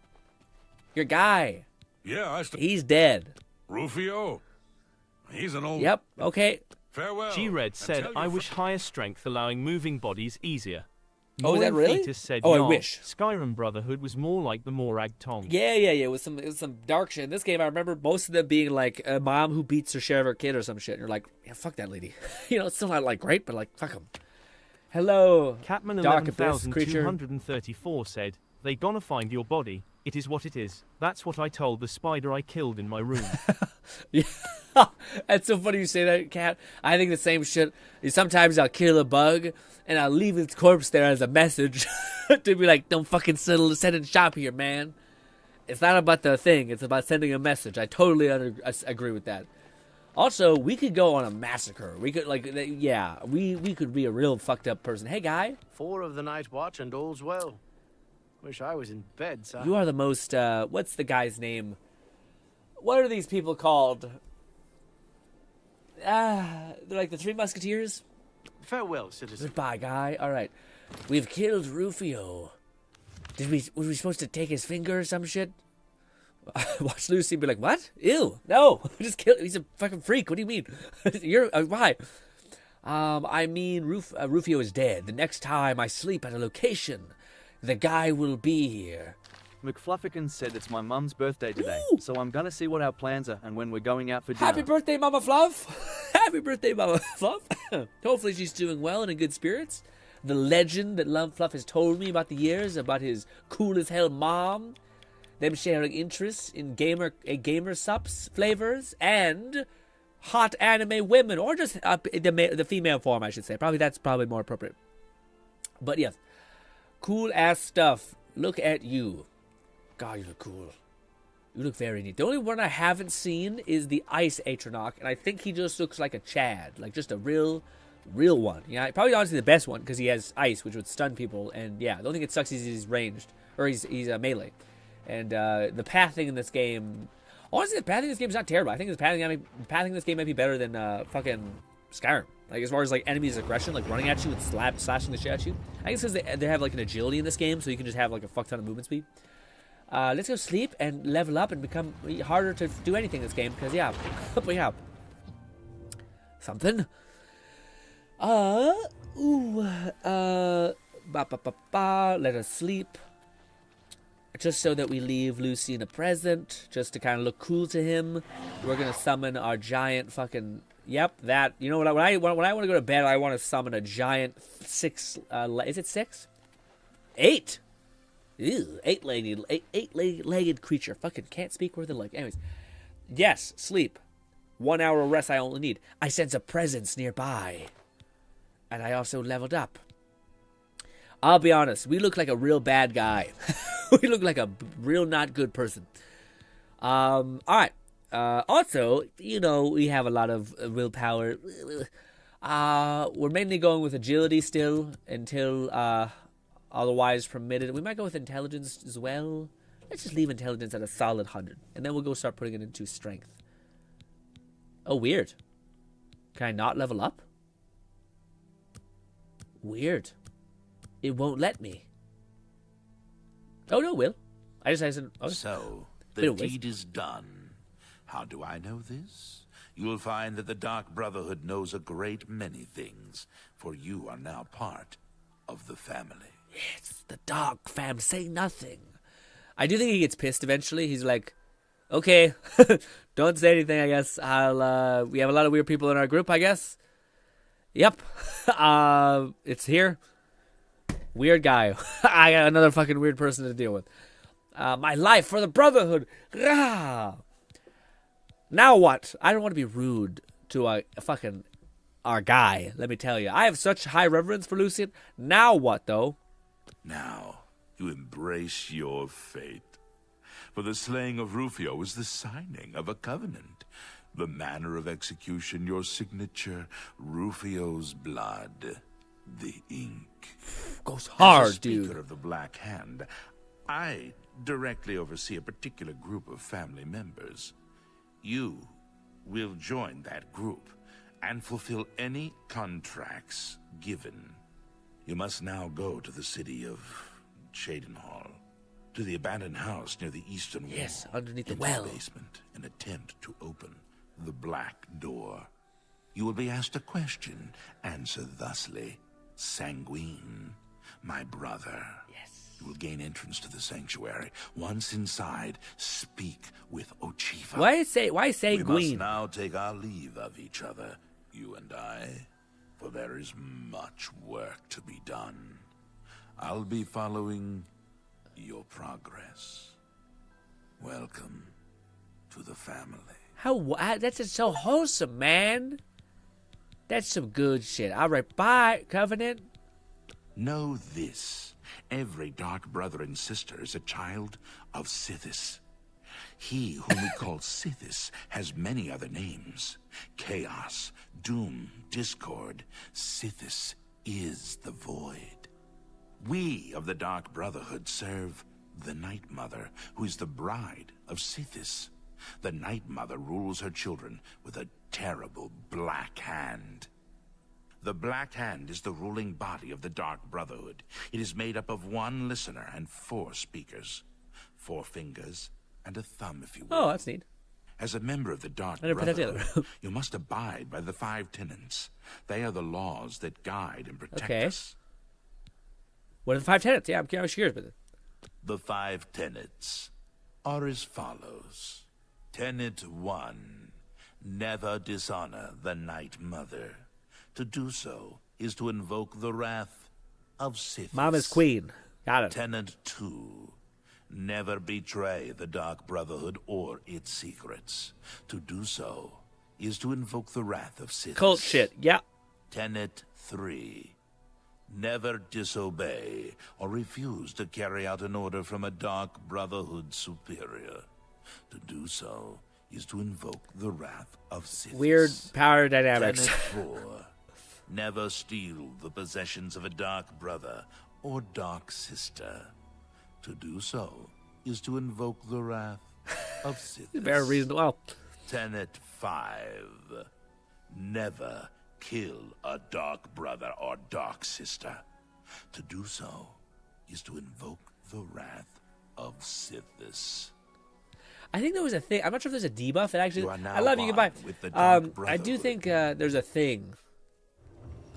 Your guy. Yeah, he's dead. Rufio? He's an old... Yep, okay. Farewell. G-Red said, I wish higher strength allowing moving bodies easier. Oh, is that really? Fetus said, Oh, I wish. Skyrim Brotherhood was more like the Morag Tong. Yeah. It was some dark shit. In this game, I remember most of them being like a mom who beats her share of her kid or some shit. And you're like, yeah, fuck that lady. You know, it's still not, like, great, but, like, fuck them. Hello, Catman dark abyss creature. 11,234 said, they gonna find your body. It is what it is. That's what I told the spider I killed in my room. Yeah. That's so funny you say that, Cat. I think the same shit. Sometimes I'll kill a bug and I'll leave its corpse there as a message to be like, don't fucking send and shop here, man. It's not about the thing. It's about sending a message. I totally agree with that. Also, we could go on a massacre. We could, like, yeah, we could be a real fucked up person. Hey, guy. 4 of the night watch and all's well. Wish I was in bed, sir. You are the most, what's the guy's name? What are these people called? They're like the Three Musketeers? Farewell, citizen. Goodbye, guy. All right. We've killed Rufio. Was we supposed to take his finger or some shit? Watch Lucy be like, what? Ew. No. Just kill. He's a fucking freak. What do you mean? Why? I mean, Rufio is dead. The next time I sleep at a location, the guy will be here. McFluffican said it's my mum's birthday today, so I'm gonna see what our plans are and when we're going out for dinner. Happy birthday, Mama Fluff! Happy birthday, Mama Fluff! Hopefully she's doing well and in good spirits. The legend that Love Fluff has told me about the years, about his cool-as-hell mom, them sharing interests in gamer subs flavors, and hot anime women, or just the female form, I should say. That's probably more appropriate. But yes, cool-ass stuff. Look at you. God, you look cool. You look very neat. The only one I haven't seen is the Ice Atronach, and I think he just looks like a Chad, like just a real one. Yeah, probably honestly the best one because he has ice, which would stun people. And yeah, the only thing that sucks is he's ranged, or he's melee. And the pathing in this game, honestly, the pathing in this game is not terrible. I think the pathing in this game might be better than fucking Skyrim. Like as far as like enemies' aggression, like running at you and slashing the shit at you. I guess because they have like an agility in this game, so you can just have like a fuck ton of movement speed. Let's go sleep and level up and become harder to do anything in this game because yeah, we have something. Let us sleep. Just so that we leave Lucian a present, just to kind of look cool to him. We're gonna summon our giant fucking. Yep, that. You know what? When I want to go to bed, I want to summon a giant is it 6? 8. Ew, eight-legged creature. Fucking can't speak worth a leg. Anyways, yes, sleep. 1 hour of rest I only need. I sense a presence nearby. And I also leveled up. I'll be honest, we look like a real bad guy. We look like a real not good person. Alright. Also, you know, we have a lot of willpower. We're mainly going with agility still until otherwise permitted. We might go with intelligence as well. Let's just leave intelligence at a solid 100. And then we'll go start putting it into strength. Oh, weird. Can I not level up? Weird. It won't let me. Oh, no, it will. I said... Oh, so, the deed is done. How do I know this? You'll find that the Dark Brotherhood knows a great many things, for you are now part of the family. Yes, the Dark Fam, say nothing. I do think he gets pissed eventually. He's like, okay, don't say anything, I guess. We have a lot of weird people in our group, I guess. Yep. It's here. Weird guy. I got another fucking weird person to deal with. My life for the Brotherhood. Rah! Now what? I don't want to be rude to a fucking our guy, let me tell you. I have such high reverence for Lucian. Now what, though? Now, you embrace your fate. For the slaying of Rufio is the signing of a covenant. The manner of execution, your signature, Rufio's blood, the ink. Goes hard, dude. As Speaker of the Black Hand, I directly oversee a particular group of family members. You will join that group and fulfill any contracts given. You must now go to the city of Cheydinhall, to the abandoned house near the eastern wall. Yes, underneath the well. Basement, and attempt to open the black door. You will be asked a question. Answer thusly. Sanguine, my brother. Yes. You will gain entrance to the sanctuary. Once inside, speak with Ochifa. Why say We Gwyn? must now take our leave of each other, you and I, for there is much work to be done. I'll be following your progress. Welcome to the family. That's just so wholesome, man. That's some good shit. All right, bye, Covenant. Know this. Every dark brother and sister is a child of Sithis. He whom we call Sithis has many other names. Chaos, Doom, Discord. Sithis is the Void. We of the Dark Brotherhood serve the Night Mother, who is the bride of Sithis. The Night Mother rules her children with a terrible black hand. The Black Hand is the ruling body of the Dark Brotherhood. It is made up of 1 listener and 4 speakers. 4 fingers and a thumb, if you will. Oh, that's neat. As a member of the Dark I never put that Brotherhood, you must abide by the 5 tenets. They are the laws that guide and protect us. What are the 5 tenets? Yeah, I'm curious about it. The 5 tenets are as follows. Tenet 1. Never dishonor the Night Mother. To do so is to invoke the wrath of Sith. Mama's queen. Got it. Tenet 2. Never betray the Dark Brotherhood or its secrets. To do so is to invoke the wrath of Sith. Cult shit, yeah. Tenet 3. Never disobey or refuse to carry out an order from a Dark Brotherhood superior. To do so is to invoke the wrath of Sith. Weird power dynamics. Tenet 4. Never steal the possessions of a Dark Brother or Dark Sister. To do so is to invoke the wrath of Sith. Very reasonable. Well. Tenet 5. Never kill a Dark Brother or Dark Sister. To do so is to invoke the wrath of Sithis. I think there was a thing. I'm not sure if there's a debuff. It actually. You are now I love you. Goodbye. with the Dark I do think there's a thing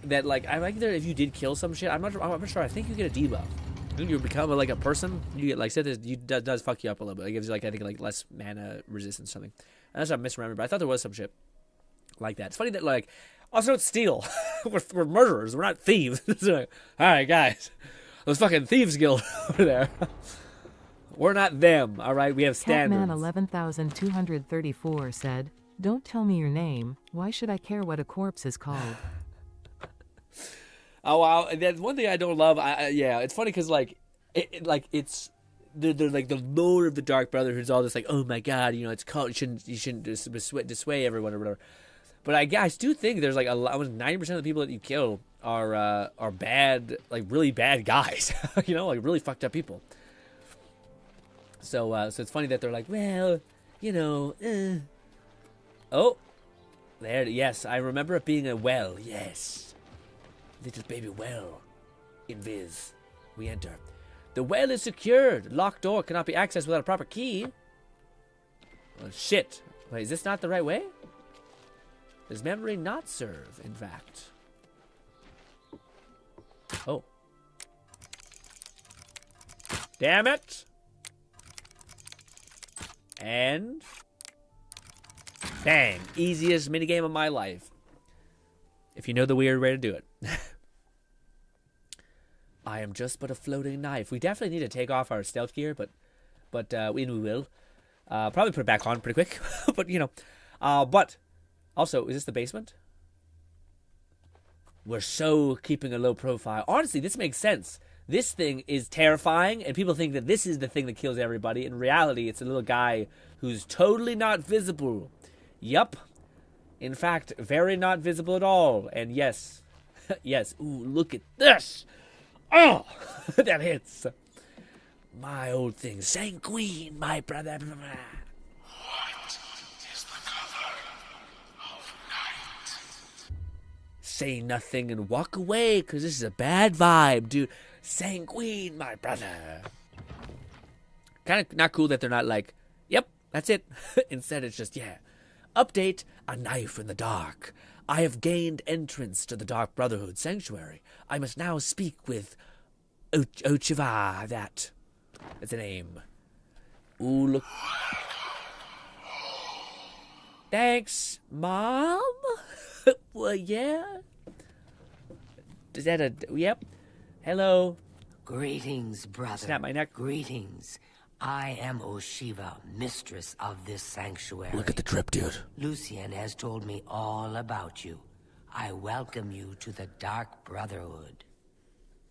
that, like, I like that if you did kill some shit. I'm not sure. I think you get a debuff. When you become like a person, you get like said this. Does fuck you up a little bit. It gives you like I think like less mana resistance or something. And that's what I misremembered. But I thought there was some shit like that. It's funny that like also don't steal. we're murderers. We're not thieves. All right, guys. Those fucking thieves guild over there. We're not them. All right, we have standards. Catman 11,234 said, "Don't tell me your name. Why should I care what a corpse is called?" Oh wow, that's one thing I don't love. Yeah, it's funny because like, it's they're like the lord of the Dark Brotherhood is all this like, oh my god, you know, it's called you shouldn't dissuade everyone or whatever. But I do think there's like 90% of the people that you kill are bad, like really bad guys, you know, like really fucked up people. So it's funny that they're like, well, you know, oh, there, yes, I remember it being a well, yes. Little baby well. In Viz, we enter. The well is secured. Locked door cannot be accessed without a proper key. Well, shit. Wait, is this not the right way? Does memory not serve, in fact? Oh. Damn it. And... bang. Easiest minigame of my life. If you know the weird way to do it. I am just but a floating knife. We definitely need to take off our stealth gear, but we will. Probably put it back on pretty quick. But, you know. But, also, is this the basement? We're so keeping a low profile. Honestly, this makes sense. This thing is terrifying, and people think that this is the thing that kills everybody. In reality, it's a little guy who's totally not visible. Yup. In fact, very not visible at all. And yes, yes. Ooh, look at this. Oh, that hits. My old thing. Sanguine, my brother. What is the color of night? Say nothing and walk away, because this is a bad vibe, dude. Sanguine, my brother. Kind of not cool that they're not like, yep, that's it. Instead, it's just, yeah. Update, a knife in the dark. I have gained entrance to the Dark Brotherhood Sanctuary. I must now speak with Ochiva, that's a name. Ooh, look. Thanks, Mom? Well, yeah? Is that a... yep. Hello. Greetings, brother. Snap my neck. Greetings. I am Oshiva, mistress of this sanctuary. Look at the drip, dude. Lucien has told me all about you. I welcome you to the Dark Brotherhood.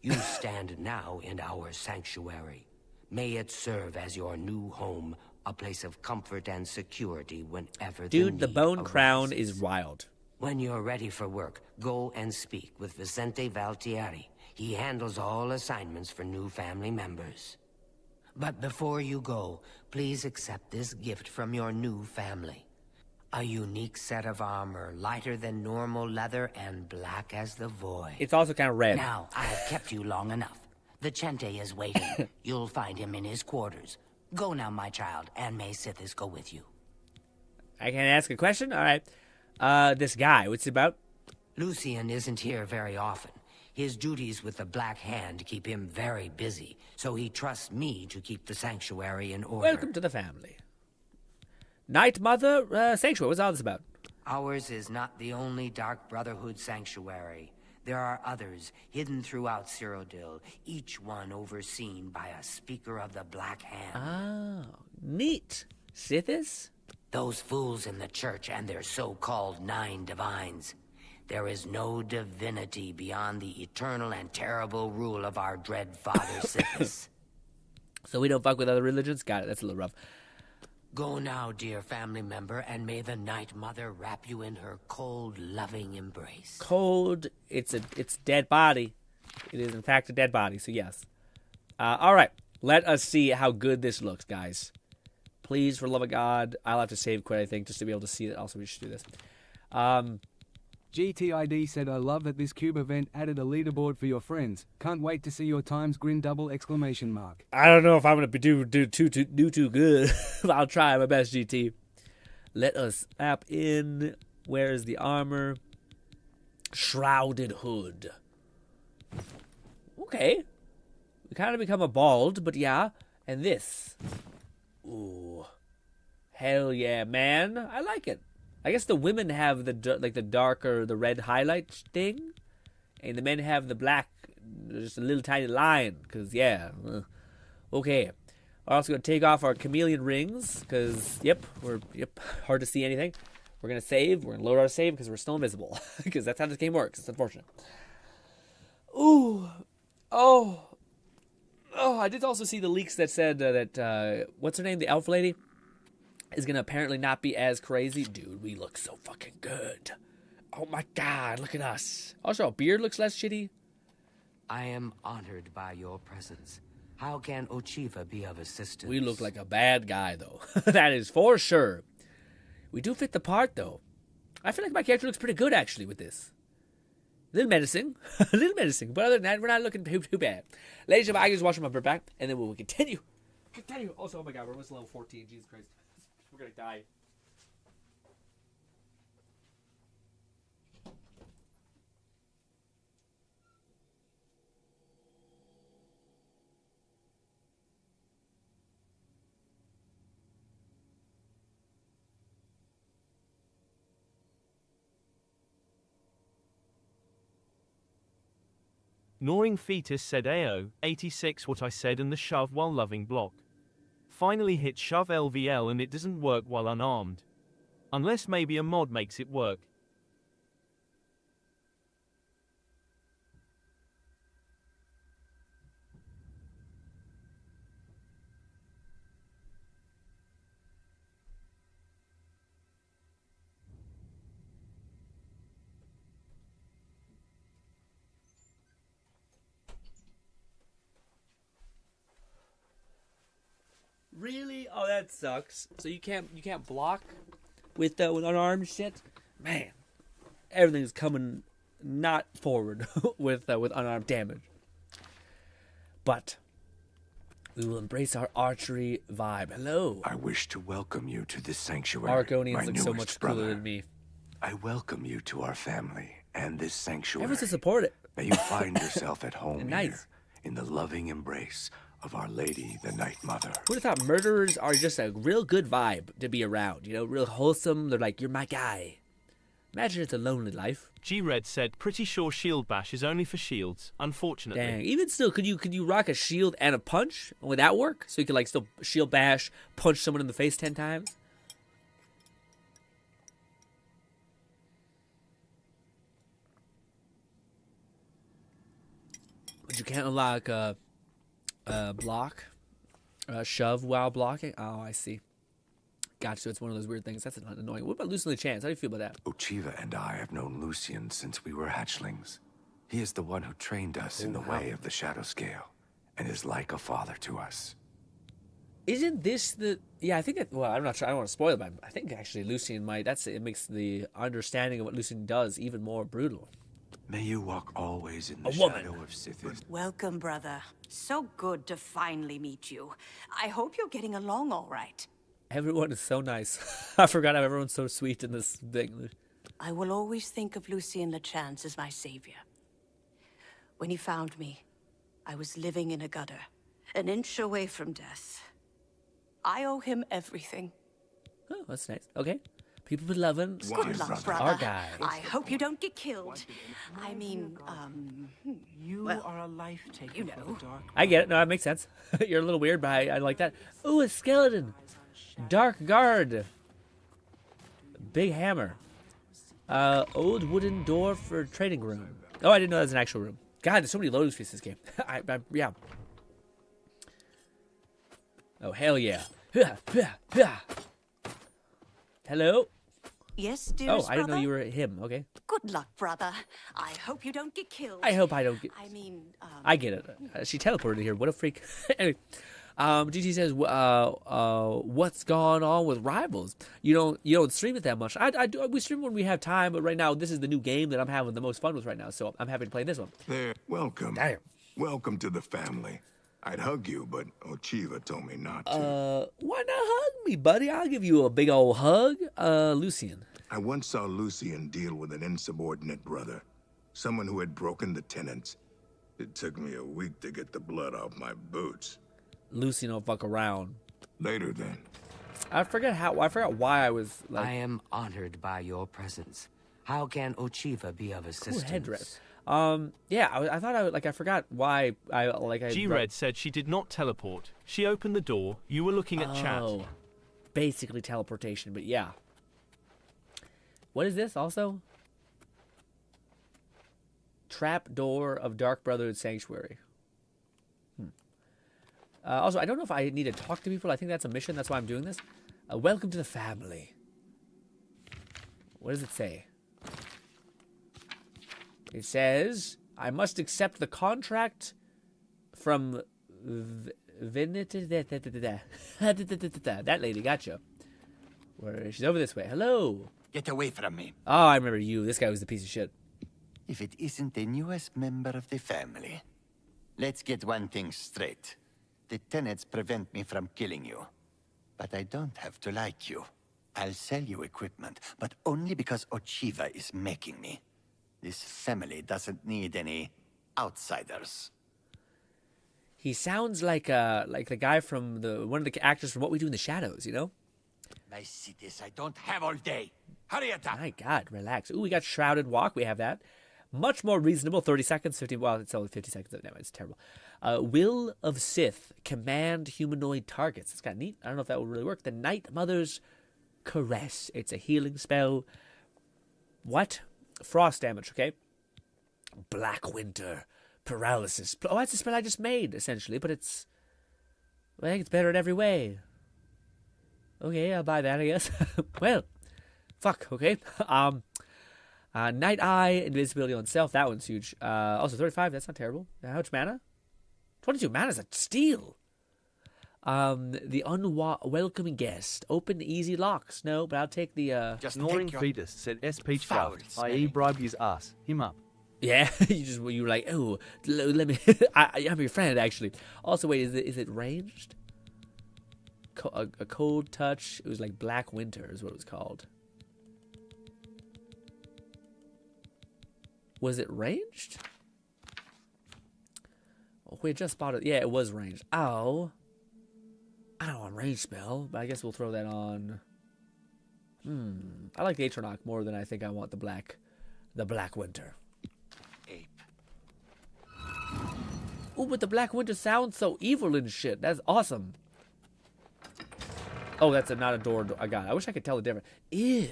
You stand now in our sanctuary. May it serve as your new home, a place of comfort and security whenever dude, the bone arises. Crown is wild. When you're ready for work, go and speak with Vicente Valtieri. He handles all assignments for new family members. But before you go, please accept this gift from your new family. A unique set of armor, lighter than normal leather and black as the void. It's also kind of red. Now, I have kept you long enough. The Chente is waiting. You'll find him in his quarters. Go now, my child, and may Sithis go with you. I can't ask a question? All right. This guy, what's it about? Lucian isn't here very often. His duties with the Black Hand keep him very busy, so he trusts me to keep the sanctuary in order. Welcome to the family. Night Mother Sanctuary, what's all this about? Ours is not the only Dark Brotherhood sanctuary. There are others hidden throughout Cyrodiil, each one overseen by a speaker of the Black Hand. Oh, neat. Sithis? Those fools in the church and their so-called 9 divines. There is no divinity beyond the eternal and terrible rule of our dread father Sithis. So we don't fuck with other religions? Got it, that's a little rough. Go now, dear family member, and may the Night Mother wrap you in her cold, loving embrace. Cold, it's dead body. It is in fact a dead body, so yes. Alright, let us see how good this looks, guys. Please, for the love of God, I'll have to save quit, I think, just to be able to see it. Also, we should do this. GTID said, I love that this cube event added a leaderboard for your friends. Can't wait to see your times, grin double exclamation mark. I don't know if I'm going to do too good. I'll try my best, GT. Let us app in. Where is the armor? Shrouded hood. Okay. We kind of become a bald, but yeah. And this. Ooh. Hell yeah, man. I like it. I guess the women have the darker, the red highlight thing, and the men have the black, just a little tiny line. Cause yeah, okay. We're also gonna take off our chameleon rings, cause hard to see anything. We're gonna save. We're gonna load our save because we're still invisible. Because that's how this game works. It's unfortunate. Ooh, oh. I did also see the leaks that said that what's her name, the elf lady, is going to apparently not be as crazy. Dude, we look so fucking good. Oh my god, look at us. Also, our beard looks less shitty. I am honored by your presence. How can Ochiva be of assistance? We look like a bad guy, though. That is for sure. We do fit the part, though. I feel like my character looks pretty good, actually, with this. A little menacing. A little menacing. But other than that, we're not looking too bad. Ladies and gentlemen, I can just watch my bird back, and then we'll continue. Also, oh my god, we're almost level 14. Jesus Christ. We're gonna die. Gnawing Fetus said AO, 86 what I said and the shove while loving block. Finally hit shove LVL and it doesn't work while unarmed. Unless maybe a mod makes it work. Really? Oh, that sucks. So you can't block with unarmed shit? Man, everything's coming not forward with unarmed damage. But we will embrace our archery vibe. Hello. I wish to welcome you to this sanctuary. Argonians look so much cooler than me. I welcome you to our family and this sanctuary. Everyone's to support it. May you find yourself at home nice. here in the loving embrace of Our Lady, the Night Mother. Who would have thought murderers are just a real good vibe to be around? You know, real wholesome. They're like, you're my guy. Imagine it's a lonely life. G-Red said, pretty sure shield bash is only for shields, unfortunately. Dang. Even still, could you rock a shield and a punch? Would that work? So you could like still shield bash, punch someone in the face 10 times? But you can't unlock block, shove while blocking. Oh, I see. Gotcha. It's one of those weird things. That's annoying. What about Lucian the Chance? How do you feel about that? Ochiva and I have known Lucian since we were hatchlings. He is the one who trained us in the way of the Shadow Scale, and is like a father to us. Isn't this the... Yeah, I think that... Well, I'm not sure. I don't want to spoil it, but I think actually Lucian might... It makes the understanding of what Lucian does even more brutal. May you walk always in the woman. shadow of Sithis. Welcome, brother. So good to finally meet you. I hope you're getting along all right. Everyone is so nice. I forgot how everyone's so sweet in this thing. I will always think of Lucien Lechance as my savior. When he found me, I was living in a gutter, an inch away from death. I owe him everything. Oh, that's nice. Okay. People would love him. Good luck, brother. Our guy. I hope you don't get killed. I mean, You are a life taker. You know. I get it. No, that makes sense. You're a little weird, but I like that. Ooh, a skeleton. Dark guard. Big hammer. Old wooden door for trading room. Oh, I didn't know that was an actual room. God, there's so many loading screens in this game. Yeah. Oh, hell yeah. Hello? yes, dearest Oh, I didn't know brother? you were him. Okay. Good luck, brother. I hope you don't get killed. I hope I don't get... I mean, I get it. She teleported here. What a freak. Anyway. GT says, what's gone on with Rivals? You don't stream it that much. I do. We stream when we have time, but right now this is the new game that I'm having the most fun with right now, so I'm happy to play this one. There, welcome. Damn. Welcome to the family. I'd hug you, but Ochiva told me not to. Why not hug me, buddy? I'll give you a big old hug. Lucien. I once saw Lucien deal with an insubordinate brother, someone who had broken the tenets. It took me a week to get the blood off my boots. Lucien don't fuck around. Later then. I forgot why I was like... I am honored by your presence. How can Ochiva be of assistance? Cool headdress. Yeah, I thought I forgot why G-Red said she did not teleport. She opened the door. You were looking at chat. Basically teleportation, but yeah. What is this also? Trap door of Dark Brotherhood Sanctuary. Also, I don't know if I need to talk to people. I think that's a mission. That's why I'm doing this. Welcome to the family. What does it say? It says, I must accept the contract from that lady. Gotcha. She's over this way. Hello. Get away from me. Oh, I remember you. This guy was the piece of shit. If it isn't the newest member of the family. Let's get one thing straight. The tenets prevent me from killing you. But I don't have to like you. I'll sell you equipment, but only because Ochiva is making me. This family doesn't need any outsiders. He sounds like the guy from one of the actors from What We Do in the Shadows, you know? My cities, I don't have all day. Hurry it up. My God, relax. Ooh, we got Shrouded Walk. We have that. Much more reasonable. 30 seconds, 50. Well, it's only 50 seconds. No, it's terrible. Will of Sith. Command humanoid targets. It's kind of neat. I don't know if that will really work. The Night Mother's Caress. It's a healing spell. What? Frost damage, okay? Black Winter. Paralysis. Oh, that's a spell I just made, essentially. But it's... I think it's better in every way. Okay, I'll buy that, I guess. Well, fuck, okay. Night Eye, invisibility on self. That one's huge. Also, 35, that's not terrible. How much mana? 22 mana is a steal. The unwelcoming guest. Open easy locks. No, but I'll take the... Just Snoring fetus said SP Shaft, i.e. bribe his ass. Him up. Yeah, you were like, oh, let me... I'm your friend, actually. Also, wait, is it ranged? A cold touch. It was like Black Winter is what it was called. Was it ranged? Oh, we just spotted. Yeah, it was ranged. Oh. I don't want a ranged spell, but I guess we'll throw that on. I like the Atronach more than I think I want the Black Winter. Ooh, but the Black Winter sounds so evil and shit. That's awesome. Oh, that's not a door. I got it. I wish I could tell the difference. Ew.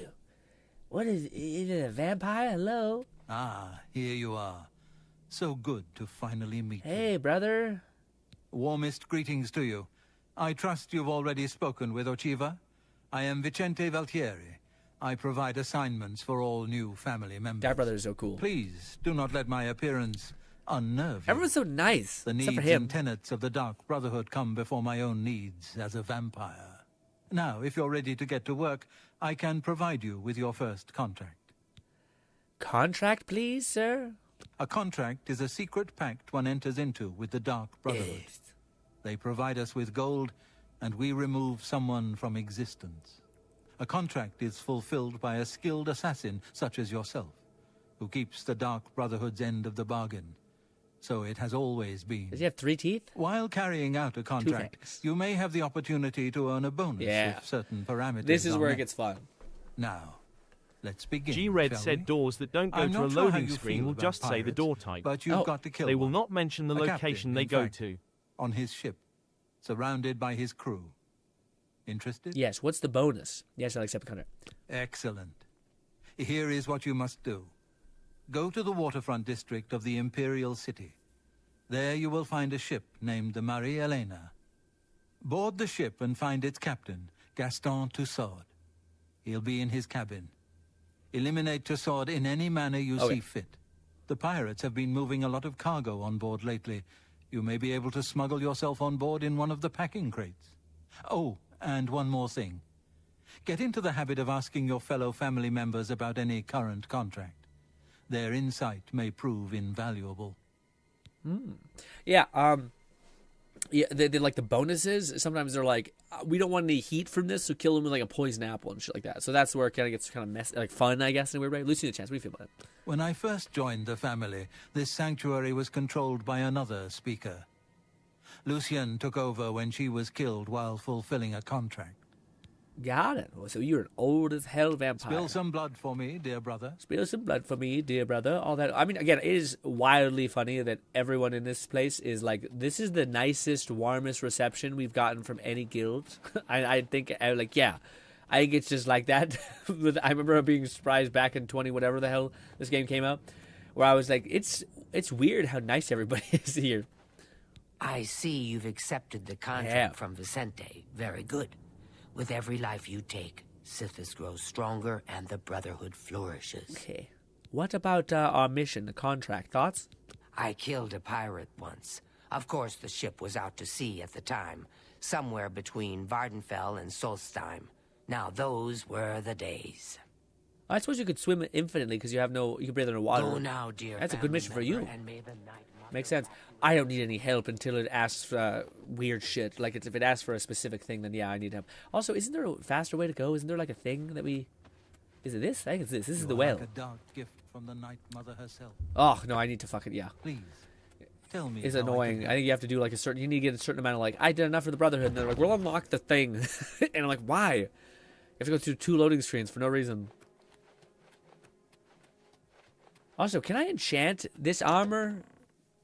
What is it? A vampire? Hello? Ah, here you are. So good to finally meet you. Hey, brother. Warmest greetings to you. I trust you've already spoken with Ochiva. I am Vicente Valtieri. I provide assignments for all new family members. That brother is so cool. Please, do not let my appearance unnerve you. Everyone's so nice. The needs and tenets of the Dark Brotherhood come before my own needs as a vampire. Now, if you're ready to get to work, I can provide you with your first contract. Contract, please, sir? A contract is a secret pact one enters into with the Dark Brotherhood. Yes. They provide us with gold and we remove someone from existence. A contract is fulfilled by a skilled assassin such as yourself, who keeps the Dark Brotherhood's end of the bargain. So it has always been. Does he have 3 teeth? While carrying out a contract, you may have the opportunity to earn a bonus if certain parameters This is are where met. it gets fun. Now, let's begin. G-Red shall said we? doors that don't go I'm to a not sure how loading you screen feel will about just say the pirates, door type. but you've got to kill They will one. not mention the A location captain, they in go fact, to. on his ship, surrounded by his crew. Interested? Yes. What's the bonus? Yes, I'll accept the contract. Excellent. Here is what you must do. Go to the waterfront district of the Imperial City. There you will find a ship named the Marie Elena. Board the ship and find its captain, Gaston Tussaud. He'll be in his cabin. Eliminate Tussaud in any manner you see fit. The pirates have been moving a lot of cargo on board lately. You may be able to smuggle yourself on board in one of the packing crates. Oh, and one more thing. Get into the habit of asking your fellow family members about any current contract. Their insight may prove invaluable. Yeah, they like the bonuses. Sometimes they're like, we don't want any heat from this, so kill them with like a poison apple and shit like that. So that's where it kind of gets kind of messy, like fun, I guess, in a weird way. Lucy, the chance. What do you feel about it? When I first joined the family, this sanctuary was controlled by another speaker. Lucien took over when she was killed while fulfilling a contract. Got it. So you're an old as hell vampire. Spill some blood for me, dear brother. Spill some blood for me, dear brother. All that. I mean, again, it is wildly funny that everyone in this place is like, this is the nicest, warmest reception we've gotten from any guild. I think, I think it's just like that. I remember being surprised back in 20 whatever the hell this game came out, where I was like, it's weird how nice everybody is here. I see you've accepted the contract from Vicente. Very good. With every life you take, Sithis grows stronger and the Brotherhood flourishes. Okay. What about our mission, the contract? Thoughts? I killed a pirate once. Of course, the ship was out to sea at the time, somewhere between Vardenfell and Solstheim. Now, those were the days. I suppose you could swim infinitely because you can breathe underwater. Go now, dear. That's a good mission for you. And may the night Makes sense. I don't need any help until it asks weird shit. Like, if it asks for a specific thing, then yeah, I need help. Also, isn't there a faster way to go? Isn't there like a thing that we... Is it this? I think it's this. This is the whale. Like a dark gift from the Night Mother herself. Oh, no, I need to fucking... Yeah. Please, tell me. It's annoying. I think you have to do like a certain... You need to get a certain amount of like, I did enough for the Brotherhood. And they're like, we'll unlock the thing. And I'm like, why? You have to go through 2 loading screens for no reason. Also, can I enchant this armor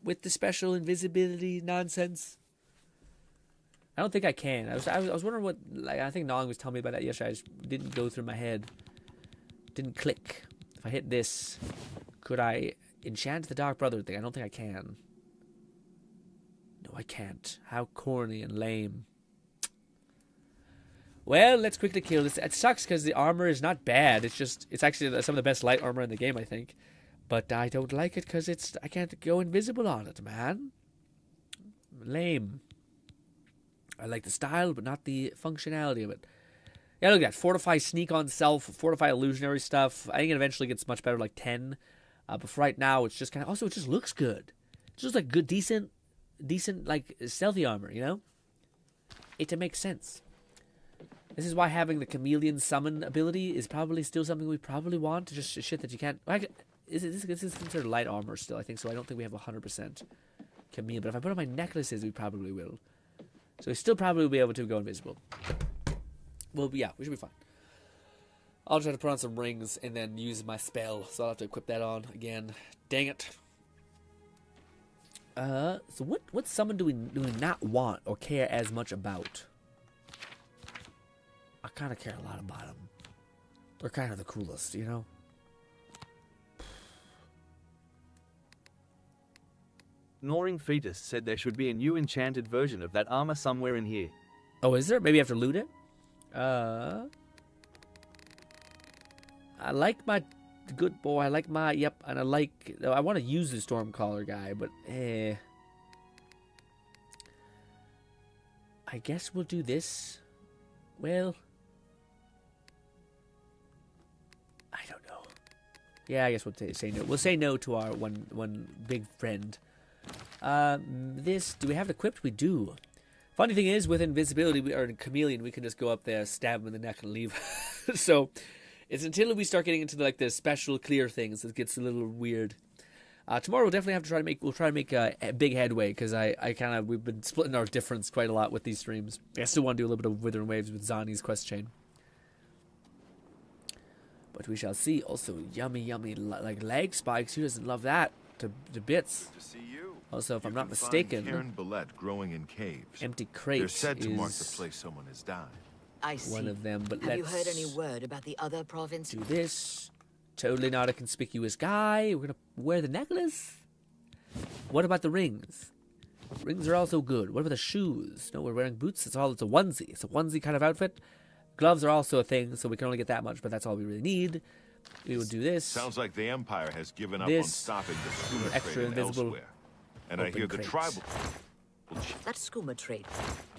with the special invisibility nonsense? I don't think I can. I was wondering what... Like, I think Nong was telling me about that yesterday. I just didn't go through my head. Didn't click. If I hit this, could I enchant the Dark Brother thing? I don't think I can. No, I can't. How corny and lame. Well, let's quickly kill this. It sucks because the armor is not bad. It's actually some of the best light armor in the game, I think. But I don't like it because I can't go invisible on it, man. Lame. I like the style, but not the functionality of it. Yeah, look at that. Fortify Sneak on Self, Fortify Illusionary stuff. I think it eventually gets much better, like 10. But for right now, it's just kind of... Also, it just looks good. It's just like good, decent, like, stealthy armor, you know? It makes sense. This is why having the Chameleon Summon ability is probably still something we probably want. Just shit that you can't... This is considered light armor still, I think, so I don't think we have 100% Chameleon. But if I put on my necklaces, we probably will. So we still probably will be able to go invisible. Well, yeah, we should be fine. I'll try to put on some rings and then use my spell, so I'll have to equip that on again. Dang it. So what summon do we not want or care as much about? I kind of care a lot about them. They're kind of the coolest, you know? Gnawing Fetus said there should be a new enchanted version of that armor somewhere in here. Oh, is there? Maybe you have to loot it? I like my good boy. I like my... Yep, and I want to use the Stormcaller guy, but... I guess we'll do this. Well... I don't know. Yeah, I guess we'll say no. We'll say no to our one big friend. This, do we have it equipped? We do. Funny thing is, with invisibility or chameleon, we can just go up there, stab him in the neck, and leave. So it's until we start getting into like the special clear things that it gets a little weird. Tomorrow we'll definitely have to try to make a big headway, because we've been splitting our difference quite a lot with these streams. I still want to do a little bit of Withering Waves with Zani's quest chain. But we shall see. Also, yummy, like leg spikes. Who doesn't love that to bits? To see you. Also, if I'm not can mistaken, find Cairn growing in caves. empty crate They're said to mark the is place someone has died. I see. one of them. But Have you let's heard any word about the other province? do this. Totally not a conspicuous guy. We're gonna wear the necklace. What about the rings? Rings are also good. What about the shoes? No, we're wearing boots. It's a onesie. It's a onesie kind of outfit. Gloves are also a thing, so we can only get that much, but that's all we really need. We will do this. Sounds like the Empire has given up This. on stopping the skooma Extra trade invisible elsewhere. And I open hear the crates. tribal... That skooma trade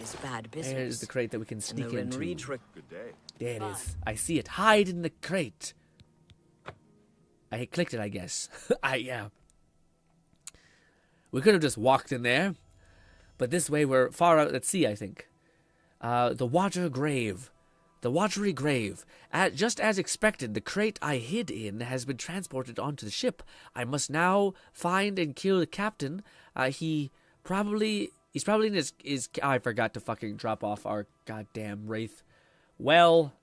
is bad business. There's the crate that we can And sneak the into. Good day. There it is. I see it. Hide in the crate. I clicked it, I guess. Yeah. We could have just walked in there, but this way we're far out at sea, I think. The water grave. The watery grave. Just as expected, the crate I hid in has been transported onto the ship. I must now find and kill the captain. He's probably in his I forgot to fucking drop off our goddamn wraith. Well,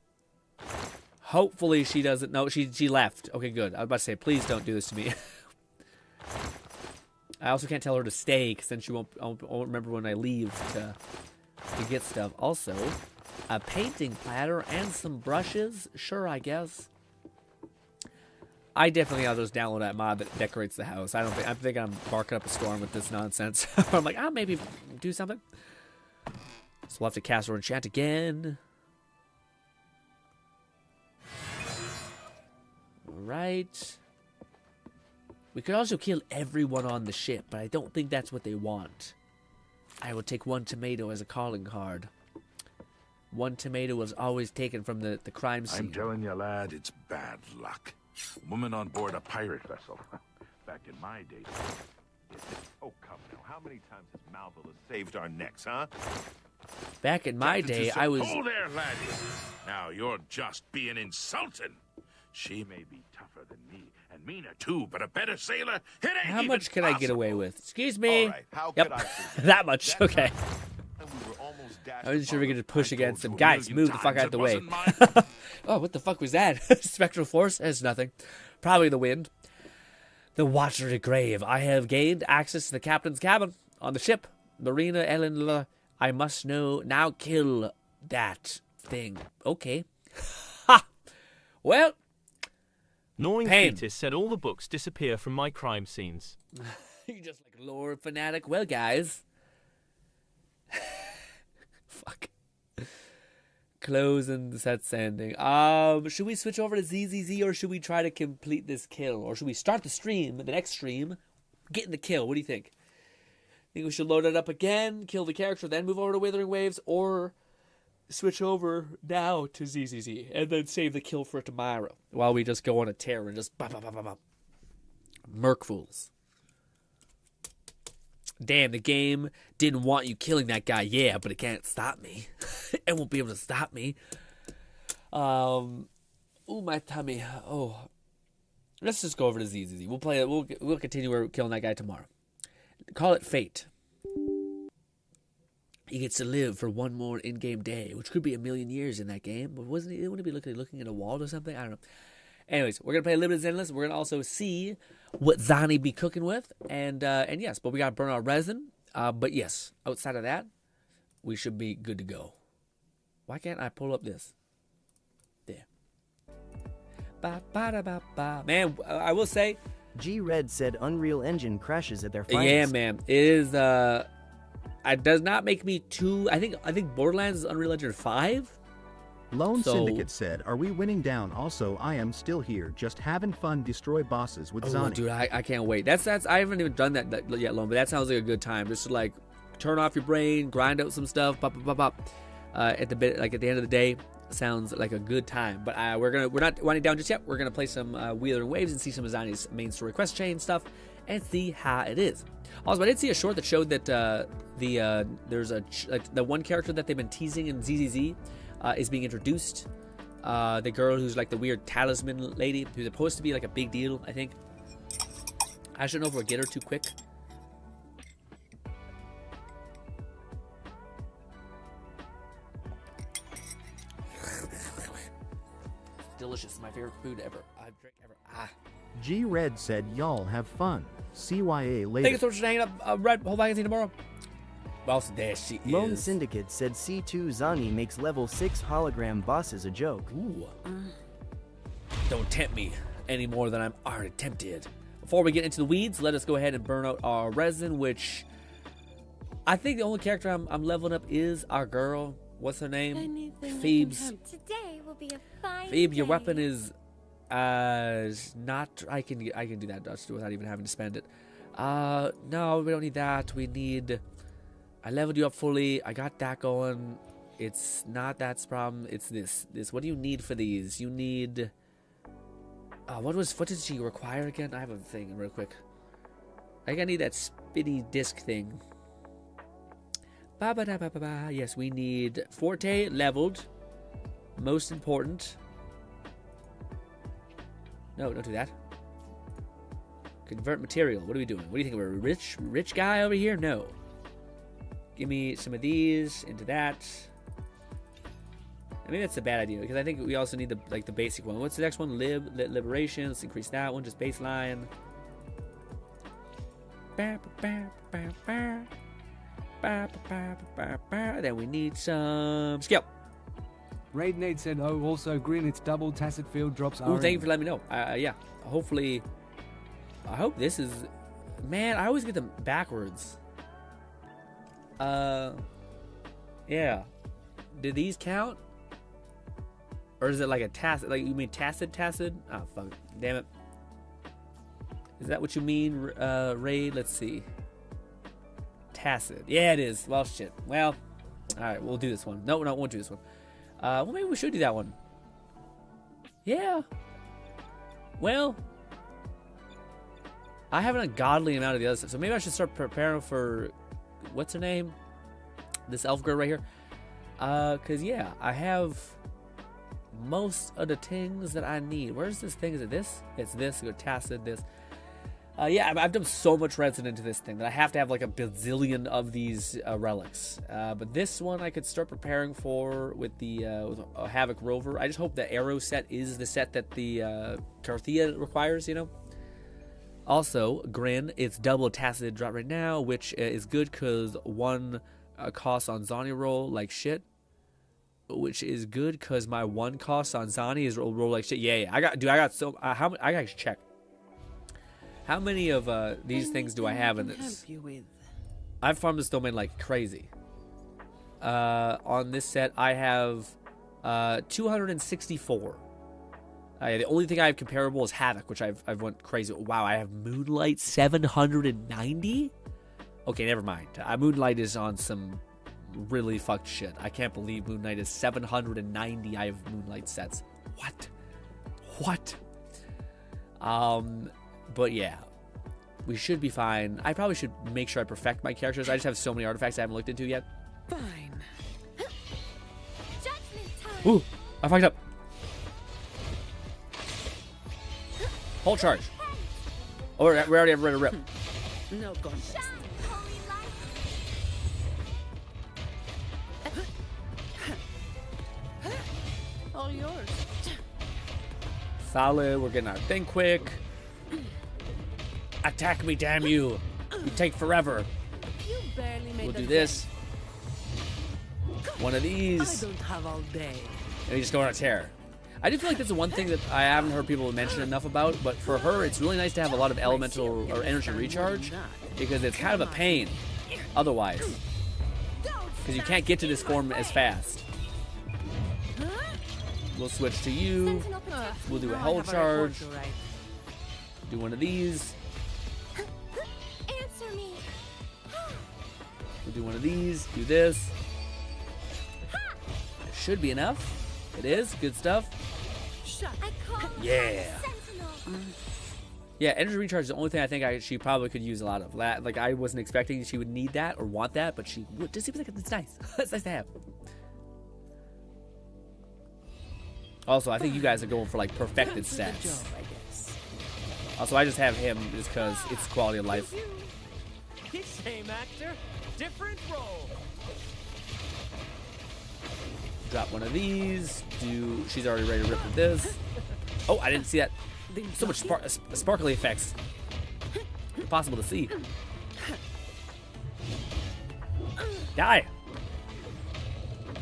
hopefully she doesn't know. She left. Okay, good. I was about to say, please don't do this to me. I also can't tell her to stay, because then she won't remember when I leave to get stuff. Also, a painting platter and some brushes. Sure, I guess. I definitely have those download that mod that decorates the house. I think I'm barking up a storm with this nonsense. I'm like, I'll maybe do something. So we'll have to cast or enchant again. Alright. We could also kill everyone on the ship, but I don't think that's what they want. I will take 1 tomato as a calling card. 1 tomato was always taken from the crime scene. I'm telling you, lad, it's bad luck. Woman on board a pirate vessel. Back in my day. Oh, come now. How many times has Malville saved our necks, huh? Back in my day, I was... Oh there, laddie. Now you're just being insulting. She may be tougher than me, and meaner too, but a better sailor, it ain't How even much can I get away with? Excuse me? All right, how Yep. could I forget? That much, okay. And we were almost dashed I wasn't sure we upon could push against you them. a Guys, million move the fuck times out of the it way. wasn't mine. Oh, what the fuck was that? Spectral force? It's nothing. Probably the wind. The watery grave. I have gained access to the captain's cabin on the ship. Marina Ellen, I must now kill that thing. Okay. Ha! Well, Gnawing Pain. Fetus said all the books disappear from my crime scenes. you just like lore fanatic. Well, guys. Fuck. Closing the set ending. Should we switch over to ZZZ, or should we try to complete this kill? Or should we start the stream, the next stream, get in the kill? What do you think? Think we should load it up again, kill the character, then move over to Withering Waves, or switch over now to ZZZ and then save the kill for tomorrow while we just go on a tear and just Merc fools. Damn, the game didn't want you killing that guy. Yeah, but it can't stop me. It won't be able to stop me. Ooh, my tummy. Oh, let's just go over to ZZZ. We'll play it. We'll continue killing that guy tomorrow. Call it fate. He gets to live for one more in-game day, which could be 1,000,000 years in that game. But wouldn't he be looking at a wall or something? I don't know. Anyways, we're gonna play Limited Endless. We're gonna also see what Zani be cooking with, and yes, but we gotta burn our resin. But yes, outside of that, we should be good to go. Why can't I pull up this? There. Man, I will say, G-Red said Unreal Engine crashes at their finest. yeah, man, it is. It does not make me too. I think Borderlands is Unreal Engine 5. Lone Syndicate said, "Are we winning down? Also, I am still here, just having fun. Destroy bosses with Zani." Dude, I can't wait. That's. I haven't even done that yet, Lone. But that sounds like a good time. Just to like turn off your brain, grind out some stuff, at the end of the day, sounds like a good time. But we're not winding down just yet. We're gonna play some Withering Waves and see some of Zani's main story quest chain stuff, and see how it is. Also, I did see a short that showed that there's the one character that they've been teasing in ZZZ is being introduced. The girl who's like the weird talisman lady, who's supposed to be like a big deal, I think. I should know if we'll get her too quick. Delicious, my favorite food ever. I've drank ever. G Red said y'all have fun. CYA later. Thank you so much for hanging up. Red, hope I can see you tomorrow. Well, there she Lone is. Syndicate said C2 Zani makes level 6 hologram bosses a joke. Ooh. Don't tempt me any more than I'm already tempted. Before we get into the weeds, let us go ahead and burn out our resin, which I think the only character I'm leveling up is our girl. What's her name? Phoebes. Today will be a fine Phoebe, your day. weapon is not. I can do that Dutch without even having to spend it. No, we don't need that. We need. I leveled you up fully. I got that going. It's not that's problem. It's this. What do you need for these? You need. What did she require again? I have a thing real quick. I think I need that spinny disc thing. Yes, we need Forte leveled. Most important. No, don't do that. Convert material. What are we doing? What do you think? We're a rich guy over here? No. Give me some of these into that. I mean, that's a bad idea because I think we also need the basic one. What's the next one? Liberation. Let's increase that one. Just baseline. Then we need some skill. Raid Nate said, oh, also Grin, it's double tacit field drops. Oh, thank you for letting me know. Yeah, hopefully. I hope this is. Man, I always get them backwards. Yeah. Do these count? Or is it like a tacit? Like, you mean tacit? Oh, fuck. Damn it. Is that what you mean, Raid? Let's see. Tacit. Yeah, it is. Well, shit. Well, alright, we'll do this one. No, won't do this one. Well, maybe we should do that one. Yeah. Well, I have an ungodly amount of the other stuff, so maybe I should start preparing for what's her name? This elf girl right here. Cause yeah, I have most of the things that I need. Where's this thing? Is it this? It's this. Go tacit. This. Yeah, I've done so much resin into this thing that I have to have like a bazillion of these relics. But this one I could start preparing for with the Havoc Rover. I just hope the arrow set is the set that the Carthia requires, you know? Also, Grin, it's double tacit drop right now, which is good because one cost on Zani roll like shit. Which is good because my one cost on Zani is roll like shit. Yeah. I got so I gotta check. How many of these things do I have in this? I've farmed this domain like crazy. On this set, I have 264. The only thing I have comparable is Havoc, which I've went crazy. Wow, I have Moonlight 790? Okay, never mind. Moonlight is on some really fucked shit. I can't believe Moonlight is 790. I have Moonlight sets. What? But yeah, we should be fine. I probably should make sure I perfect my characters. I just have so many artifacts I haven't looked into yet. Fine. Ooh, I fucked up. Whole charge. Oh, we already have ready to rip. No contest. All yours. Solid. We're getting our thing quick. Attack me, damn you. You take forever. You barely made We'll do this. One of these. I don't have all day. And we just go on a tear. I do feel like that's the one thing that I haven't heard people mention enough about, but for her, it's really nice to have a lot of elemental or energy recharge, because it's kind of a pain otherwise, because you can't get to this form as fast. We'll switch to you. We'll do a hull charge. Do one of these. Answer me. We'll do one of these. Do this. Should be enough. It is. Good stuff. I call Yeah. Yeah, energy recharge is the only thing I think she probably could use a lot of. Like, I wasn't expecting she would need that or want that, but she would. Just seems like it's nice. It's nice to have. Also, I think you guys are going for, like, perfected stats. Also, I just have him just because it's quality of life. Same actor, different role. Drop one of these. She's already ready to rip with this. Oh, I didn't see that. So much sparkly effects. Impossible to see. Die.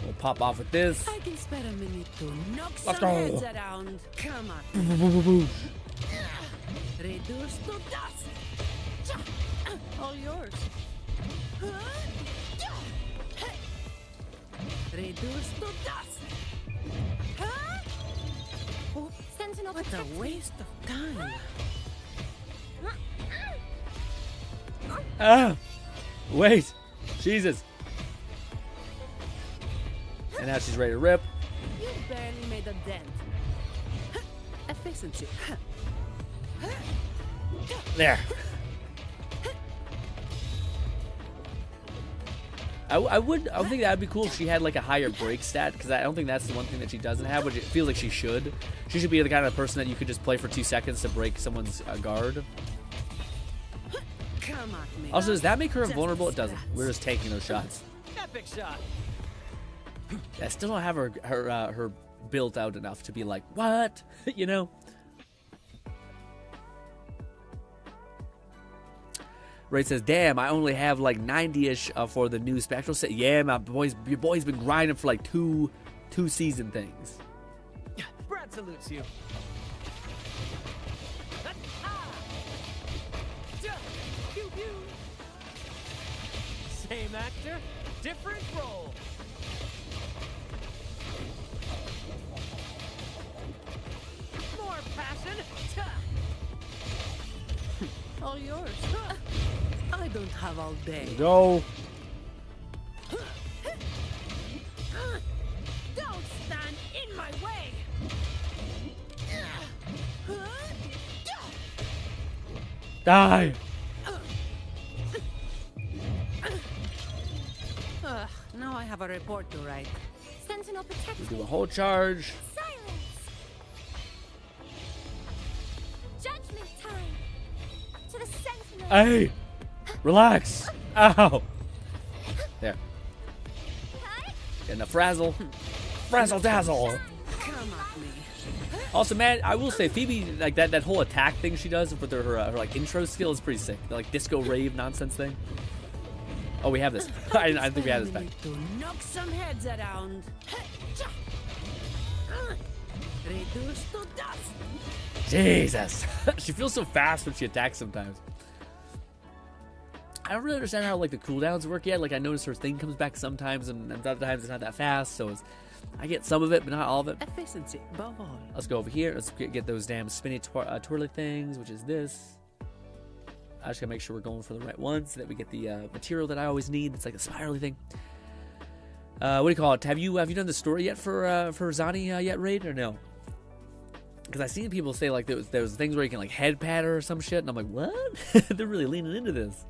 We'll pop off with this. I can spare a minute to knock Let's some go. heads around. Come on. Reduce to dust. All yours. Reduce to dust. What a waste of time. Ah! Wait! Jesus! And now she's ready to rip. You barely made a dent. Efficiency. There. I think that would be cool if she had like a higher break stat, because I don't think that's the one thing that she doesn't have, which it feels like she should. She should be the kind of person that you could just play for 2 seconds to break someone's guard. Come on, me. Also, does that make her invulnerable? It doesn't. We're just taking those shots. Epic shot. I still don't have her built out enough to be like, what? You know? Ray says, damn, I only have like 90-ish for the new Spectral set. Yeah, your boy's been grinding for like two season things. Brad salutes you. Same actor, different role. More passion. All yours. I don't have all day. Go. Don't stand in my way. Die. Now I have a report to write. Sentinel protect We do a whole charge. Silence. Judgment time. To the Sentinel. Hey, relax. Ow. There. Getting a frazzle. Frazzle dazzle. Come at me. Also, man, I will say Phoebe, like that whole attack thing she does with her like intro skill is pretty sick. The, like disco rave nonsense thing. Oh, we have this. I didn't think we had this back. To knock some heads around. Reduce to dust. Jesus. She feels so fast when she attacks sometimes. I don't really understand how like the cooldowns work yet. Like I notice her thing comes back sometimes, and other times it's not that fast. So I get some of it, but not all of it. Efficiency, above all. Let's go over here. Let's get those damn spinny twirly things, which is this. I just gotta make sure we're going for the right one so that we get the material that I always need. It's like a spirally thing. What do you call it? Have you done the story yet for Zani yet, Raid, or no? Because I've seen people say like there was things where you can like head pat her or some shit, and I'm like, what? They're really leaning into this.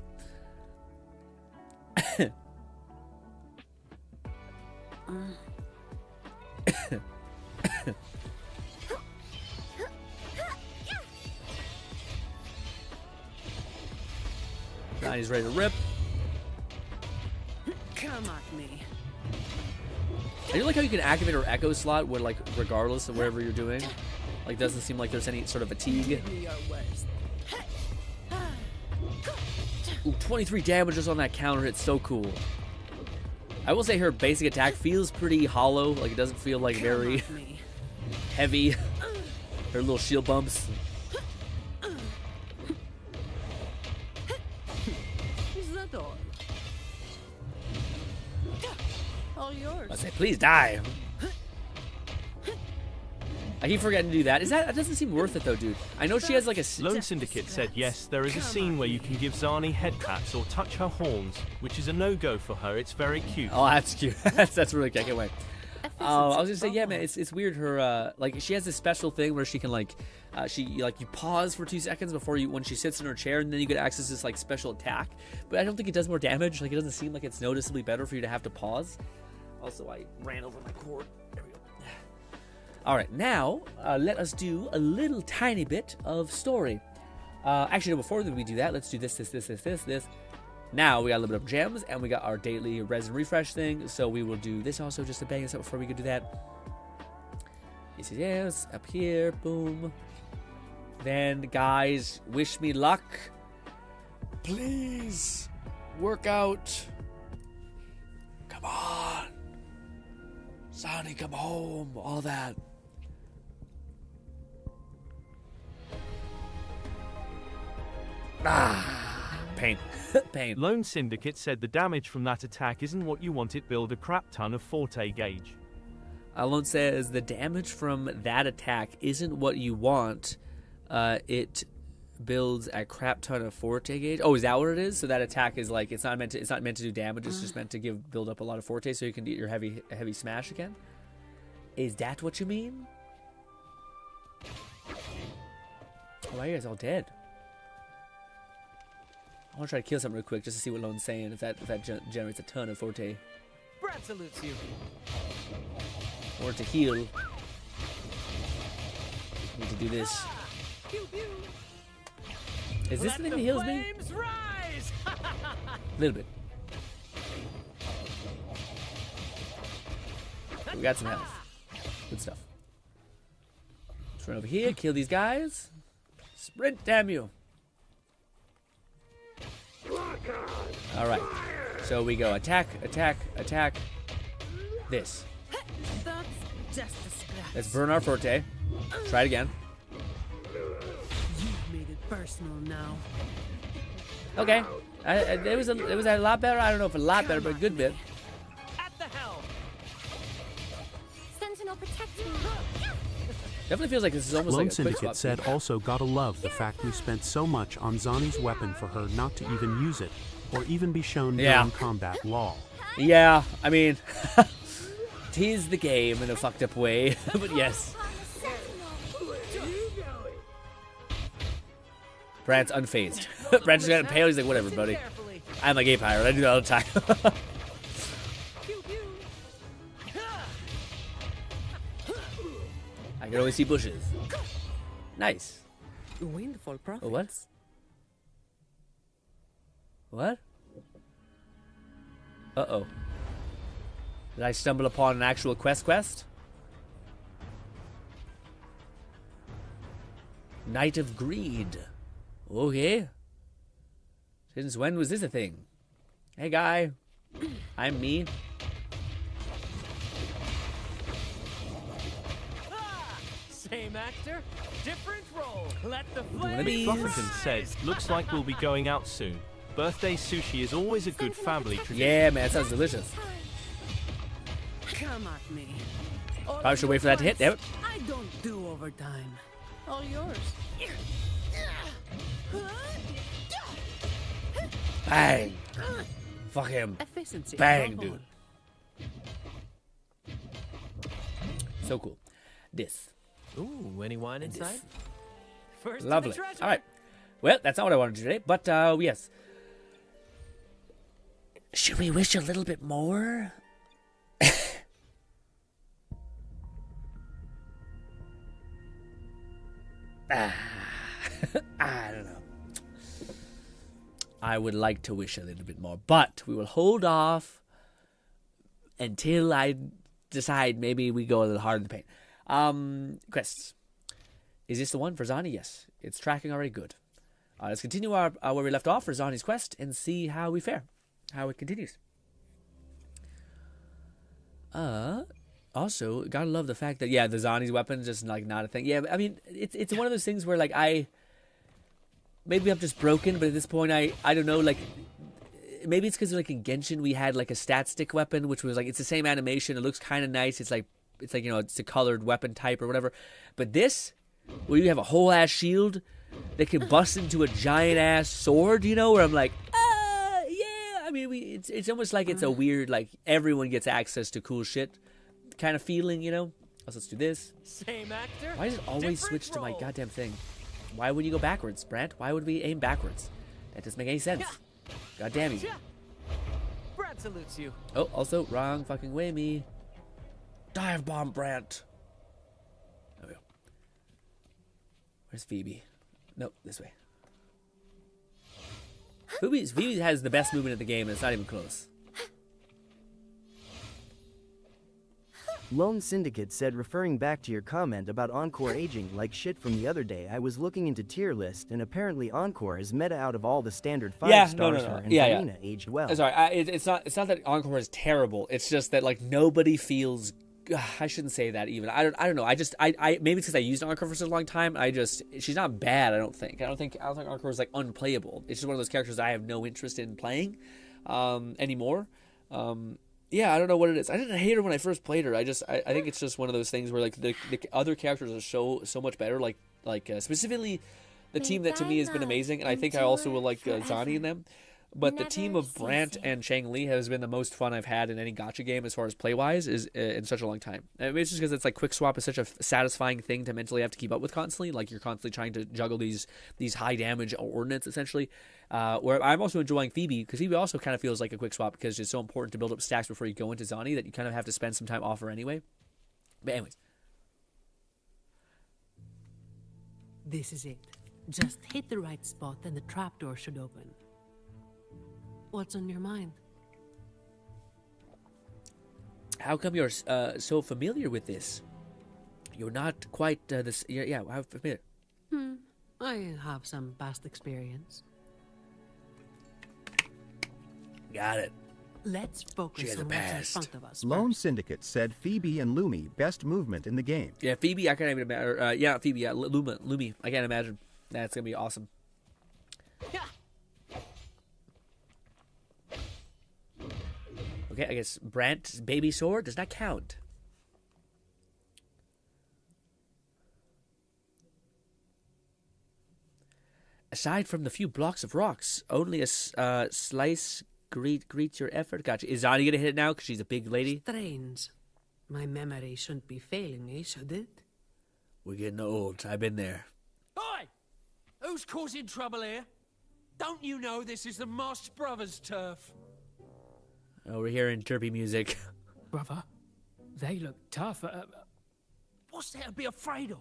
He's ready to rip. Come at me. I do like how you can activate her echo slot with like regardless of whatever you're doing. Like doesn't seem like there's any sort of fatigue. Give me your worst. Ooh, 23 damage just on that counter hit, so cool. I will say her basic attack feels pretty hollow, like it doesn't feel like very heavy. Her little shield bumps. Is that all? All yours. I say, please die. I keep forgetting to do that. That doesn't seem worth it though, dude. I know she has like a... Lone Syndicate said yes, there is a scene where you can give Zani head pats or touch her horns, which is a no-go for her. It's very cute. Oh, that's cute. that's really cute. I can't wait. Oh, I was gonna say, yeah, man, it's weird. Her like she has this special thing where she can like you pause for 2 seconds before when she sits in her chair, and then you get access to this like special attack. But I don't think it does more damage. Like it doesn't seem like it's noticeably better for you to have to pause. Also, I ran over my cord. There we go. All right, now let us do a little tiny bit of story. Actually, no, before we do that, let's do this. Now we got a little bit of gems, and we got our daily resin refresh thing. So we will do this also just to bang us up before we could do that. Yes, up here, boom. Then, guys, wish me luck. Please, work out. Come on. Sonny, come home. All that. Pain. Pain. Lone Syndicate said the damage from that attack isn't what you want. It build a crap ton of forte gauge. Alone says the damage from that attack isn't what you want. It builds a crap ton of forte gauge. Oh, is that what it is? So that attack is like it's not meant to do damage. It's just meant to build up a lot of forte so you can get your heavy smash again. Is that what you mean? Why are you guys all dead? I want to try to kill something real quick just to see what Lone's saying. If that generates a ton of forte. Brad salutes you. Or to heal. Need to do this. Is this the thing that heals me? A little bit. We got some health. Good stuff. Let's run over here, kill these guys. Sprint, damn you. Alright. So we go attack, attack, attack. This. That's just a scratch. Let's burn our forte. Try it again. You've made it personal now. Okay. It was a lot better. I don't know if a lot better, but a good bit. At the helm. Sentinel, protect me. Definitely feels like this is almost Lone like a quick Syndicate swap. said also gotta love the fact we spent so much on Zani's weapon for her not to even use it, or even be shown during combat. Lol. Yeah, I mean, tis the game in a fucked up way, but yes. Brad's unfazed. Brad just got impaled. He's like, whatever, buddy. I'm a gay pirate. I do that all the time. I can only see bushes. Nice. Windfall profit. Oh, what? What? Uh-oh. Did I stumble upon an actual quest? Night of Greed. Okay. Since when was this a thing? Hey, guy. I'm me. Same actor, different role. Let the flames Buffington said, looks like we'll be going out soon. Birthday sushi is always a good family tradition. Yeah, man, that sounds delicious. Come at me. Probably should wait for that to hit. Damn it. I don't do overtime. All yours. Bang. Fuck him. Efficiency. Bang, dude. So cool. This. Ooh, any wine inside? First Lovely. to the treasure. All right. Well, that's not what I wanted to do today, but yes. Should we wish a little bit more? I don't know. I would like to wish a little bit more, but we will hold off until I decide maybe we go a little hard in the paint. Quests. Is this the one for Zani? Yes. It's tracking already. Good. Let's continue where we left off for Zani's quest and see how we fare. How it continues. Also, gotta love the fact that, yeah, the Zani's weapon's just, like, not a thing. Yeah, I mean, it's one of those things where, like, maybe I'm just broken, but at this point, I don't know, like, maybe it's because, like, in Genshin, we had, like, a stat stick weapon, which was, like, it's the same animation. It looks kind of nice. It's like, you know, it's a colored weapon type or whatever. But this, where you have a whole ass shield that can bust into a giant ass sword, you know, where I'm like, yeah. I mean, it's almost like it's a weird, like, everyone gets access to cool shit kind of feeling, you know. Also, let's do this. Same actor. Why does it always switch to my goddamn thing? Why would you go backwards, Brant? Why would we aim backwards? That doesn't make any sense. God damn you. Brad salutes you. Oh, also, wrong fucking way, me. Dive bomb, Brant. There we go. Where's Phoebe? Nope, this way. Phoebe has the best movement in the game, and it's not even close. Lone Syndicate said, referring back to your comment about Encore aging like shit from the other day, I was looking into tier list, and apparently Encore is meta out of all the standard 5 stars, and Arena aged well. Sorry, it's not that Encore is terrible. It's just that like nobody feels. I shouldn't say that even. I don't know. I maybe it's because I used Encore for such a long time. She's not bad. I don't think Encore is like unplayable. It's just one of those characters I have no interest in playing anymore. Yeah, I don't know what it is. I didn't hate her when I first played her. I think it's just one of those things where like the other characters are so much better. Like specifically the team that to me has been amazing, and I think I also will like Zani in them. But the team of Brant and Chang Li has been the most fun I've had in any gacha game as far as play-wise is in such a long time. I mean, it's just because it's like quick swap is such a satisfying thing to mentally have to keep up with constantly. Like you're constantly trying to juggle these high damage ordnance essentially. Where I'm also enjoying Phoebe because Phoebe also kind of feels like a quick swap because it's so important to build up stacks before you go into Zani that you kind of have to spend some time off her anyway. But anyways. This is it. Just hit the right spot and the trapdoor should open. What's on your mind? How come you're so familiar with this? You're not quite this. Yeah, how familiar? I have some past experience. Got it. Let's focus on what's in front of us. Lone Syndicate said Phoebe and Lumi best movement in the game. Yeah, Phoebe, I can't even imagine. Yeah, Phoebe, yeah, Lumi, I can't imagine. That's gonna be awesome. Okay, I guess Brant's baby sword does not count. Aside from the few blocks of rocks, only a slice greets your effort. Gotcha. Is Zani gonna hit it now because she's a big lady? Strange. My memory shouldn't be failing me, should it? We're getting old. I've been there. Oi! Who's causing trouble here? Don't you know this is the Moss Brothers' turf? Oh, we're hearing chirpy music. Brother, they look tough. What's there to be afraid of?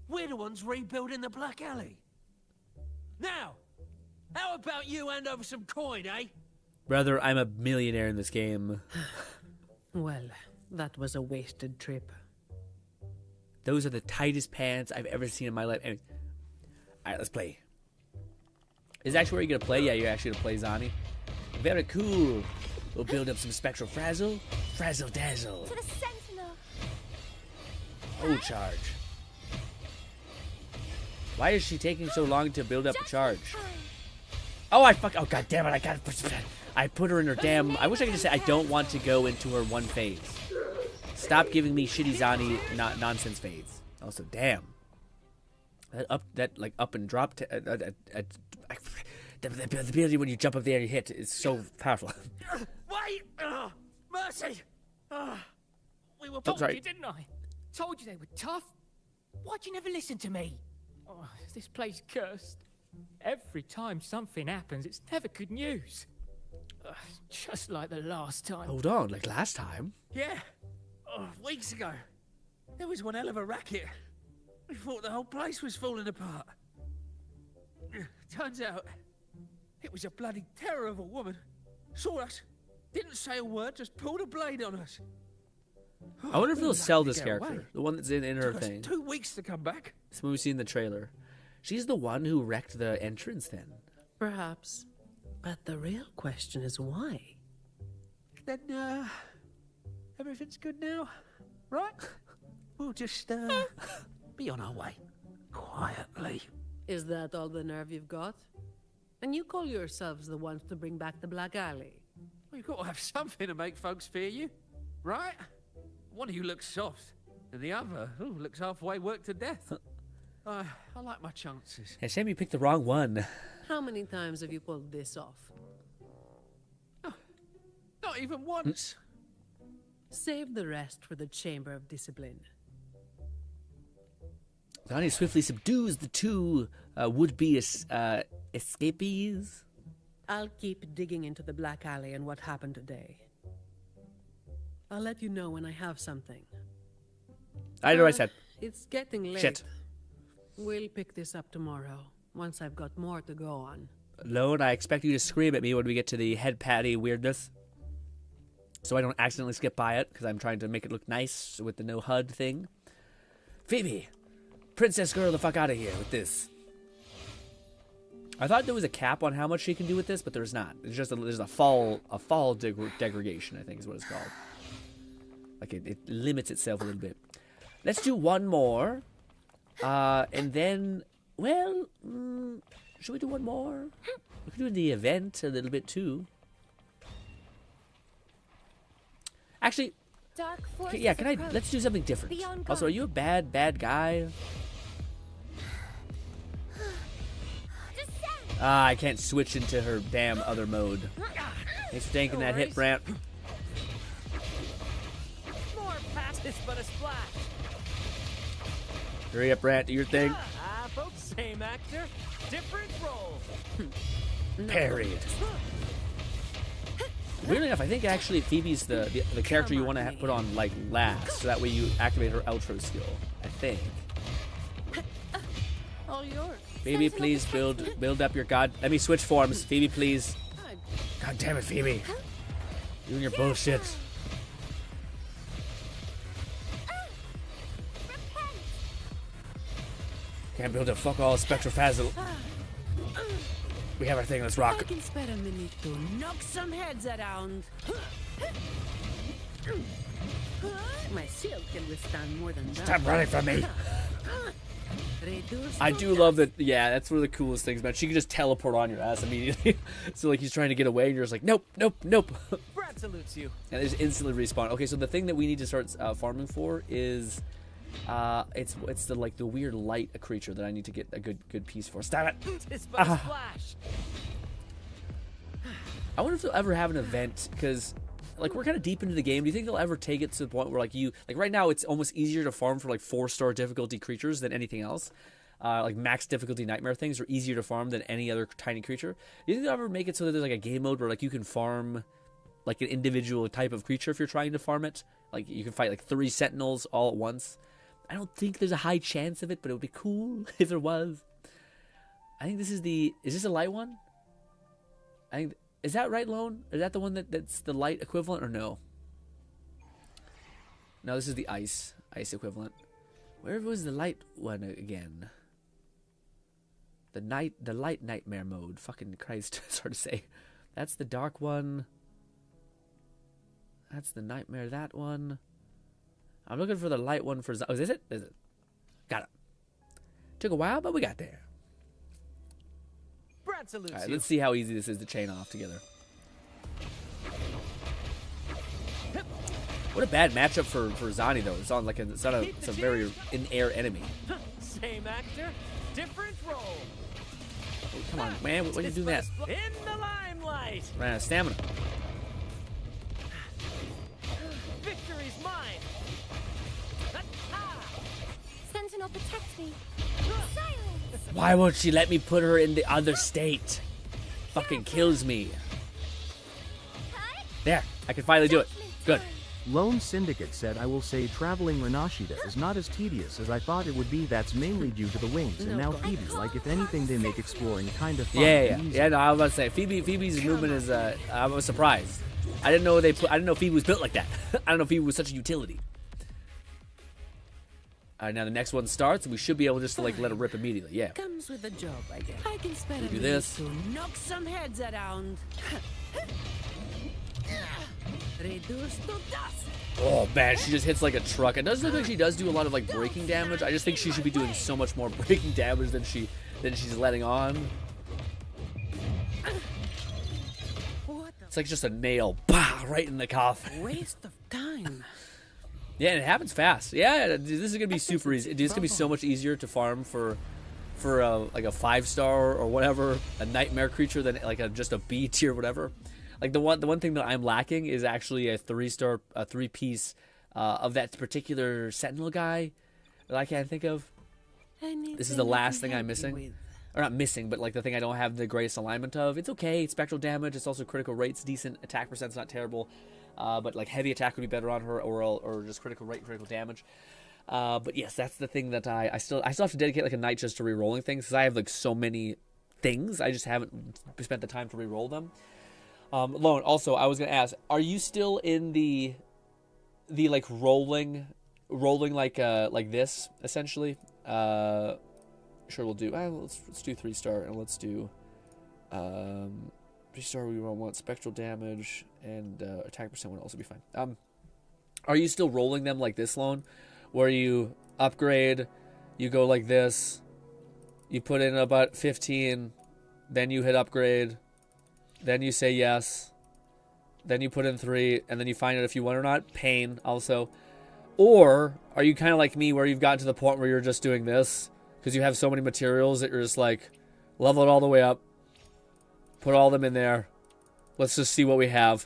We're the ones rebuilding the Black Alley. Now, how about you hand over some coin, eh? Brother, I'm a millionaire in this game. Well, that was a wasted trip. Those are the tightest pants I've ever seen in my life. Anyway, alright, let's play. Is that actually where you're gonna play? Yeah, you're actually gonna play Zani. Very cool. We'll build up some spectral frazzle. Frazzle dazzle. To the sentinel. Oh, charge. Why is she taking so long to build up a charge? Oh, oh, god damn it, I put her in her damn. I wish I could just say I don't want to go into her one phase. Stop giving me shitty Zani nonsense fades. Also, damn. That up and drop. The ability when you jump up there and you hit is so powerful. Wait! Mercy! We were told you, didn't I? Told you they were tough. Why'd you never listen to me? Oh, is this place cursed? Every time something happens, it's never good news. Just like the last time. Hold on, like last time? Yeah. Weeks ago. There was one hell of a racket. We thought the whole place was falling apart. Turns out, it was a bloody terror of a woman. Saw us, didn't say a word, just pulled a blade on us. I wonder if they'll sell this character. The one that's in her Took thing. us 2 weeks to come back. This one we've seen in the trailer. She's the one who wrecked the entrance then. Perhaps. But the real question is why? Then, everything's good now, right? We'll just, be on our way. Quietly. Is that all the nerve you've got? And you call yourselves the ones to bring back the Black Alley? Well, you've got to have something to make folks fear you, right? One of you looks soft, and the other looks halfway worked to death. I like my chances. Yeah, Sam, you picked the wrong one. How many times have you pulled this off? Not even once. Save the rest for the Chamber of Discipline. Zani swiftly subdues the two would-be escapees. I'll keep digging into the Black Alley and what happened today. I'll let you know when I have something. I know what I said. It's getting late. Shit. We'll pick this up tomorrow, once I've got more to go on. Lone, I expect you to scream at me when we get to the head patty weirdness. So I don't accidentally skip by it, because I'm trying to make it look nice with the no HUD thing. Phoebe! Princess girl the fuck out of here with this. I thought there was a cap on how much she can do with this, but there's not. It's just there's a fall degradation, I think is what it's called. Like it limits itself a little bit. Let's do one more. And then, well, should we do one more? We could do the event a little bit too. Actually, okay, yeah, let's do something different. Also, are you a bad guy? I can't switch into her damn other mode. Thanks for tanking that hit, Brant. More practice but a splash. Hurry up, Brant, do your thing. Folks, same actor, different role. Parried. Weirdly enough, I think actually Phoebe's the character you want to put on like last, so that way you activate her outro skill. I think. All yours. Phoebe, please build up your god. Let me switch forms. Phoebe, please. God damn it, Phoebe. You and your bullshit. Can't build a fuck all Spectrofazzle. We have our thing, let's rock. I can spare a minute to knock some heads around. My shield can withstand more than that. Stop running from me. I do love that. Yeah, that's one of the coolest things, man. She can just teleport on your ass immediately. So like he's trying to get away, and you're just like, nope, nope, nope. Brad salutes you. And they just instantly respawn. Okay, so the thing that we need to start farming for is, it's the weird light creature that I need to get a good piece for. Stop it. Splash. I wonder if they'll ever have an event, because like we're kind of deep into the game. Do you think they'll ever take it to the point where like right now it's almost easier to farm for like 4-star difficulty creatures than anything else? Like max difficulty nightmare things are easier to farm than any other tiny creature. Do you think they'll ever make it so that there's like a game mode where like you can farm like an individual type of creature if you're trying to farm it? Like you can fight like 3 sentinels all at once. I don't think there's a high chance of it, but it would be cool if there was. I think this is this a light one? I think, is that right, Lone? Is that the one that's the light equivalent or no? No, this is the ice equivalent. Where was the light one again? The light nightmare mode. Fucking Christ, it's hard to say. That's the dark one. That's the nightmare, that one. I'm looking for the light one for... Oh, is it? Is it? Got it. Took a while, but we got there. Brad salutes All right, you. let's see how easy this is to chain off together. What a bad matchup for Zani, though. It's on like it's a very in-air enemy. Same actor, different role. Oh, come on, man. Why are you doing that? In the limelight. Ran out of stamina. Victory's mine. Sentinel, protect me. Silence. Why won't she let me put her in the other state? Fucking kills me. There, I can finally do it. Good. Lone Syndicate said, I will say traveling Renashida is not as tedious as I thought it would be. That's mainly due to the wings, and now Phoebe, like if anything they make exploring kind of fun. Yeah, no, I was about to say, Phoebe's movement is, I was surprised. I didn't know I didn't know Phoebe was built like that. I didn't know Phoebe was such a utility. All right, now the next one starts, and we should be able just to like let it rip immediately. Yeah. Comes with the job, I guess. I can spare a do minute this. to knock some heads around. Reduce to dust. Oh man, she just hits like a truck. It does look like she does do a lot of like breaking damage. I just think she should be doing so much more breaking damage than she's letting on. It's like just a nail, bah, right in the coffin. Waste of time. Yeah, and it happens fast. Yeah, this is gonna be super easy. This is gonna be so much easier to farm for like a 5-star or whatever, a nightmare creature than like just a B tier, whatever. Like the one thing that I'm lacking is actually a 3-piece of that particular Sentinel guy that I can't think of. This is the last thing I'm missing. Or not missing, but like the thing I don't have the greatest alignment of. It's okay. It's spectral damage. It's also critical rate's decent. Attack percent's not terrible. But like heavy attack would be better on her, or just critical rate, critical damage. But yes, that's the thing that I still have to dedicate like a night just to re-rolling things, because I have like so many things. I just haven't spent the time to re-roll them. Lone, also, I was gonna ask, are you still in the like rolling like this essentially? Sure, we'll do. Let's do 3-star, and let's do 3-star. We want spectral damage, and attack percent would also be fine. Are you still rolling them like this, Lone, where you upgrade, you go like this, you put in about 15, then you hit upgrade, then you say yes, then you put in 3, and then you find out if you want or not? Pain also. Or are you kind of like me, where you've gotten to the point where you're just doing this because you have so many materials that you're just like, level it all the way up, put all of them in there, let's just see what we have.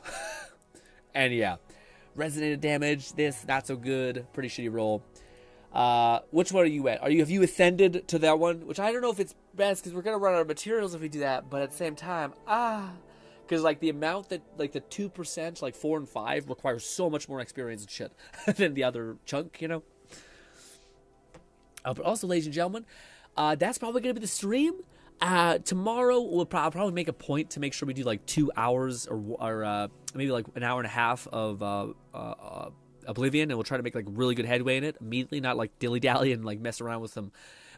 And yeah, resonated damage, this not so good, pretty shitty roll. Which one are you at? Have you ascended to that one? Which I don't know if it's best, because we're gonna run out of materials if we do that, but at the same time, because like the amount that like the 2%, like 4 and 5, requires so much more experience and shit than the other chunk, you know. But also, ladies and gentlemen, that's probably gonna be the stream. Tomorrow we'll probably make a point to make sure we do like 2 hours or maybe like an hour and a half of Oblivion, and we'll try to make like really good headway in it immediately, not like dilly-dally and like mess around with some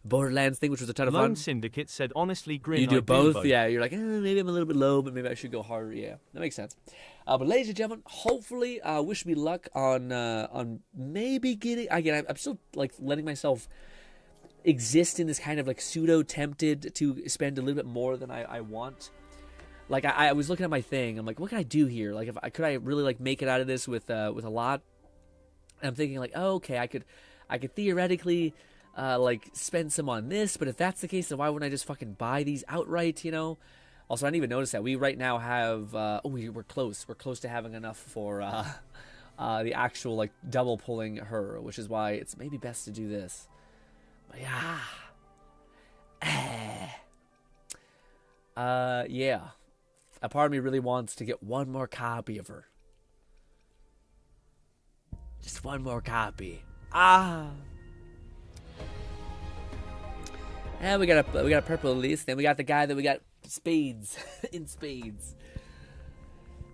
Borderlands thing, which was a ton of fun. Lone Syndicate said, honestly, Grin, you do I both? Yeah, you're like, maybe I'm a little bit low, but maybe I should go harder. Yeah, that makes sense. But ladies and gentlemen, hopefully, wish me luck on maybe getting, again, I'm still like letting myself exist in this kind of like pseudo tempted to spend a little bit more than I want. Like I was looking at my thing, I'm like, what can I do here? Like, could I really like make it out of this with a lot? And I'm thinking like, oh, okay, I could theoretically like spend some on this, but if that's the case, then why wouldn't I just fucking buy these outright, you know? Also, I didn't even notice that we right now have we're close to having enough for the actual like double pulling her, which is why it's maybe best to do this. But yeah, a part of me really wants to get one more copy of her. Just one more copy. And we got a purple Elise. Then we got the guy that we got spades in spades.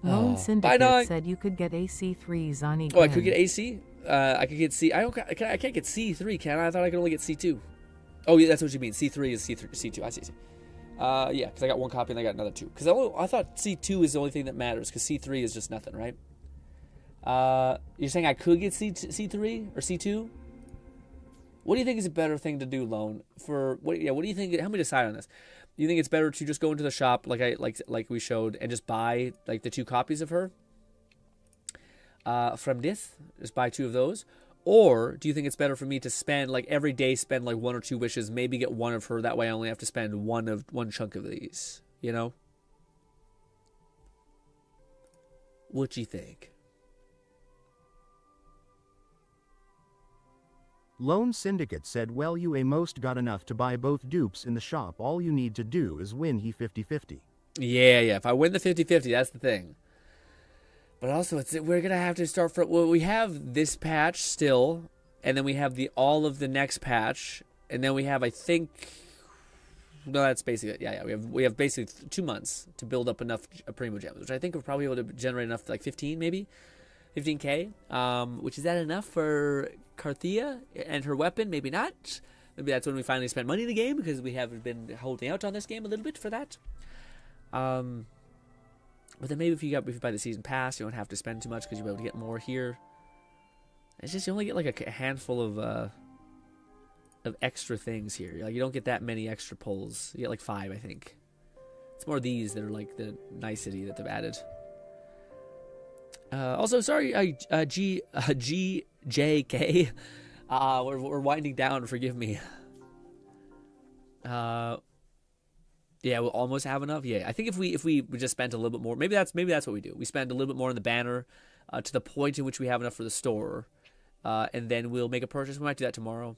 Lone Syndicate said you could get AC3 Zani. Oh, I could get AC. I could get C. I can't get C3, can I? I thought I could only get C2. Oh, yeah, that's what you mean. C3 is C2. I see. Yeah, because I got one copy and I got another 2. Because I thought C2 is the only thing that matters, because C3 is just nothing, right? You're saying I could get C3 or C2? What do you think is a better thing to do, Lone? What do you think? Help me decide on this. Do you think it's better to just go into the shop like we showed and just buy like the 2 copies of her from this? Just buy 2 of those, or do you think it's better for me to spend like every day spend like 1 or 2 wishes, maybe get 1 of her? That way, I only have to spend one chunk of these. You know? What you think? Lone Syndicate said, well, you most got enough to buy both dupes in the shop. All you need to do is win he 50-50. Yeah. If I win the 50-50, that's the thing. But also, we're going to have to start from... Well, we have this patch still, and then we have all of the next patch, and then we have, I think... No, that's basically it. Yeah. We have basically 2 months to build up enough Primo Gems, which I think we're probably able to generate enough, like 15 maybe? 15k, which is that enough for Carthea and her weapon? Maybe not. Maybe that's when we finally spend money in the game, because we have been holding out on this game a little bit for that. But then maybe if you buy the season pass, you don't have to spend too much because you'll be able to get more here. It's just you only get like a handful of extra things here. Like you don't get that many extra pulls. You get like 5, I think. It's more these that are like the nicety that they've added. Also, sorry, GJK. We're winding down. Forgive me. Yeah, we'll almost have enough. Yeah, I think if we just spent a little bit more, maybe that's what we do. We spend a little bit more on the banner to the point in which we have enough for the store, and then we'll make a purchase. We might do that tomorrow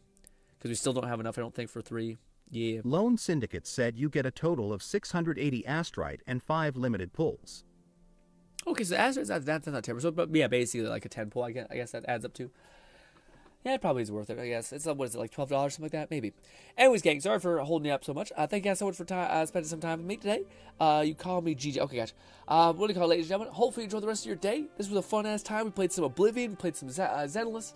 because we still don't have enough, I don't think, for 3. Yeah. Lone Syndicate said you get a total of 680 astrite and 5 limited pulls. Okay, so that's not terrible. So, but yeah, basically like a 10 pull. I guess that adds up to. Yeah, it probably is worth it, I guess. It's, what is it, like $12, something like that? Maybe. Anyways, gang, sorry for holding you up so much. Thank you guys so much for spending some time with me today. You call me GG. Okay, gotcha. What do you call it, ladies and gentlemen? Hopefully you enjoyed the rest of your day. This was a fun-ass time. We played some Oblivion. We played some Zenless.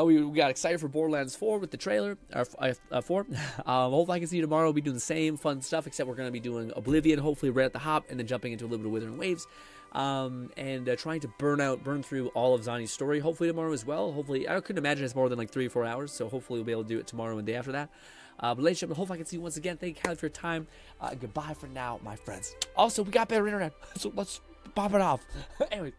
We got excited for Borderlands 4 with the trailer. 4. Hopefully I can see you tomorrow. We'll be doing the same fun stuff, except we're going to be doing Oblivion, hopefully right at the hop, and then jumping into a little bit of Withering Waves. And trying to burn through all of Zani's story, hopefully tomorrow as well. Hopefully, I couldn't imagine it's more than like 3 or 4 hours, so hopefully we'll be able to do it tomorrow and the day after that. But ladies and gentlemen, hopefully I can see you once again. Thank you kindly for your time. Goodbye for now, my friends. Also, we got better internet, so let's pop it off. Anyway.